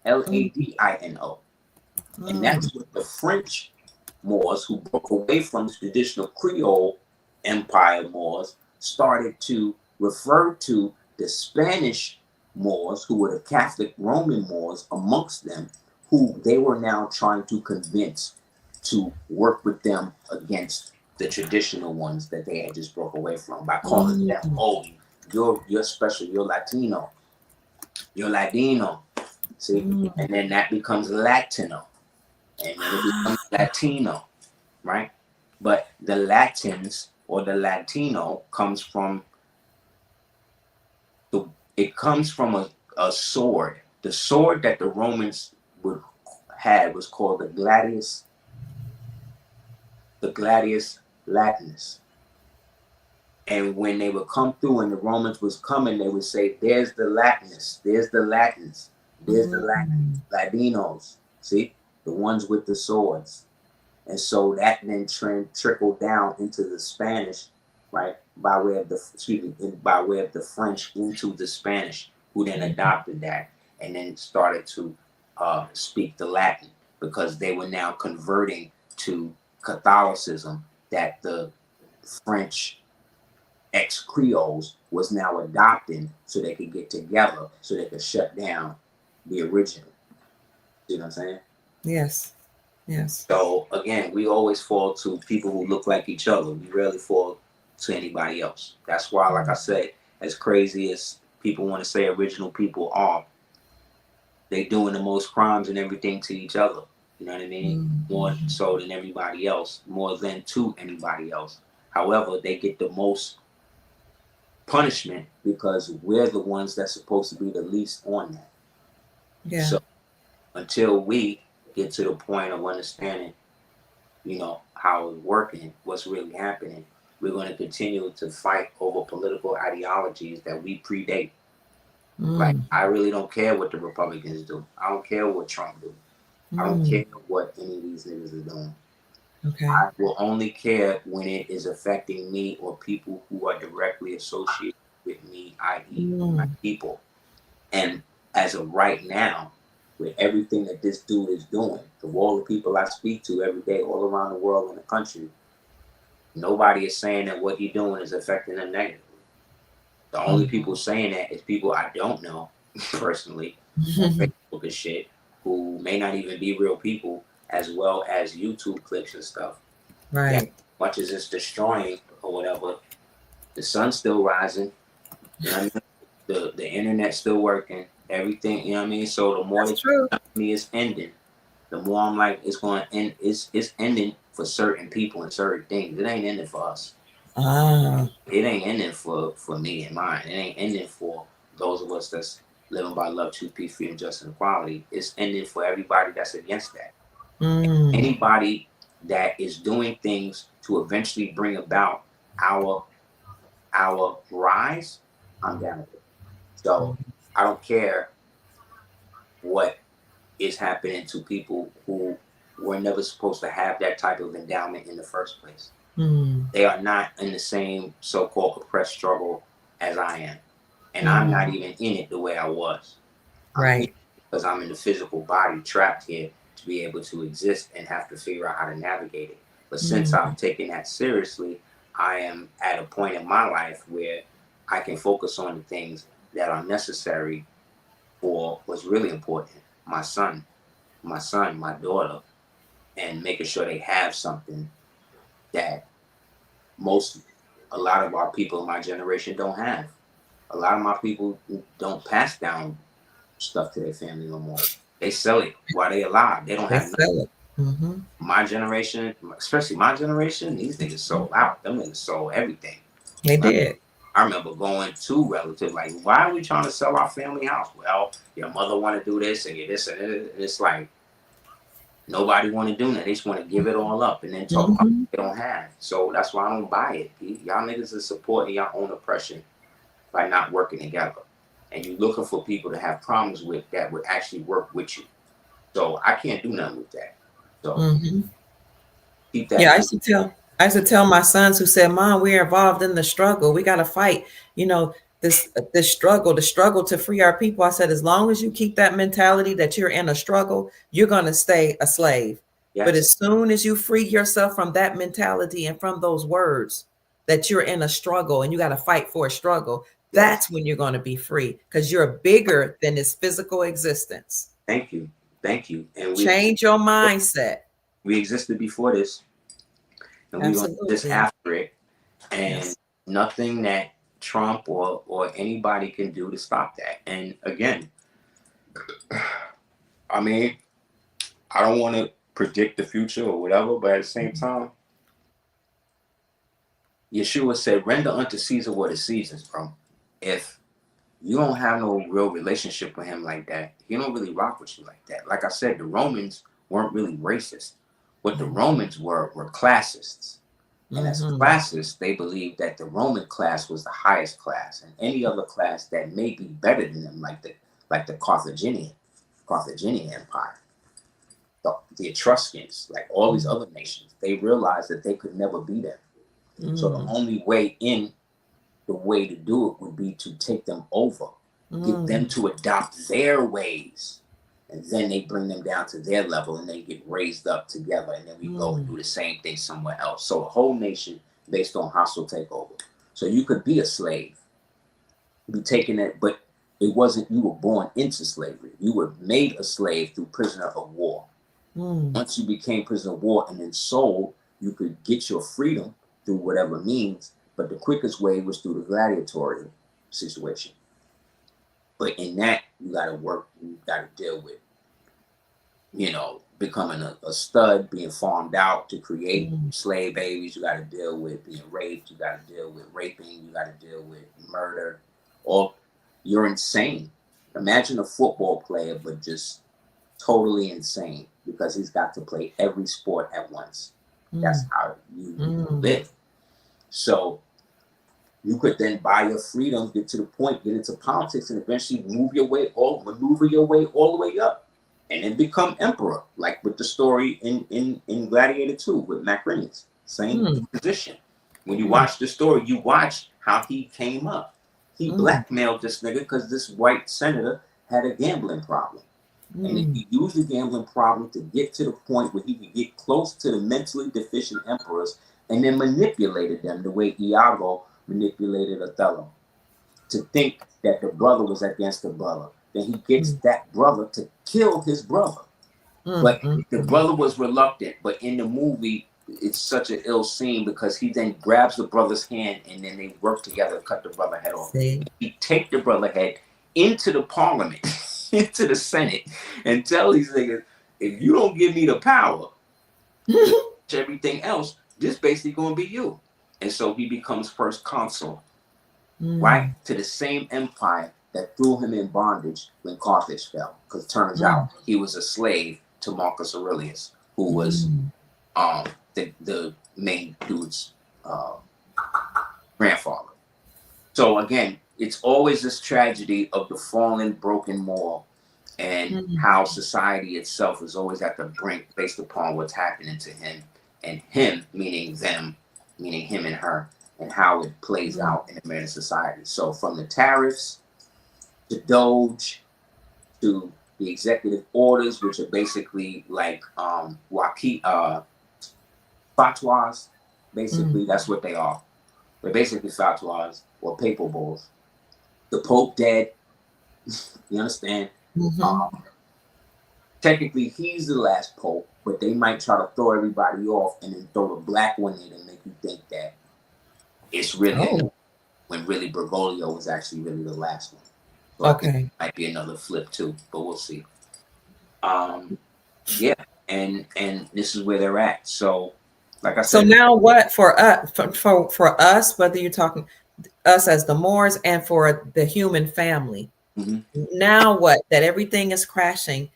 Ladino. And that's what the French Moors, who broke away from the traditional Creole Empire Moors, started to refer to the Spanish Moors, who were the Catholic Roman Moors amongst them, who they were now trying to convince to work with them against the traditional ones that they had just broke away from by calling them, oh, you're special, you're Latino, you're Ladino. See? And then that becomes Latino. And then it becomes Latino, right? But the Latins or the Latino comes from a sword. The sword that the Romans had was called the gladius Latinus. And when they would come through and the Romans was coming, they would say, there's the Latinus, there's the Latins, there's the Latinos, see? The ones with the swords. And so that then trickled down into the Spanish, right? By way of the French into the Spanish, who then adopted that and then started to speak the Latin, because they were now converting to Catholicism that the French ex-Creoles was now adopting, so they could get together, so they could shut down the original. You know what I'm saying? Yes. So again, we always fall to people who look like each other. We rarely fall to anybody else. That's why, like I said, as crazy as people want to say original people are, they doing the most crimes and everything to each other. You know what I mean? More so than everybody else, more than to anybody else. However, they get the most punishment because we're the ones that's supposed to be the least on that. Yeah. So until we get to the point of understanding, how it's working, what's really happening, we're going to continue to fight over political ideologies that we predate. Like, Mm. I really don't care what the Republicans do. I don't care what Trump do. I don't Mm. care what any of these niggas are doing. Okay. I will only care when it is affecting me or people who are directly associated with me, i.e., my Mm. people. And as of right now, with everything that this dude is doing, of all the people I speak to every day, all around the world and the country, nobody is saying that what he's doing is affecting them negatively. The only people saying that is people I don't know personally on Mm. Facebook and shit, who may not even be real people, as well as YouTube clips and stuff. That Right. much as it's destroying or whatever, the sun's still rising. You know what I mean? The internet's still working. Everything, you know what I mean? So the more That's that true. me is ending, the more I'm like, it's going to end. It's ending for certain people and certain things. It ain't ending for us. Ah. It ain't ending for me and mine. It ain't ending for those of us that's living by love, truth, peace, freedom, justice, and equality. It's ending for everybody that's against that. Mm. Anybody that is doing things to eventually bring about our rise, I'm down with it. So I don't care what is happening to people who were never supposed to have that type of endowment in the first place. Mm. They are not in the same so-called oppressed struggle as I am. And I'm not Mm. even in it the way I was. I'm in Right. it because I'm in the physical body trapped here to be able to exist and have to figure out how to navigate it. But since Mm. I've taken that seriously, I am at a point in my life where I can focus on the things that are necessary for what's really important. My daughter, and making sure they have something that most a lot of our people in my generation don't have. A lot of my people don't pass down stuff to their family no more. They sell it while they alive. They don't They have nothing. sell it. Mm-hmm. My generation, especially my generation, these niggas sold out. Them niggas sold everything. They I, did. I remember going to relatives like, why are we trying to sell our family house? Well, your mother want to do this and get this and it. It's like nobody want to do that. They just want to give it all up and then talk about Mm-hmm. what they don't have. So that's why I don't buy it. Y'all niggas are supporting your own oppression by not working together. And you're looking for people to have problems with that would actually work with you. So I can't do nothing with that. So Mm-hmm. keep Yeah, that. I used to tell my sons who said, "Mom, we're involved in the struggle. We got to fight. You know, this struggle, the struggle to free our people." I said, as long as you keep that mentality that you're in a struggle, you're going to stay a slave. But Yes, as soon as you free yourself from that mentality and from those words that you're in a struggle and you got to fight for a struggle, yes. that's when you're going to be free because you're bigger than this physical existence. Thank you. Thank you. And Change your mindset. we existed before this and we're gonna exist Absolutely. after it. And Yes. nothing that Trump or anybody can do to stop that. And again, I mean, I don't want to predict the future or whatever, but at the same time, Yeshua said, render unto Caesar what is Caesar's, bro. If you don't have no real relationship with him like that, he don't really rock with you like that. Like I said, the Romans weren't really racist. What the Romans were classists. And as Mm-hmm. classists, they believed that the Roman class was the highest class, and any other class that may be better than them, like the Carthaginian Empire, the Etruscans, like all these other nations, they realized that they could never be them. So the Mm. only way in, the way to do it would be to take them over, get Mm. them to adopt their ways, and then they bring them down to their level and they get raised up together, and then we go and Mm. do the same thing somewhere else. So a whole nation based on hostile takeover. So you could be a slave, be taken it, but it wasn't you were born into slavery. You were made a slave through prisoner of war. Mm. Once you became prisoner of war and then sold, you could get your freedom through whatever means, but the quickest way was through the gladiatorial situation. But in that, you got to work, you got to deal with, becoming a stud, being farmed out to create Mm, slave babies. You got to deal with being raped. You got to deal with raping. You got to deal with murder. Or you're insane. Imagine a football player, but just totally insane because he's got to play every sport at once. That's mm, how you mm, live. So you could then buy your freedom, get to the point, get into politics, and eventually maneuver your way all the way up, and then become emperor, like with the story in Gladiator 2 with Macrinus. Same mm, position. When you mm, watch the story, you watch how he came up. He mm, blackmailed this nigga because this white senator had a gambling problem. And if mm. he used the gambling problem to get to the point where he could get close to the mentally deficient emperors and then manipulated them the way Iago manipulated Othello to think that the brother was against the brother. Then he gets Mm, that brother to kill his brother. mm, But mm, the mm. brother was reluctant. But in the movie, it's such an ill scene because he then grabs the brother's hand and then they work together to cut the brother head off. See? He take the brother head into the parliament, into the Senate, and tell these niggas, if you don't give me the power to everything else, this basically gonna be you. And so he becomes first consul, right? Mm, To the same empire that threw him in bondage when Carthage fell. Because it turns mm, out he was a slave to Marcus Aurelius, who was mm, the main dude's uh, grandfather. So again, it's always this tragedy of the fallen, broken moral, and mm, how society itself is always at the brink based upon what's happening to him, and him meaning them, meaning him and her, and how it plays mm. out in American society. So from the tariffs to Doge to the executive orders, which are basically like fatwas. Mm, Basically, that's what they are. They're basically fatwas or papal bulls. The Pope dead. You understand? mhm. Um, Technically, he's the last Pope, but they might try to throw everybody off and then throw the black one in and make you think that it's really Oh, when really Bergoglio was actually really the last one. So I think okay. it might be another flip too, but we'll see. Um, yeah, and this is where they're at. So, like I So said, now what for us, whether you're talking us as the Moors and for the human family, mhm. now what that everything is crashing,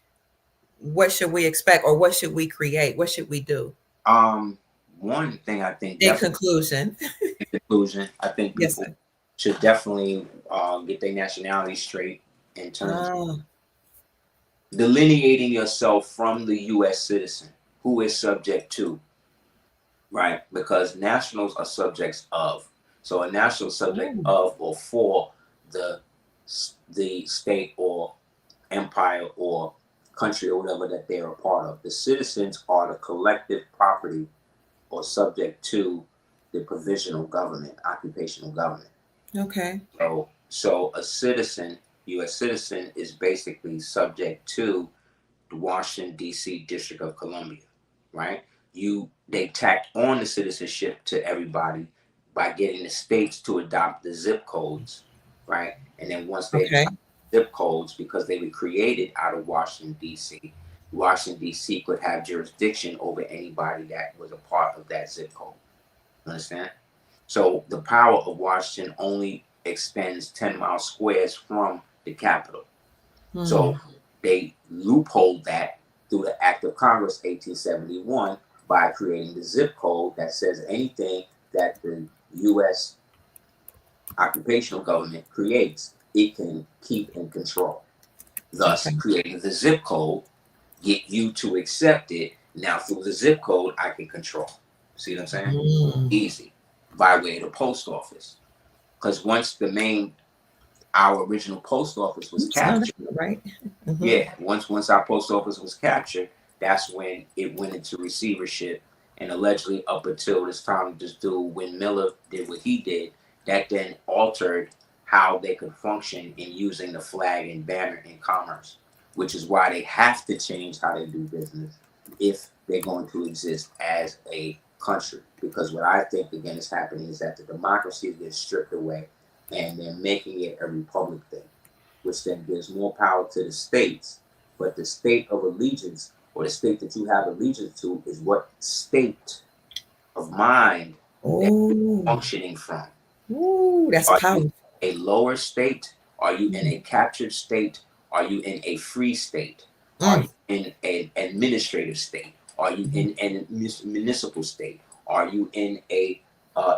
what should we expect or what should we create? What should we do? um, one thing I think In definitely conclusion. in conclusion, I think Yes, people sir. should definitely get their nationality straight in terms of Ah, delineating yourself from the U.S. citizen who is subject to, right? Because nationals are subjects of. So a national subject oh, of or for the the state or empire or country or whatever that they are a part of. The citizens are the collective property or subject to the provisional government, occupational government. okay. So a citizen, U.S. citizen, is basically subject to the Washington D.C. District of Columbia, right? They tacked on the citizenship to everybody by getting the states to adopt the zip codes, right? And then once they Okay. adopt zip codes, because they were created out of Washington D.C., Washington D.C. could have jurisdiction over anybody that was a part of that zip code. Understand? So the power of Washington only extends 10 mile squares from the capital. Hmm. So they loophole that through the Act of Congress 1871 by creating the zip code that says anything that the U.S. occupational government creates, it can keep and control. Thus, Okay. creating the zip code, get you to accept it. Now, through the zip code, I can control. See what I'm saying? Mm. Easy. By way of the post office. Because once our original post office was Oops, no, that's captured, not right. Mhm. yeah, once our post office was captured, that's when it went into receivership. And allegedly, up until this time, this dude, when Miller did what he did, that then altered how they could function in using the flag and banner in commerce, which is why they have to change how they do business if they're going to exist as a country. Because what I think, again, is happening is that the democracy gets stripped away and they're making it a republic thing, which then gives more power to the states. But the state of allegiance or the state that you have allegiance to is what state of mind that you're Oh, functioning from. that's Are you powerful. in a lower state? Are you in Mm, a captured state? Are you in a free state? Are mm, you in an administrative state? Are you mhm, in a municipal state? Are you in a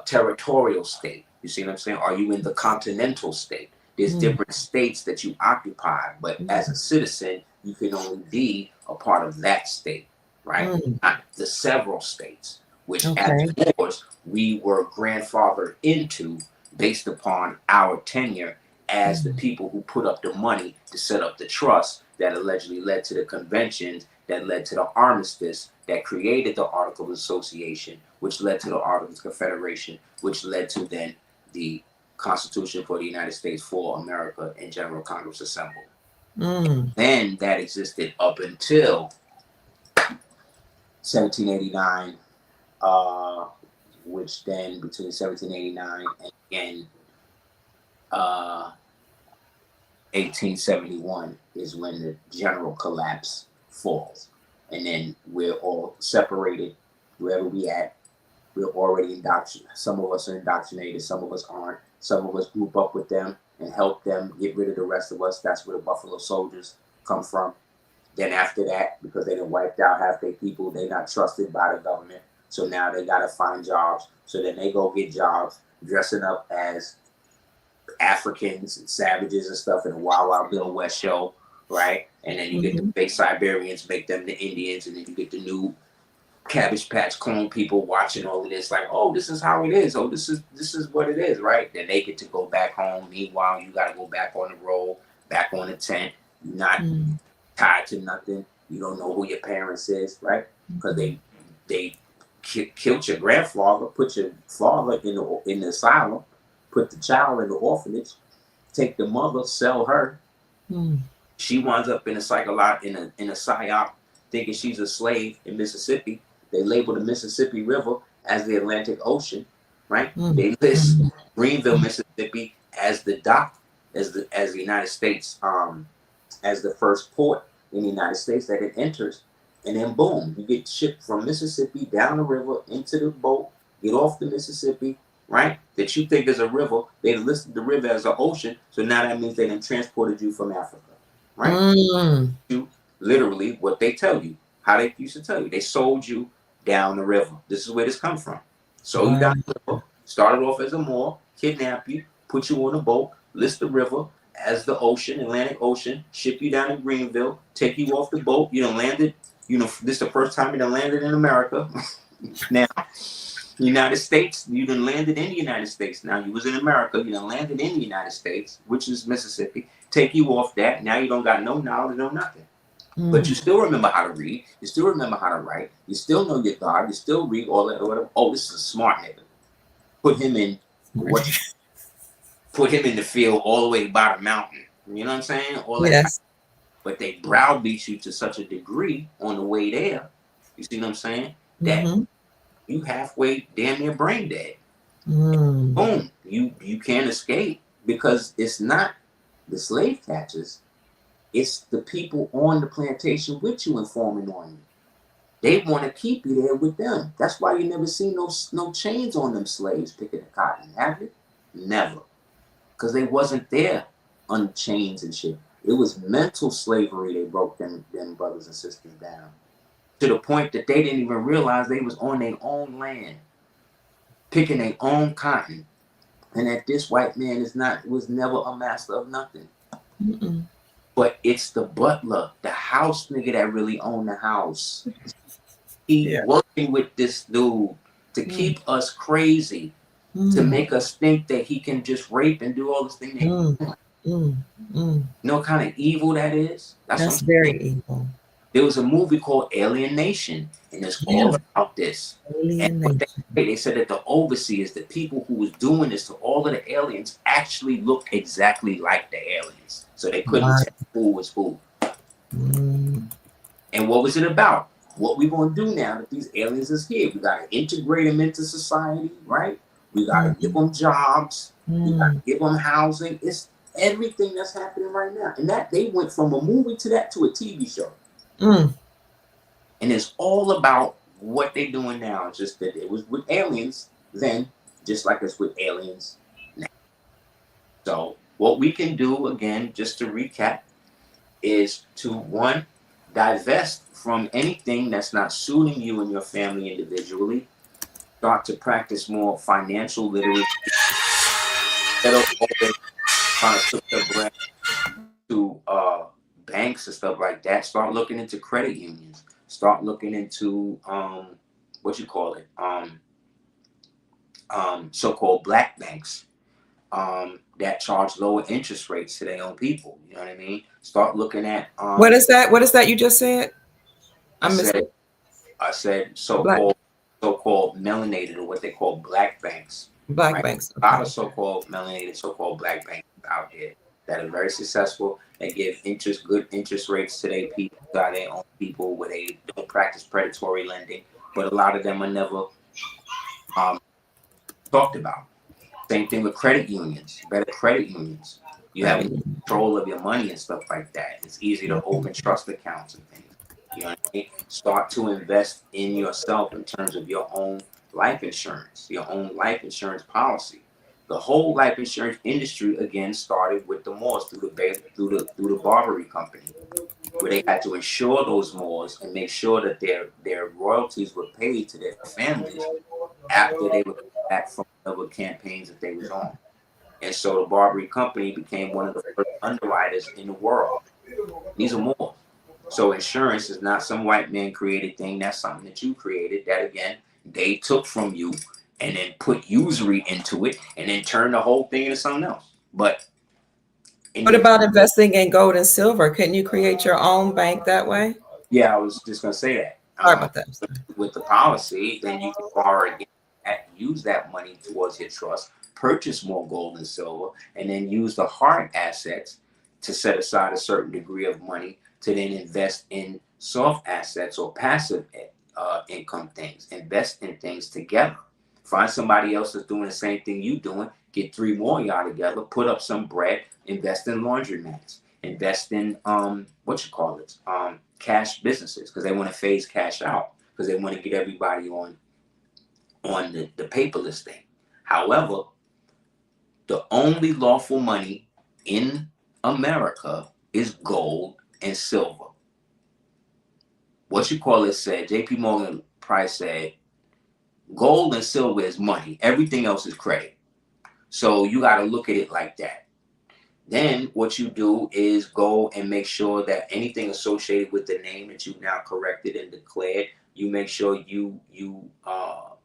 territorial state? You see what I'm saying? Are you in the continental state? There's mm, different states that you occupy, but as a mm, citizen, you can only be a part of that state, right? mm. Not the several states, which as Okay. Moors, we were grandfathered into based upon our tenure as the Mm, people who put up the money to set up the trust that allegedly led to the conventions, that led to the armistice, that created the Articles of Association, which led to the Articles of Confederation, which led to then the Constitution for the United States for America and General Congress assembled. mm, Then that existed up until 1789, which then between 1789 and again uh, 1871 is when the general collapse falls. And then we're all separated wherever we at. We're already indoctrinated. Some of us are indoctrinated, some of us aren't. Some of us group up with them and help them get rid of the rest of us. That's where the Buffalo Soldiers come from. Then after that, because they done wiped out half their people, they not trusted by the government. So now they gotta find jobs. So then they go get jobs dressing up as Africans and savages and stuff in the Wild Wild Bill West show, right? And then you get the mhm, fake Siberians, make them the Indians, and then you get the new Cabbage Patch clone people watching all of this, like, oh, this is how it is. Oh, this is what it is, right? Then they get to go back home. Meanwhile, you got to go back on the road, back on the tent. You're not mm, tied to nothing. You don't know who your parents is, right? Because mhm, they killed your grandfather, put your father in the asylum, put the child in the orphanage, take the mother, sell her. mm, She winds up in a psyop, thinking she's a slave in Mississippi. They label the Mississippi River as the Atlantic Ocean, right? mm, They list mm, Greenville, Mississippi, as the dock, as the United States, as the first port in the United States that it enters, and then boom, you get shipped from Mississippi down the river into the boat, get off the Mississippi, right? That you think is a river, they listed the river as an ocean, so now that means they then transported you from Africa, right? mm. You literally what they tell you, how they used to tell you, they sold you down the river. This is where this comes from. Sold you Wow. down the river, started off as a Moor, kidnap you, put you on a boat, list the river as the ocean, Atlantic Ocean, ship you down to Greenville, take you off the boat. You done landed, this is the first time you done landed in America. Now, United States, you done landed in the United States. Now, you was in America, you done landed in the United States, which is Mississippi. Take you off that. Now you don't got no knowledge, no nothing. But Mm. you still remember how to read. You still remember how to write. You still know your God. You still read all that or whatever. Oh, this is a smart nigga. Put him in what? Put him in the field all the way by the mountain. You know what I'm saying? All that type. Yes. But they browbeat you to such a degree on the way there. You see what I'm saying? That Mm-hmm. you halfway damn near brain dead. Mm. Boom. You can't escape because it's not the slave catchers. It's the people on the plantation with you informing on you. They want to keep you there with them. That's why you never see no chains on them slaves picking the cotton, have you? Never. Because they wasn't there on chains and shit. It was mental slavery they broke them brothers and sisters down. To the point that they didn't even realize they was on their own land, picking their own cotton. And that this white man was never a master of nothing. Mm-mm. But it's the butler, the house nigga that really owned the house. He Yeah. working with this dude to Mm. keep us crazy, to Mm. make us think that he can just rape and do all this thing. Mm. Mm. Mm. You know what kind of evil that is? That's what That's I'm very saying. evil. There was a movie called Alienation, and it's Yeah. all about this. And what Alienation. they said that the overseers, the people who was doing this to all of the aliens, actually looked exactly like the aliens. So they couldn't Wow. tell who was who. Mm. And what was it about? What we gonna do now that these aliens is here? We gotta integrate them into society, right? We gotta give Mm. them jobs. We gotta Mm. give them housing. It's everything that's happening right now. And that they went from a movie to that to a TV show. Mm. And it's all about what they're doing now. It's just that it was with aliens then, just like it's with aliens now. So what we can do, again, just to recap, is to, one, divest from anything that's not suiting you and your family individually. Start to practice more financial literacy instead of always trying to put your bread to banks and stuff like that. Start looking into credit unions. Start looking into what you call it, so-called black banks that charge lower interest rates to their own people. You know what I mean? Start looking at What is that? What is that you just said? I I missed said it. I said Black so-called melanated, or what they call black banks. black Right? banks. A lot Okay. of so-called melanated, so-called black banks out there that are very successful. They give good interest rates to their people, to their own people, where they don't practice predatory lending. But a lot of them are never um, talked about. Same thing with credit unions, better credit unions. You have Credit. control of your money and stuff like that. It's easy to open trust accounts and things. You know what I mean? Start to invest in yourself in terms of your own life insurance, your own life insurance policy. The whole life insurance industry again started with the Moors through the Barbary Company, where they had to insure those Moors and make sure that their royalties were paid to their families after they were back from whatever campaigns that they was on. And so the Barbary Company became one of the first underwriters in the world. These are more. So insurance is not some white man created thing. That's something that you created. That again, they took from you and then put usury into it and then turned the whole thing into something else. But in What the about investing in gold and silver? Can you create your own bank that way? Yeah, I was just gonna say that. Sorry about that. With the policy, then you can borrow again, use that money towards your trust, purchase more gold and silver, and then use the hard assets to set aside a certain degree of money to then invest in soft assets or passive income things. Invest in things together. Find somebody else that's doing the same thing you doing. Get three more of y'all together. Put up some bread. Invest in laundromats. Invest in what you call it, cash businesses, because they want to phase cash out, because they want to get everybody on the paperless thing. However, the only lawful money in America is gold and silver. What you call it said, J.P. Morgan Price said, gold and silver is money. Everything else is credit. So you got to look at it like that. Then what you do is go and make sure that anything associated with the name that you now corrected and declared, you make sure you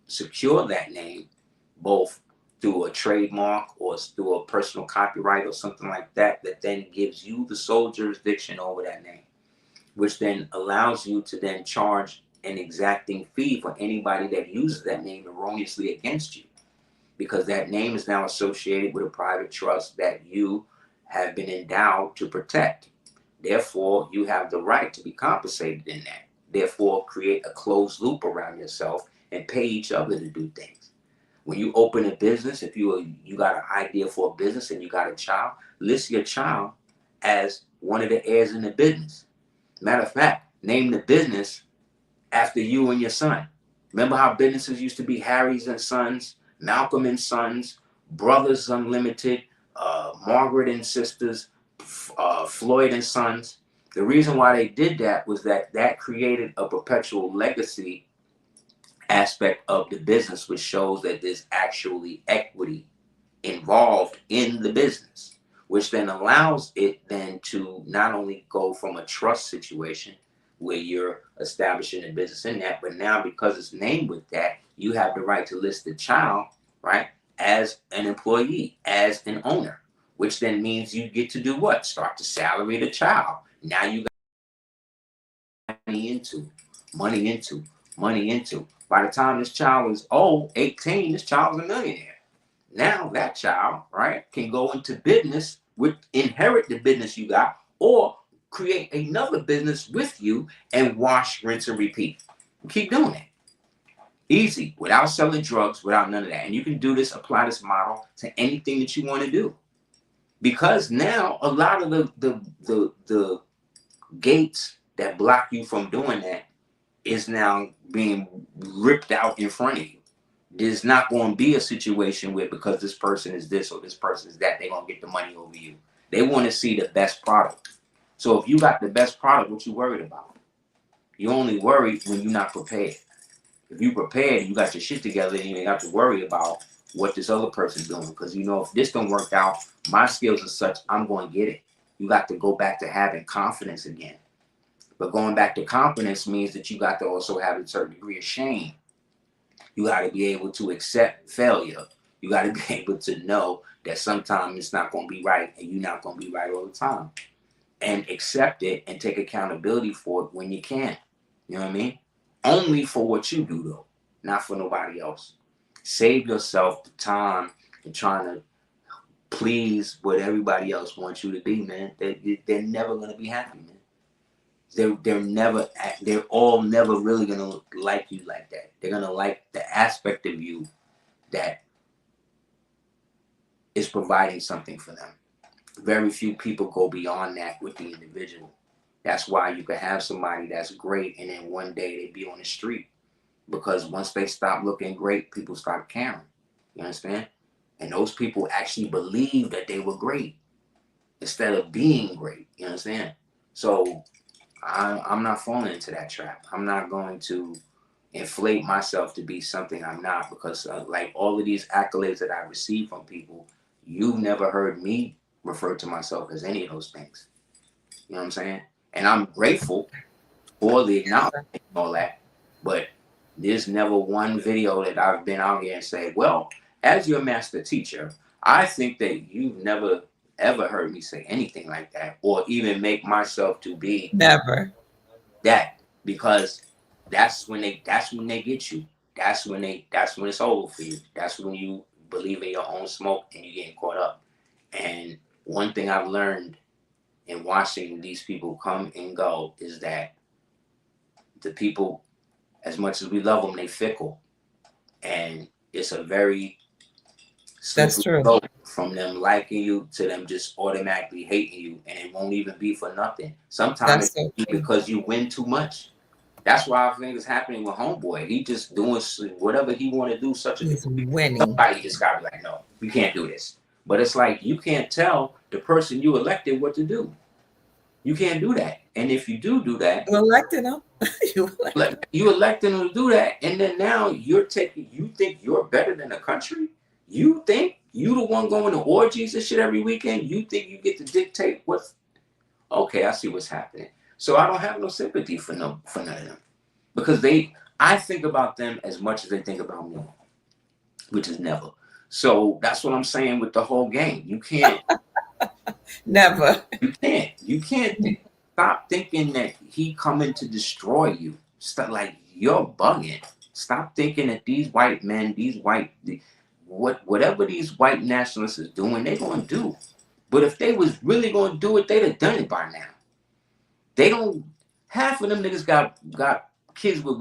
secure that name, both through a trademark or through a personal copyright or something like that, that then gives you the sole jurisdiction over that name, which then allows you to then charge an exacting fee for anybody that uses that name erroneously against you, because that name is now associated with a private trust that you have been endowed to protect. Therefore, you have the right to be compensated in that. Therefore, create a closed loop around yourself and pay each other to do things. When you open a business, if you got an idea for a business and you got a child, list your child as one of the heirs in the business. Matter of fact, name the business after you and your son. Remember how businesses used to be Harry's and Sons, Malcolm and Sons, Brothers Unlimited, Margaret and Sisters, Floyd and Sons. The reason why they did that was that created a perpetual legacy aspect of the business, which shows that there's actually equity involved in the business, which then allows it then to not only go from a trust situation where you're establishing a business in that, but now because it's named with that, you have the right to list the child, right, as an employee, as an owner, which then means you get to do what? Start to salary the child. Now you got money into. By the time this child is 18, this child is a millionaire. Now that child, right, can go into business, inherit the business you got, or create another business with you and wash, rinse, and repeat. Keep doing it. Easy, without selling drugs, without none of that. And you can do this, apply this model to anything that you want to do. Because now a lot of the gates that block you from doing that is now being ripped out in front of you. There's not going to be a situation where because this person is this or this person is that, they're going to get the money over you. They want to see the best product. So if you got the best product, what you worried about? You only worry when you're not prepared. If you prepared, you got your shit together, and you ain't got to worry about what this other person's doing. Because you know, if this don't work out, my skills are such, I'm going to get it. You got to go back to having confidence again. But going back to confidence means that you got to also have a certain degree of shame. You got to be able to accept failure. You got to be able to know that sometimes it's not going to be right, and you're not going to be right all the time. And accept it and take accountability for it when you can. You know what I mean? Only for what you do, though, not for nobody else. Save yourself the time and trying to please what everybody else wants you to be, man. They're never going to be happy, man. They're all never really going to like you like that. They're going to like the aspect of you that is providing something for them. Very few people go beyond that with the individual. That's why you can have somebody that's great and then one day they be on the street, because once they stop looking great, people start caring. You understand? And those people actually believe that they were great instead of being great. You understand? So I'm not falling into that trap. I'm not going to inflate myself to be something I'm not, because like all of these accolades that I receive from people, you've never heard me refer to myself as any of those things. You know what I'm saying? And I'm grateful for the acknowledgement and all that, but there's never one video that I've been out here and say, well, as your master teacher, I think that you've never ever heard me say anything like that, or even make myself to be Never. that, because that's when they get you. That's when it's over for you. That's when you believe in your own smoke and you getting caught up. And one thing I've learned in watching these people come and go is that the people, as much as we love them, they fickle, and it's a very That's slippery true. slope from them liking you to them just automatically hating you, and it won't even be for nothing. Sometimes That's so it's true. because you win too much. That's why I think it's happening with Homeboy. He just doing whatever he want to do. Such a He's degree. winning. Somebody just gotta be like, no, you can't do this. But it's like you can't tell the person you elected what to do. You can't do that. And if you do that, You elected him. you elected them to do that, and then now you think you're better than the country? You think you the one going to orgies and shit every weekend? You think you get to dictate what's okay? I see what's happening. So I don't have no sympathy for none of them, because I think about them as much as they think about me, which is never. So that's what I'm saying with the whole game. You can't. Never. You can't stop thinking that he coming to destroy you. Stop, like, you're bugging. Stop thinking that these white men, whatever these white nationalists is doing, they're gonna do. But if they was really gonna do it, they'd have done it by now. They don't. Half of them niggas got kids with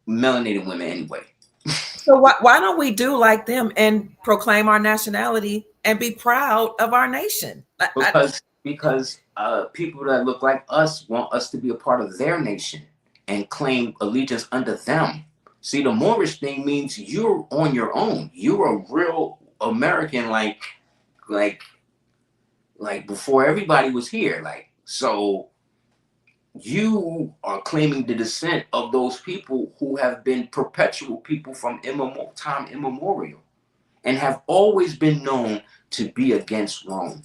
melanated women anyway. So why don't we do like them and proclaim our nationality and be proud of our nation? Because people that look like us want us to be a part of their nation and claim allegiance under them. See, the Moorish thing means you're on your own. You're a real American, like before everybody was here. Like, so you are claiming the descent of those people who have been perpetual people from time immemorial and have always been known to be against Rome.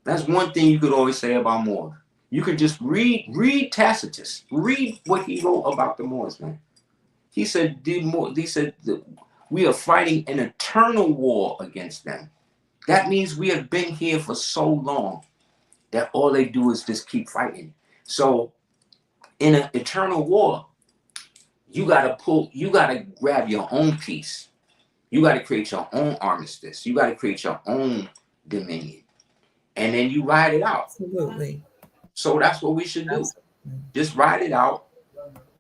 That's one thing you could always say about Moors. You could just read Tacitus. Read what he wrote about the Moors, man. He said we are fighting an eternal war against them. That means we have been here for so long that all they do is just keep fighting. So in an eternal war, you gotta grab your own peace. You gotta create your own armistice. You gotta create your own dominion. And then you ride it out. Absolutely. So that's what we should do. Absolutely. Just ride it out.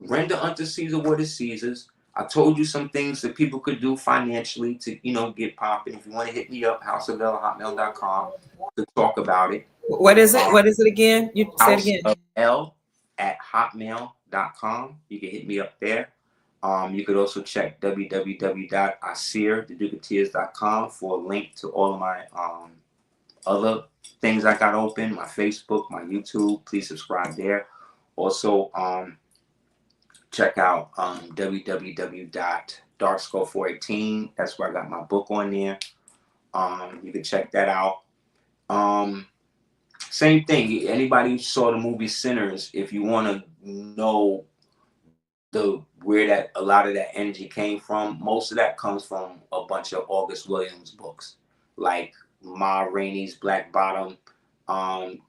Render unto Caesar what is Caesar's. I told you some things that people could do financially to, get popping. If you want to hit me up, houseofl@hotmail.com to talk about it. What is it? What is it again? You say it again. houseofl@hotmail.com. aseer.com. You can hit me up there. You could also check www.aseer.com for a link to all of my other things I got open, my Facebook, my YouTube. Please subscribe there. Also, check out www.darkskull418. That's where I got my book on there. You can check that out. Same thing. Anybody who saw the movie Sinners, if you want to know where that a lot of that energy came from, most of that comes from a bunch of August Williams books, like Ma Rainey's Black Bottom,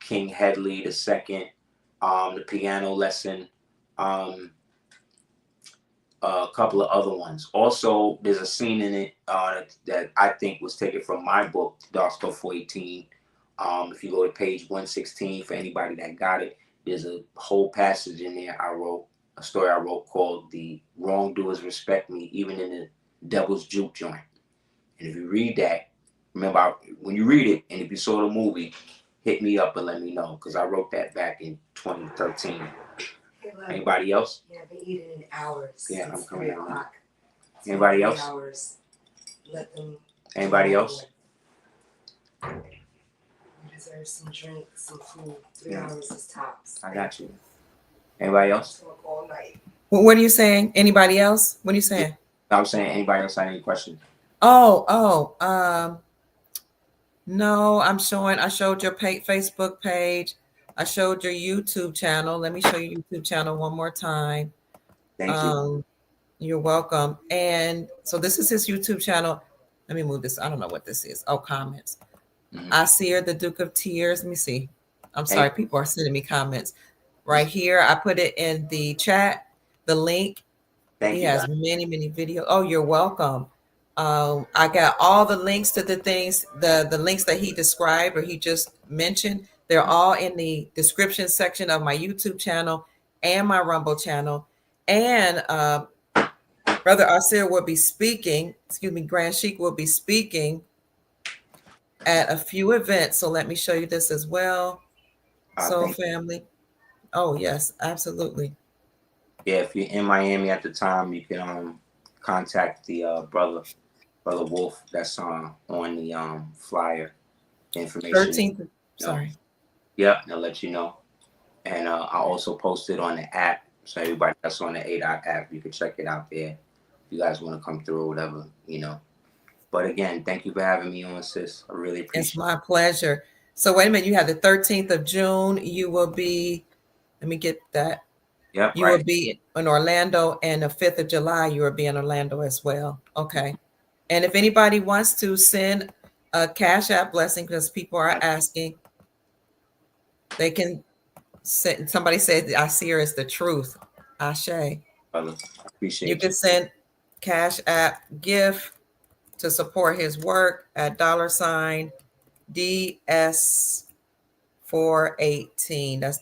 King Headley II, The Piano Lesson, a couple of other ones. Also, there's a scene in it that I think was taken from my book, Dark Skull 418. If you go to page 116, for anybody that got it, there's a whole passage in there a story I wrote called The Wrongdoers Respect Me, Even in the Devil's Juke Joint. And if you read that, remember, when you read it, and if you saw the movie, hit me up and let me know, because I wrote that back in 2013. Anybody else? Yeah, they eat it in hours. Yeah, it's I'm coming out. 3 o'clock. Anybody else? Hours. Let them. Anybody else? You deserve some drink, some food. 3 hours is tops. I got you. Anybody else? Talk all night. What are you saying? Anybody else? What are you saying? I was saying, anybody else have any questions? No, I showed your Facebook page. I showed your YouTube channel. Let me show your YouTube channel one more time. Thank you. You're welcome. And so this is his YouTube channel. Let me move this. I don't know what this is. Oh, comments. Aseer, the Duke of Tears. Let me see. I'm sorry. People are sending me comments. Right here, I put it in the chat, the link. Thank he you. Has guys. many videos. Oh, you're welcome. I got all the links to the things, the links that he described or he just mentioned. They're all in the description section of my YouTube channel and my Rumble channel. And Brother Aseer will be speaking, Grand Sheik will be speaking at a few events. So let me show you this as well. So family. Oh, yes, absolutely. Yeah, if you're in Miami at the time, you can contact the brother Wolf that's on the flyer information. 13th. Sorry. Yeah, they'll let you know. And I also posted on the app, so everybody that's on the ADOT app, you can check it out there. If you guys want to come through or whatever, But again, thank you for having me on, sis. I really appreciate it. It's my pleasure. So wait a minute, you have the 13th of June. You will be, let me get that. Yep, you will be in Orlando, and the 5th of July, you will be in Orlando as well. Okay. And if anybody wants to send a Cash App blessing, because people are asking, they can send. Somebody said Aseer is the truth. Ashe. Brother, I appreciate you. You can send Cash App gift to support his work at $DS418. That's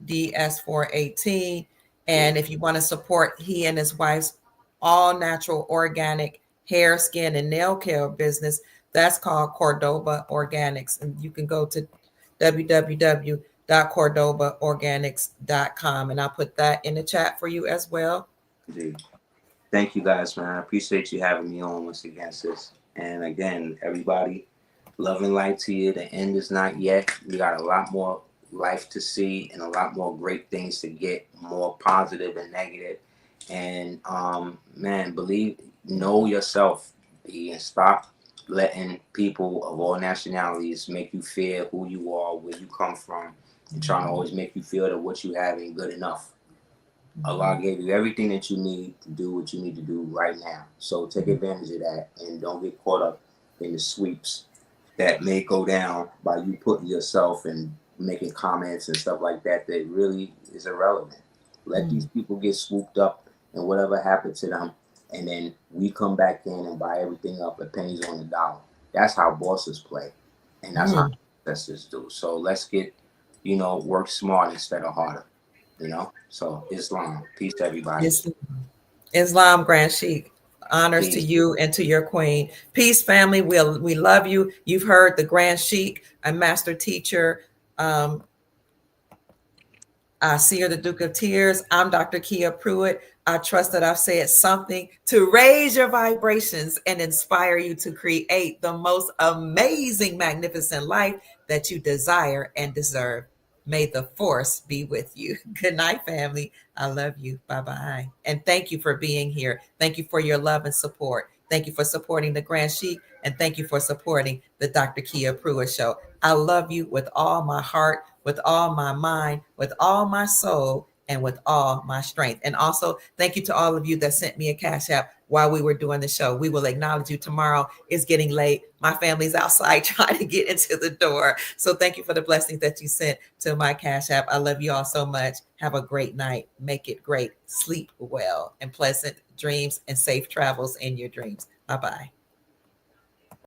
$DS418. And if you want to support he and his wife's all natural organic hair, skin, and nail care business, that's called Cordoba Organics. And you can go to www.cordobaorganics.com. And I'll put that in the chat for you as well. Indeed. Thank you guys, man. I appreciate you having me on once again, sis. And again, everybody, love and light to you. The end is not yet. We got a lot more life to see and a lot more great things to get, more positive and negative. And man, know yourself, and stop letting people of all nationalities make you fear who you are, where you come from, and trying to always make you feel that what you have ain't good enough. Allah gave you everything that you need to do what you need to do right now. So take advantage of that and don't get caught up in the sweeps that may go down by you putting yourself and making comments and stuff like that really is irrelevant. Let these people get swooped up and whatever happened to them, and then we come back in and buy everything up at pennies on the dollar. That's how bosses play, and that's how ancestors do. So let's get, work smart instead of harder. So Islam. Peace to everybody. Islam, Grand Sheik. Honors to you and to your queen. Peace, family. We love you. You've heard the Grand Sheik, a master teacher. Aseer, the Duke of Tears. I'm Dr. Kia Pruitt. I trust that I've said something to raise your vibrations and inspire you to create the most amazing, magnificent life that you desire and deserve. May the force be with you. Good night, family. I love you. Bye-bye. And thank you for being here. Thank you for your love and support. Thank you for supporting the Grand Sheik, and thank you for supporting the Dr. Kia Pruitt Show. I love you with all my heart, with all my mind, with all my soul, and with all my strength. And also, thank you to all of you that sent me a Cash App while we were doing the show. We will acknowledge you tomorrow. It's getting late. My family's outside trying to get into the door. So thank you for the blessings that you sent to my Cash App. I love you all so much. Have a great night. Make it great. Sleep well and pleasant dreams and safe travels in your dreams. Bye-bye.